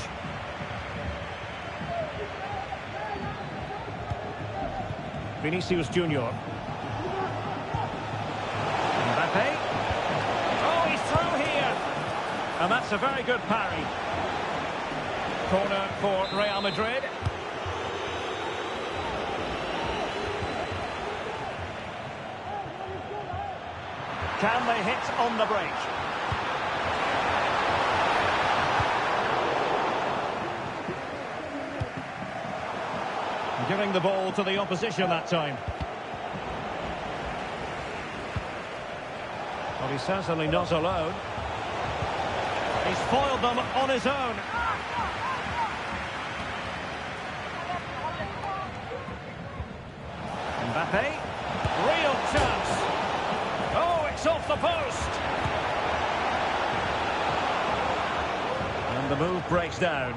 Vinicius Junior. Mbappe. Oh, he's through here. And that's a very good parry. Corner for Real Madrid. Can they hit on the break? Giving the ball to the opposition that time. Well, he's certainly not alone. He's foiled them on his own. Mbappe. Real chance. Oh, it's off the post. And the move breaks down.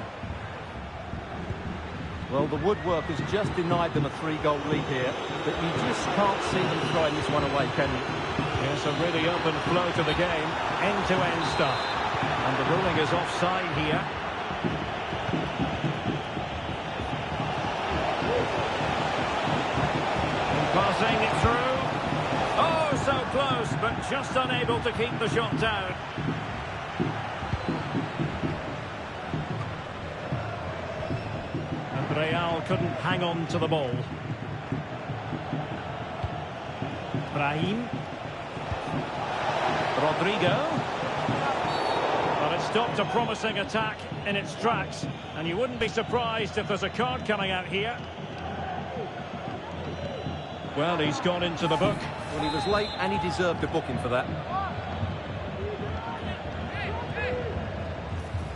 Well, the woodwork has just denied them a 3-goal lead here, but you just can't see them throwing this one away, can you? Yes, a really open flow to the game, end-to-end stuff. And the ruling is offside here. And passing it through. Oh, so close, but just unable to keep the shot down. Real couldn't hang on to the ball. Brahim. Rodrigo. But it stopped a promising attack in its tracks. And you wouldn't be surprised if there's a card coming out here. Well, he's gone into the book. Well, he was late and he deserved a booking for that.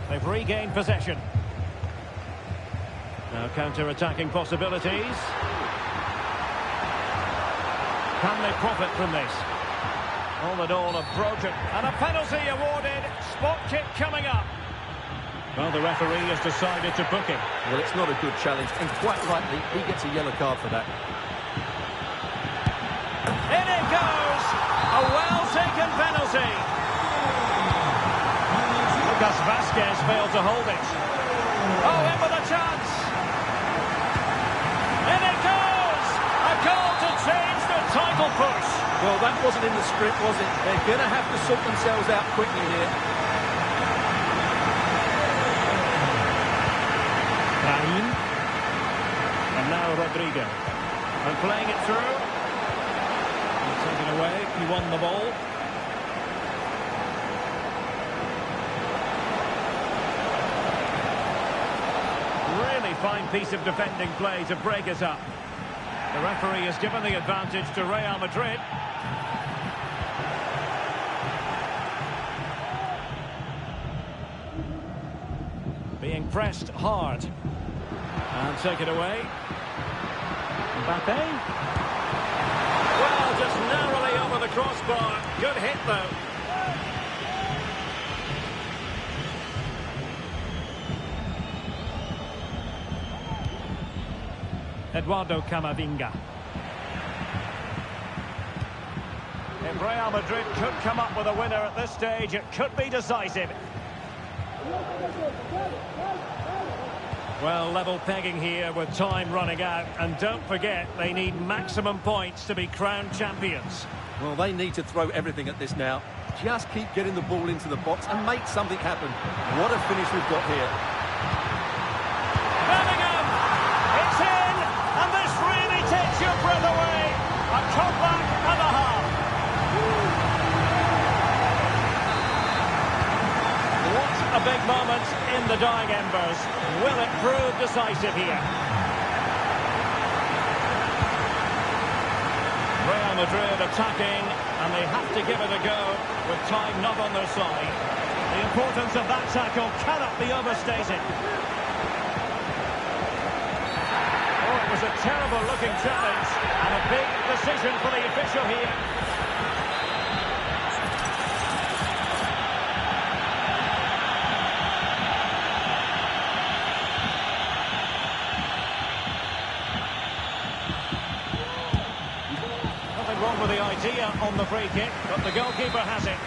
They've regained possession. Now counter-attacking possibilities. Can they profit from this? All in all, a broken and a penalty awarded. Spot kick coming up. Well, the referee has decided to book him. Well, it's not a good challenge, and quite rightly, he gets a yellow card for that. In it goes! A well-taken penalty. Lucas Vazquez failed to hold it. Oh, in with a chance. In it goes! A goal to change the title push. Well, that wasn't in the script, was it? They're going to have to sort themselves out quickly here. Brahim. And now Rodrigo. And playing it through. Taken away. He won the ball. Really fine piece of defending play to break us up. The referee has given the advantage to Real Madrid. Being pressed hard. And taken away. Mbappe. Well, just narrowly over the crossbar. Good hit, though. Eduardo Camavinga. If Real Madrid could come up with a winner at this stage, it could be decisive. Well, level pegging here with time running out. And don't forget, they need maximum points to be crowned champions. Well, they need to throw everything at this now. Just keep getting the ball into the box and make something happen. What a finish we've got here. Bellingham! It's in! And this really your breath away. A comeback and a half. What a big moment in the dying embers. Will it prove decisive here? Real Madrid attacking, and they have to give it a go with time not on their side. The importance of that tackle cannot be overstated. Oh, it was a terrible-looking challenge, and a big decision for the official here. Nothing wrong with the idea on the free kick, but the goalkeeper has it.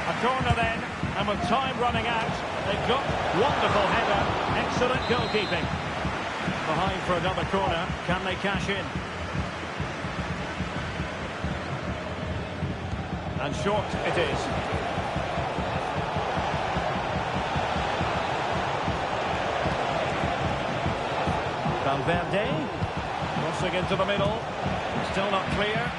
A corner then, and with time running out, they've got wonderful header, excellent goalkeeping. Behind for another corner, can they cash in? And short it is. Valverde, crossing into the middle, still not clear.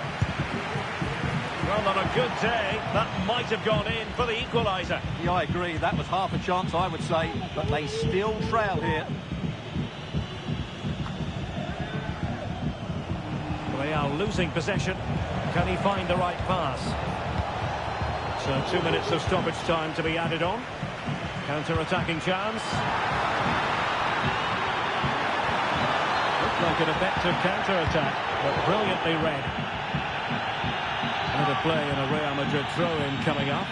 Well, on a good day, that might have gone in for the equaliser. Yeah, I agree. That was half a chance, I would say, but they still trail here. They are losing possession. Can he find the right pass? So 2 minutes of stoppage time to be added on. Counter-attacking chance. Looked like an effective counter-attack, but brilliantly read. Another play in a Real Madrid throw-in coming up.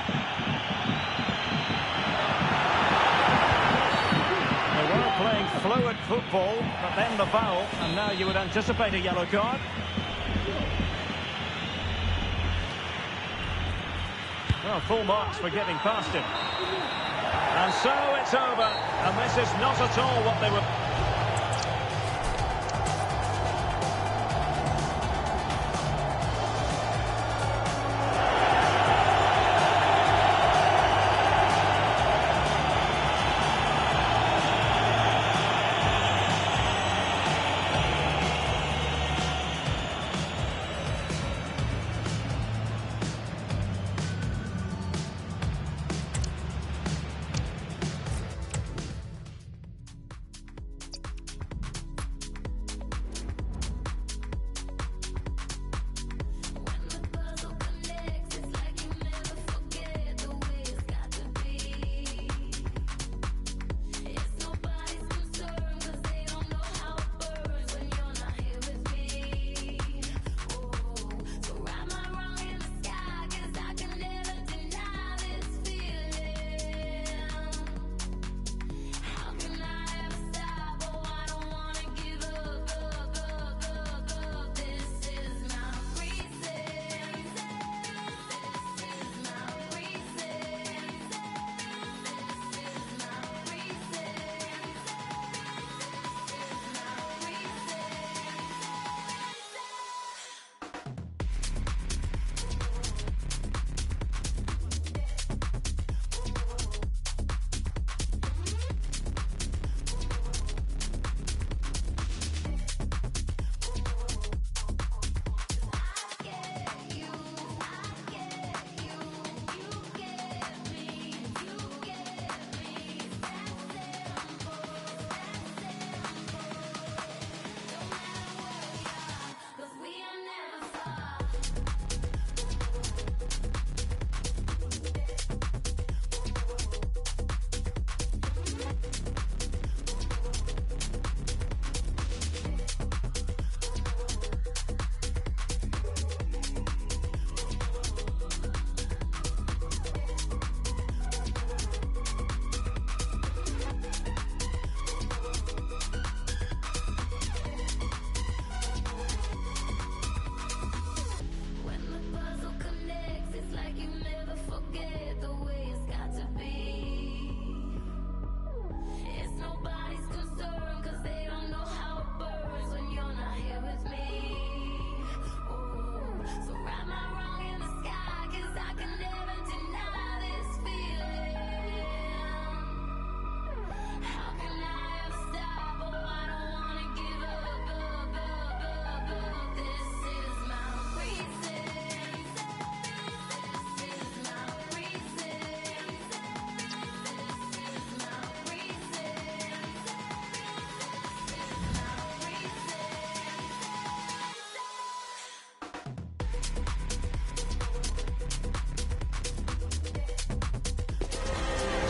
They were playing fluid football, but then the foul, and now you would anticipate a yellow card. Well, full marks for getting past him. And so it's over, and this is not at all what they were...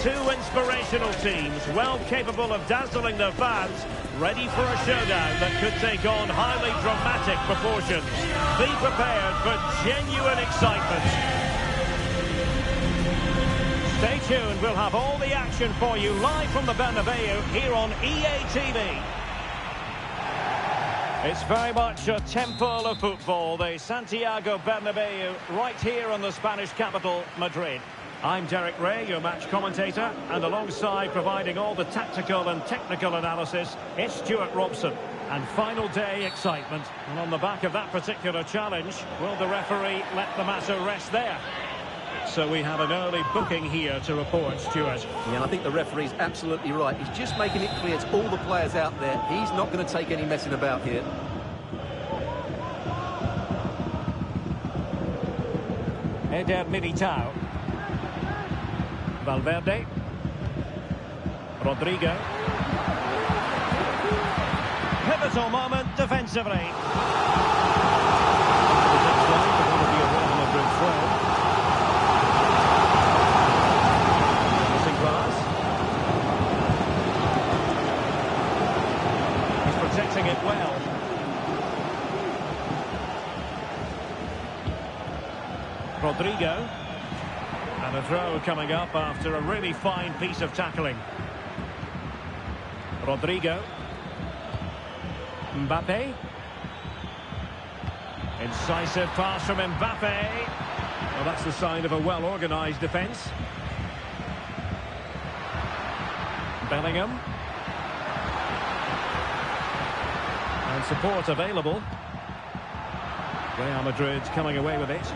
Two inspirational teams, well capable of dazzling their fans, ready for a showdown that could take on highly dramatic proportions. Be prepared for genuine excitement. Stay tuned, we'll have all the action for you live from the Bernabeu here on EA TV. It's very much a temple of football, the Santiago Bernabeu, right here in the Spanish capital, Madrid. I'm Derek Ray, your match commentator, and alongside providing all the tactical and technical analysis, it's Stuart Robson. And final day excitement. And on the back of that particular challenge, will the referee let the matter rest there? So we have an early booking here to report, Stuart. Yeah, and I think the referee's absolutely right. He's just making it clear to all the players out there, he's not going to take any messing about here. Eder Militao. Valverde. Rodrigo. Pivotal moment defensively. He's protecting it well. Rodrigo. And a throw coming up after a really fine piece of tackling. Rodrigo. Mbappe. Incisive pass from Mbappe. Well, that's the sign of a well-organised defence. Bellingham. And support available. Real Madrid coming away with it.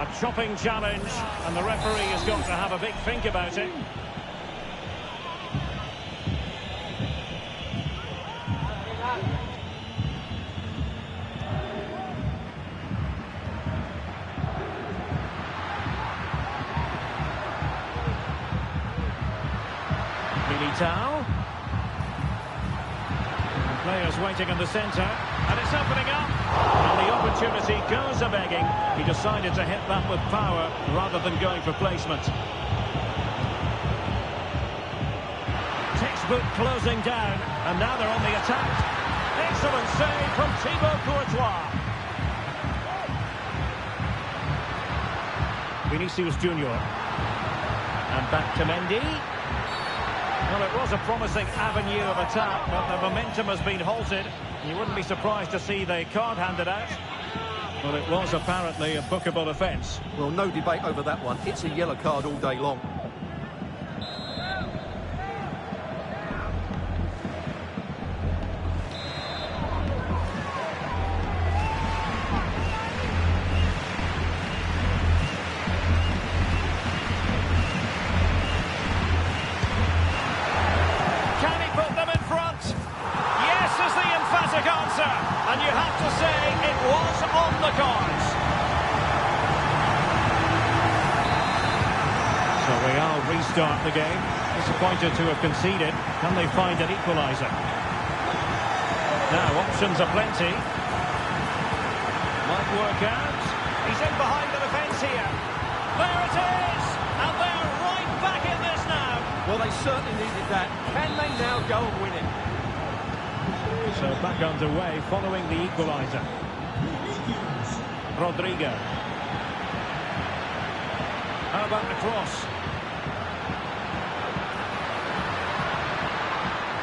A chopping challenge, and the referee has got to have a big think about it. Militao. And players waiting in the centre, and it's opening up. And the opportunity goes a-begging. He decided to hit that with power rather than going for placement. Textbook closing down, and now they're on the attack. Excellent save from Thibaut Courtois. Vinicius Junior. And back to Mendy. Well, it was a promising avenue of attack, but the momentum has been halted. You wouldn't be surprised to see the card handed out. Well, it was apparently a bookable offence. Well, no debate over that one. It's a yellow card all day long. And you have to say it was on the cards. So Real restart the game. Disappointed to have conceded. Can they find an equaliser? Now options are plenty. Might work out. He's in behind the defence here. There it is! And they're right back in this now. Well, they certainly needed that. Can they now go and win it? So back underway following the equaliser. Rodrigo. How about the cross?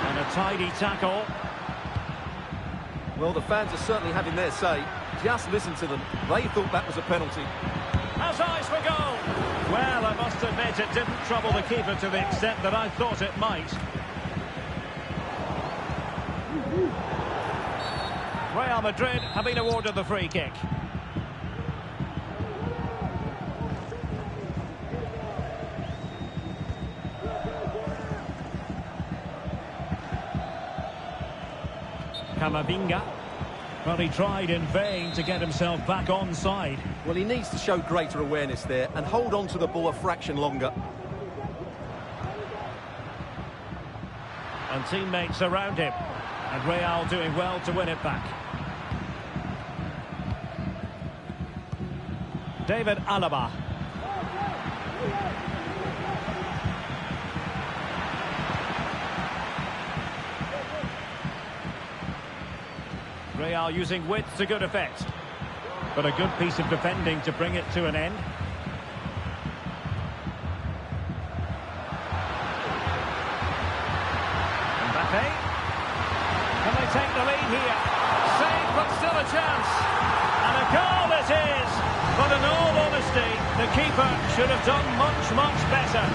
And a tidy tackle. Well, the fans are certainly having their say. Just listen to them. They thought that was a penalty. Has eyes for goal. Well, I must admit it didn't trouble the keeper to the extent that I thought it might. Real Madrid have been awarded the free kick. Camavinga. Well, he tried in vain to get himself back onside. Well, he needs to show greater awareness there and hold on to the ball a fraction longer. And teammates around him. And Real doing well to win it back. David Alaba. Real using width to good effect. But a good piece of defending to bring it to an end. Mbappe. Can they take the lead here? Save, but still a chance. And a goal it is. But in all honesty, the keeper should have done much, much better.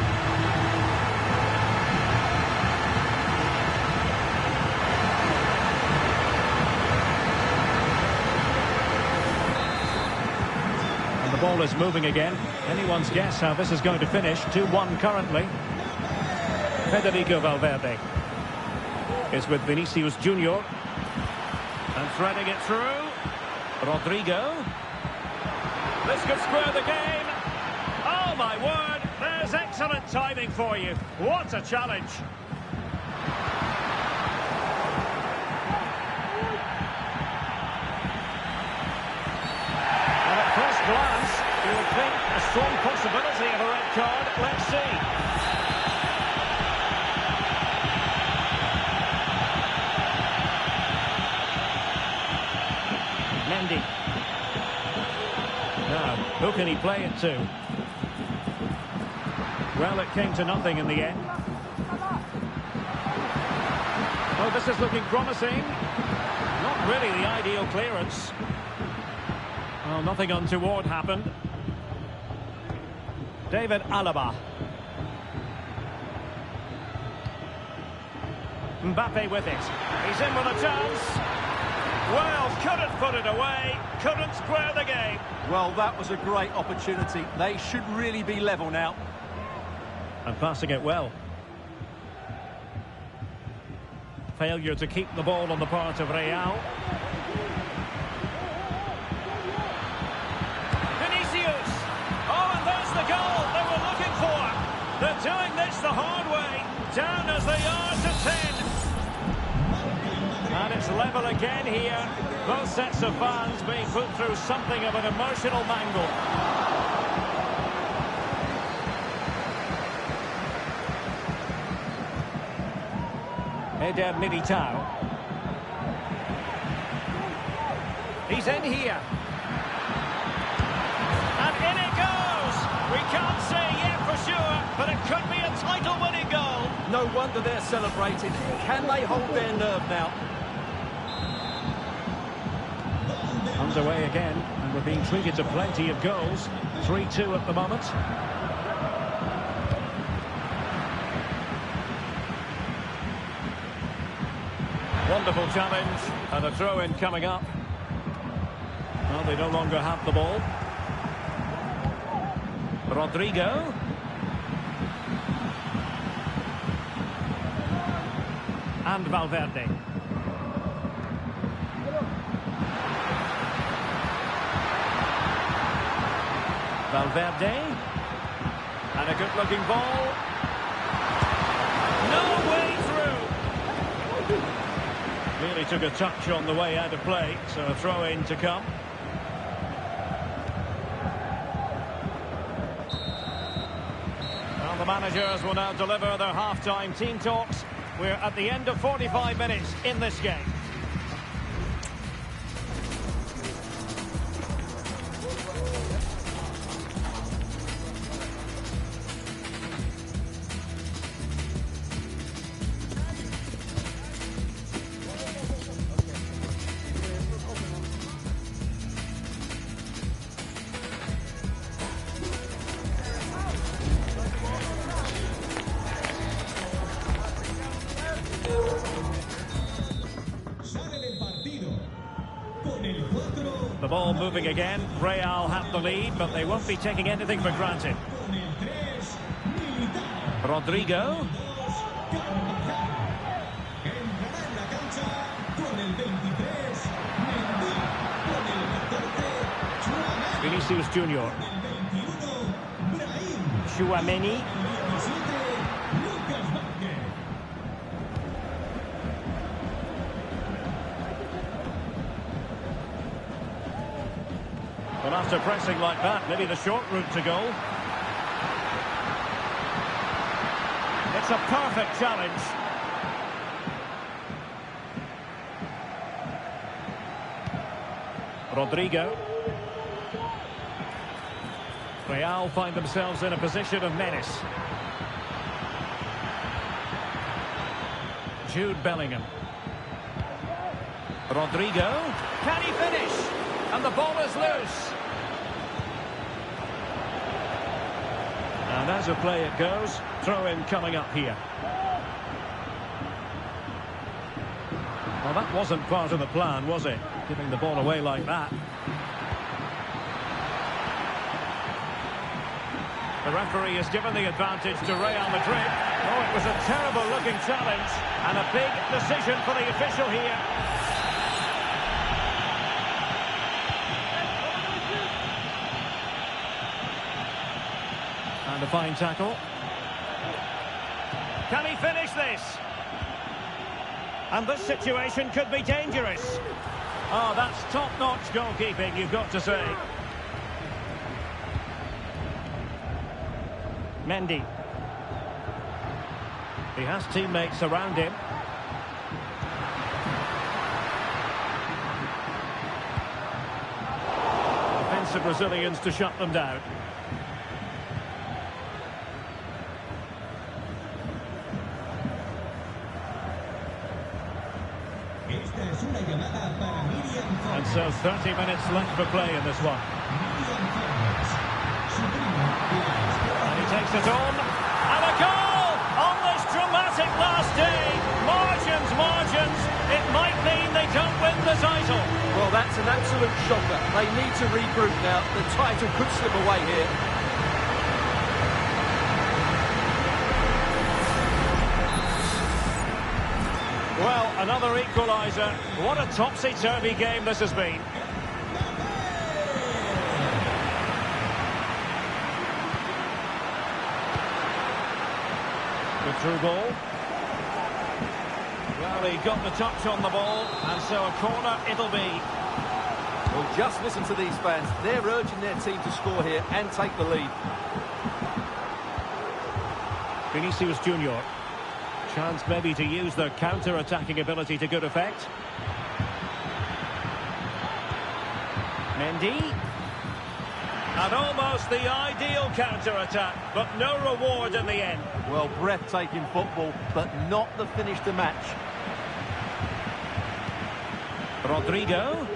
The ball is moving again. Anyone's guess how this is going to finish. 2-1 currently. Federico Valverde is with Vinicius Junior. And threading it through. Rodrigo. This could square the game. Oh my word, there's excellent timing for you. What a challenge. Glance, you would think a strong possibility of a red card. Let's see. Mendy. Now, who can he play it to? Well, it came to nothing in the end. Oh, this is looking promising. Not really the ideal clearance. Well, nothing untoward happened. David Alaba. Mbappe with it. He's in with a chance. Well, couldn't put it away. Couldn't square the game. Well, that was a great opportunity. They should really be level now. And passing it well. Failure to keep the ball on the part of Real. They're doing this the hard way, down as they are to 10. And it's level again here. Both sets of fans being put through something of an emotional mangle. Eder Militao. He's in here. And in it goes. We can't say yet for sure, but it could be a title-winning goal. No wonder they're celebrating. Can they hold their nerve now? Underway again, and we're being treated to plenty of goals. 3-2 at the moment. Wonderful challenge, and a throw-in coming up. Well, they no longer have the ball. Rodrigo. And Valverde. Valverde. And a good-looking ball. No way through. Really took a touch on the way out of play, so a throw-in to come. Well, the managers will now deliver their half-time team talks. We're at the end of 45 minutes in this game. The ball moving again. Real have the lead, but they won't be taking anything for granted. Rodrigo. Vinicius Junior. Chouameni. Well, after pressing like that, maybe the short route to goal. It's a perfect challenge. Rodrigo. Real find themselves in a position of menace. Jude Bellingham. Rodrigo. Can he finish? And the ball is loose. And as a play it goes, throw-in coming up here. Well, that wasn't part of the plan, was it? Giving the ball away like that. The referee has given the advantage to Real Madrid. Oh, it was a terrible-looking challenge and a big decision for the official here. And a fine tackle. Can he finish this? And this situation could be dangerous. Oh, that's top-notch goalkeeping, you've got to say. Mendy. He has teammates around him. Defensive Brazilians to shut them down. And so 30 minutes left for play in this one. And he takes it on. And a goal on this dramatic last day. Margins. It might mean they don't win the title. Well, that's an absolute shocker. They need to regroup now. The title could slip away here. Well, another equaliser. What a topsy-turvy game this has been. Good through ball. Well, he got the touch on the ball, and so a corner it'll be. Well, just listen to these fans. They're urging their team to score here and take the lead. Vinicius Junior. Chance maybe to use their counter-attacking ability to good effect. Mendy. And almost the ideal counter-attack, but no reward in the end. Well, breathtaking football, but not the finish to match. Rodrigo.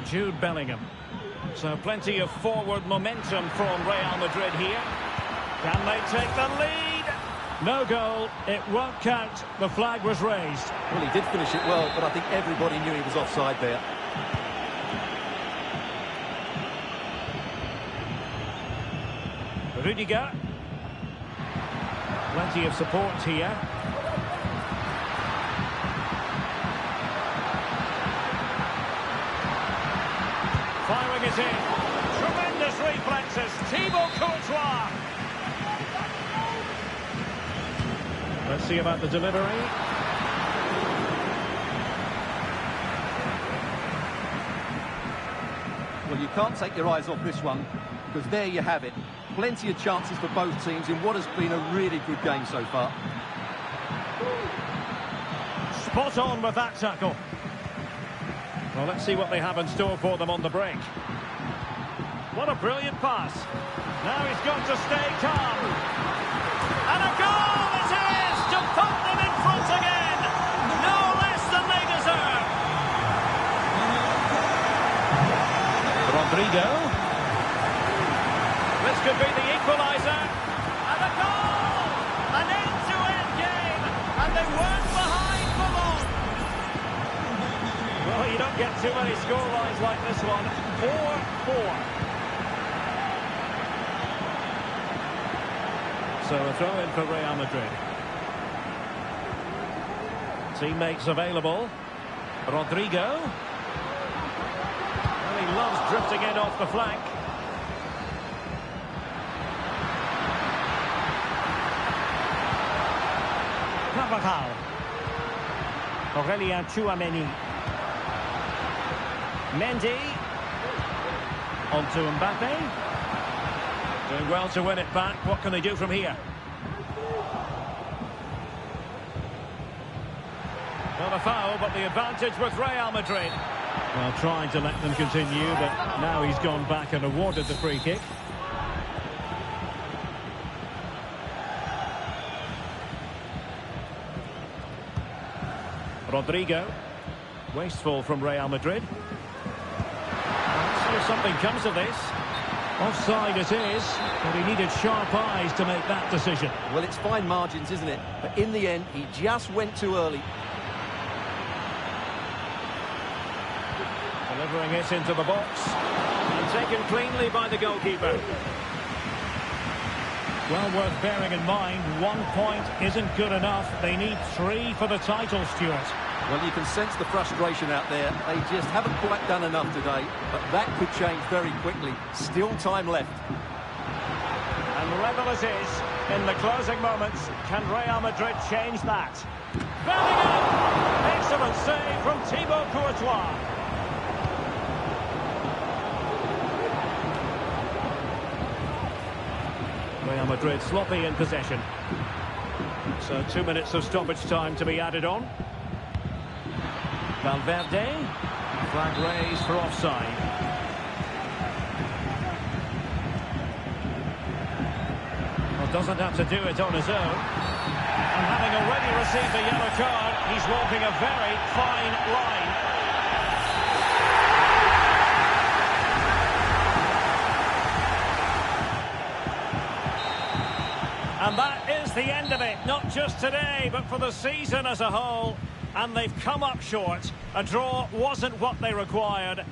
Jude Bellingham. So plenty of forward momentum from Real Madrid here. Can they take the lead? No goal. It won't count. The flag was raised. Well, he did finish it well, but I think everybody knew he was offside there. Rudiger. Plenty of support here. Firing it in. Tremendous reflexes. Thibaut Courtois. Let's see about the delivery. Well, you can't take your eyes off this one, because there you have it. Plenty of chances for both teams in what has been a really good game so far. Spot on with that tackle. Well, let's see what they have in store for them on the break. What a brilliant pass. Now he's got to stay calm. And a goal it is to put them in front again. No less than they deserve. Rodrigo. This could be the equaliser. And a goal! An end-to-end game. And they weren't behind for long. Well, you don't get too many scorelines like this one. 4-4. So a throw-in for Real Madrid. Teammates available. Rodrigo. Well, he loves drifting in off the flank. Carvajal. Aurelien Tchouameni. Mendy. On to Mbappe. Doing well to win it back. What can they do from here? Not a foul, but the advantage with Real Madrid. Well, trying to let them continue, but now he's gone back and awarded the free kick. Rodrigo. Wasteful from Real Madrid. Let's see if something comes of this. Offside it is, but he needed sharp eyes to make that decision. Well, it's fine margins, isn't it? But in the end, he just went too early. Delivering it into the box. And taken cleanly by the goalkeeper. Well, worth bearing in mind, 1 point isn't good enough. They need 3 for the title, Stuart. Well, you can sense the frustration out there. They just haven't quite done enough today. But that could change very quickly. Still time left. And level it is in the closing moments. Can Real Madrid change that? Bellingham! Excellent save from Thibaut Courtois. Real Madrid sloppy in possession. So 2 minutes of stoppage time to be added on. Valverde. Flag raised for offside. Well, doesn't have to do it on his own. And having already received a yellow card, he's walking a very fine line. And that is the end of it, not just today, but for the season as a whole. And they've come up short. A draw wasn't what they required.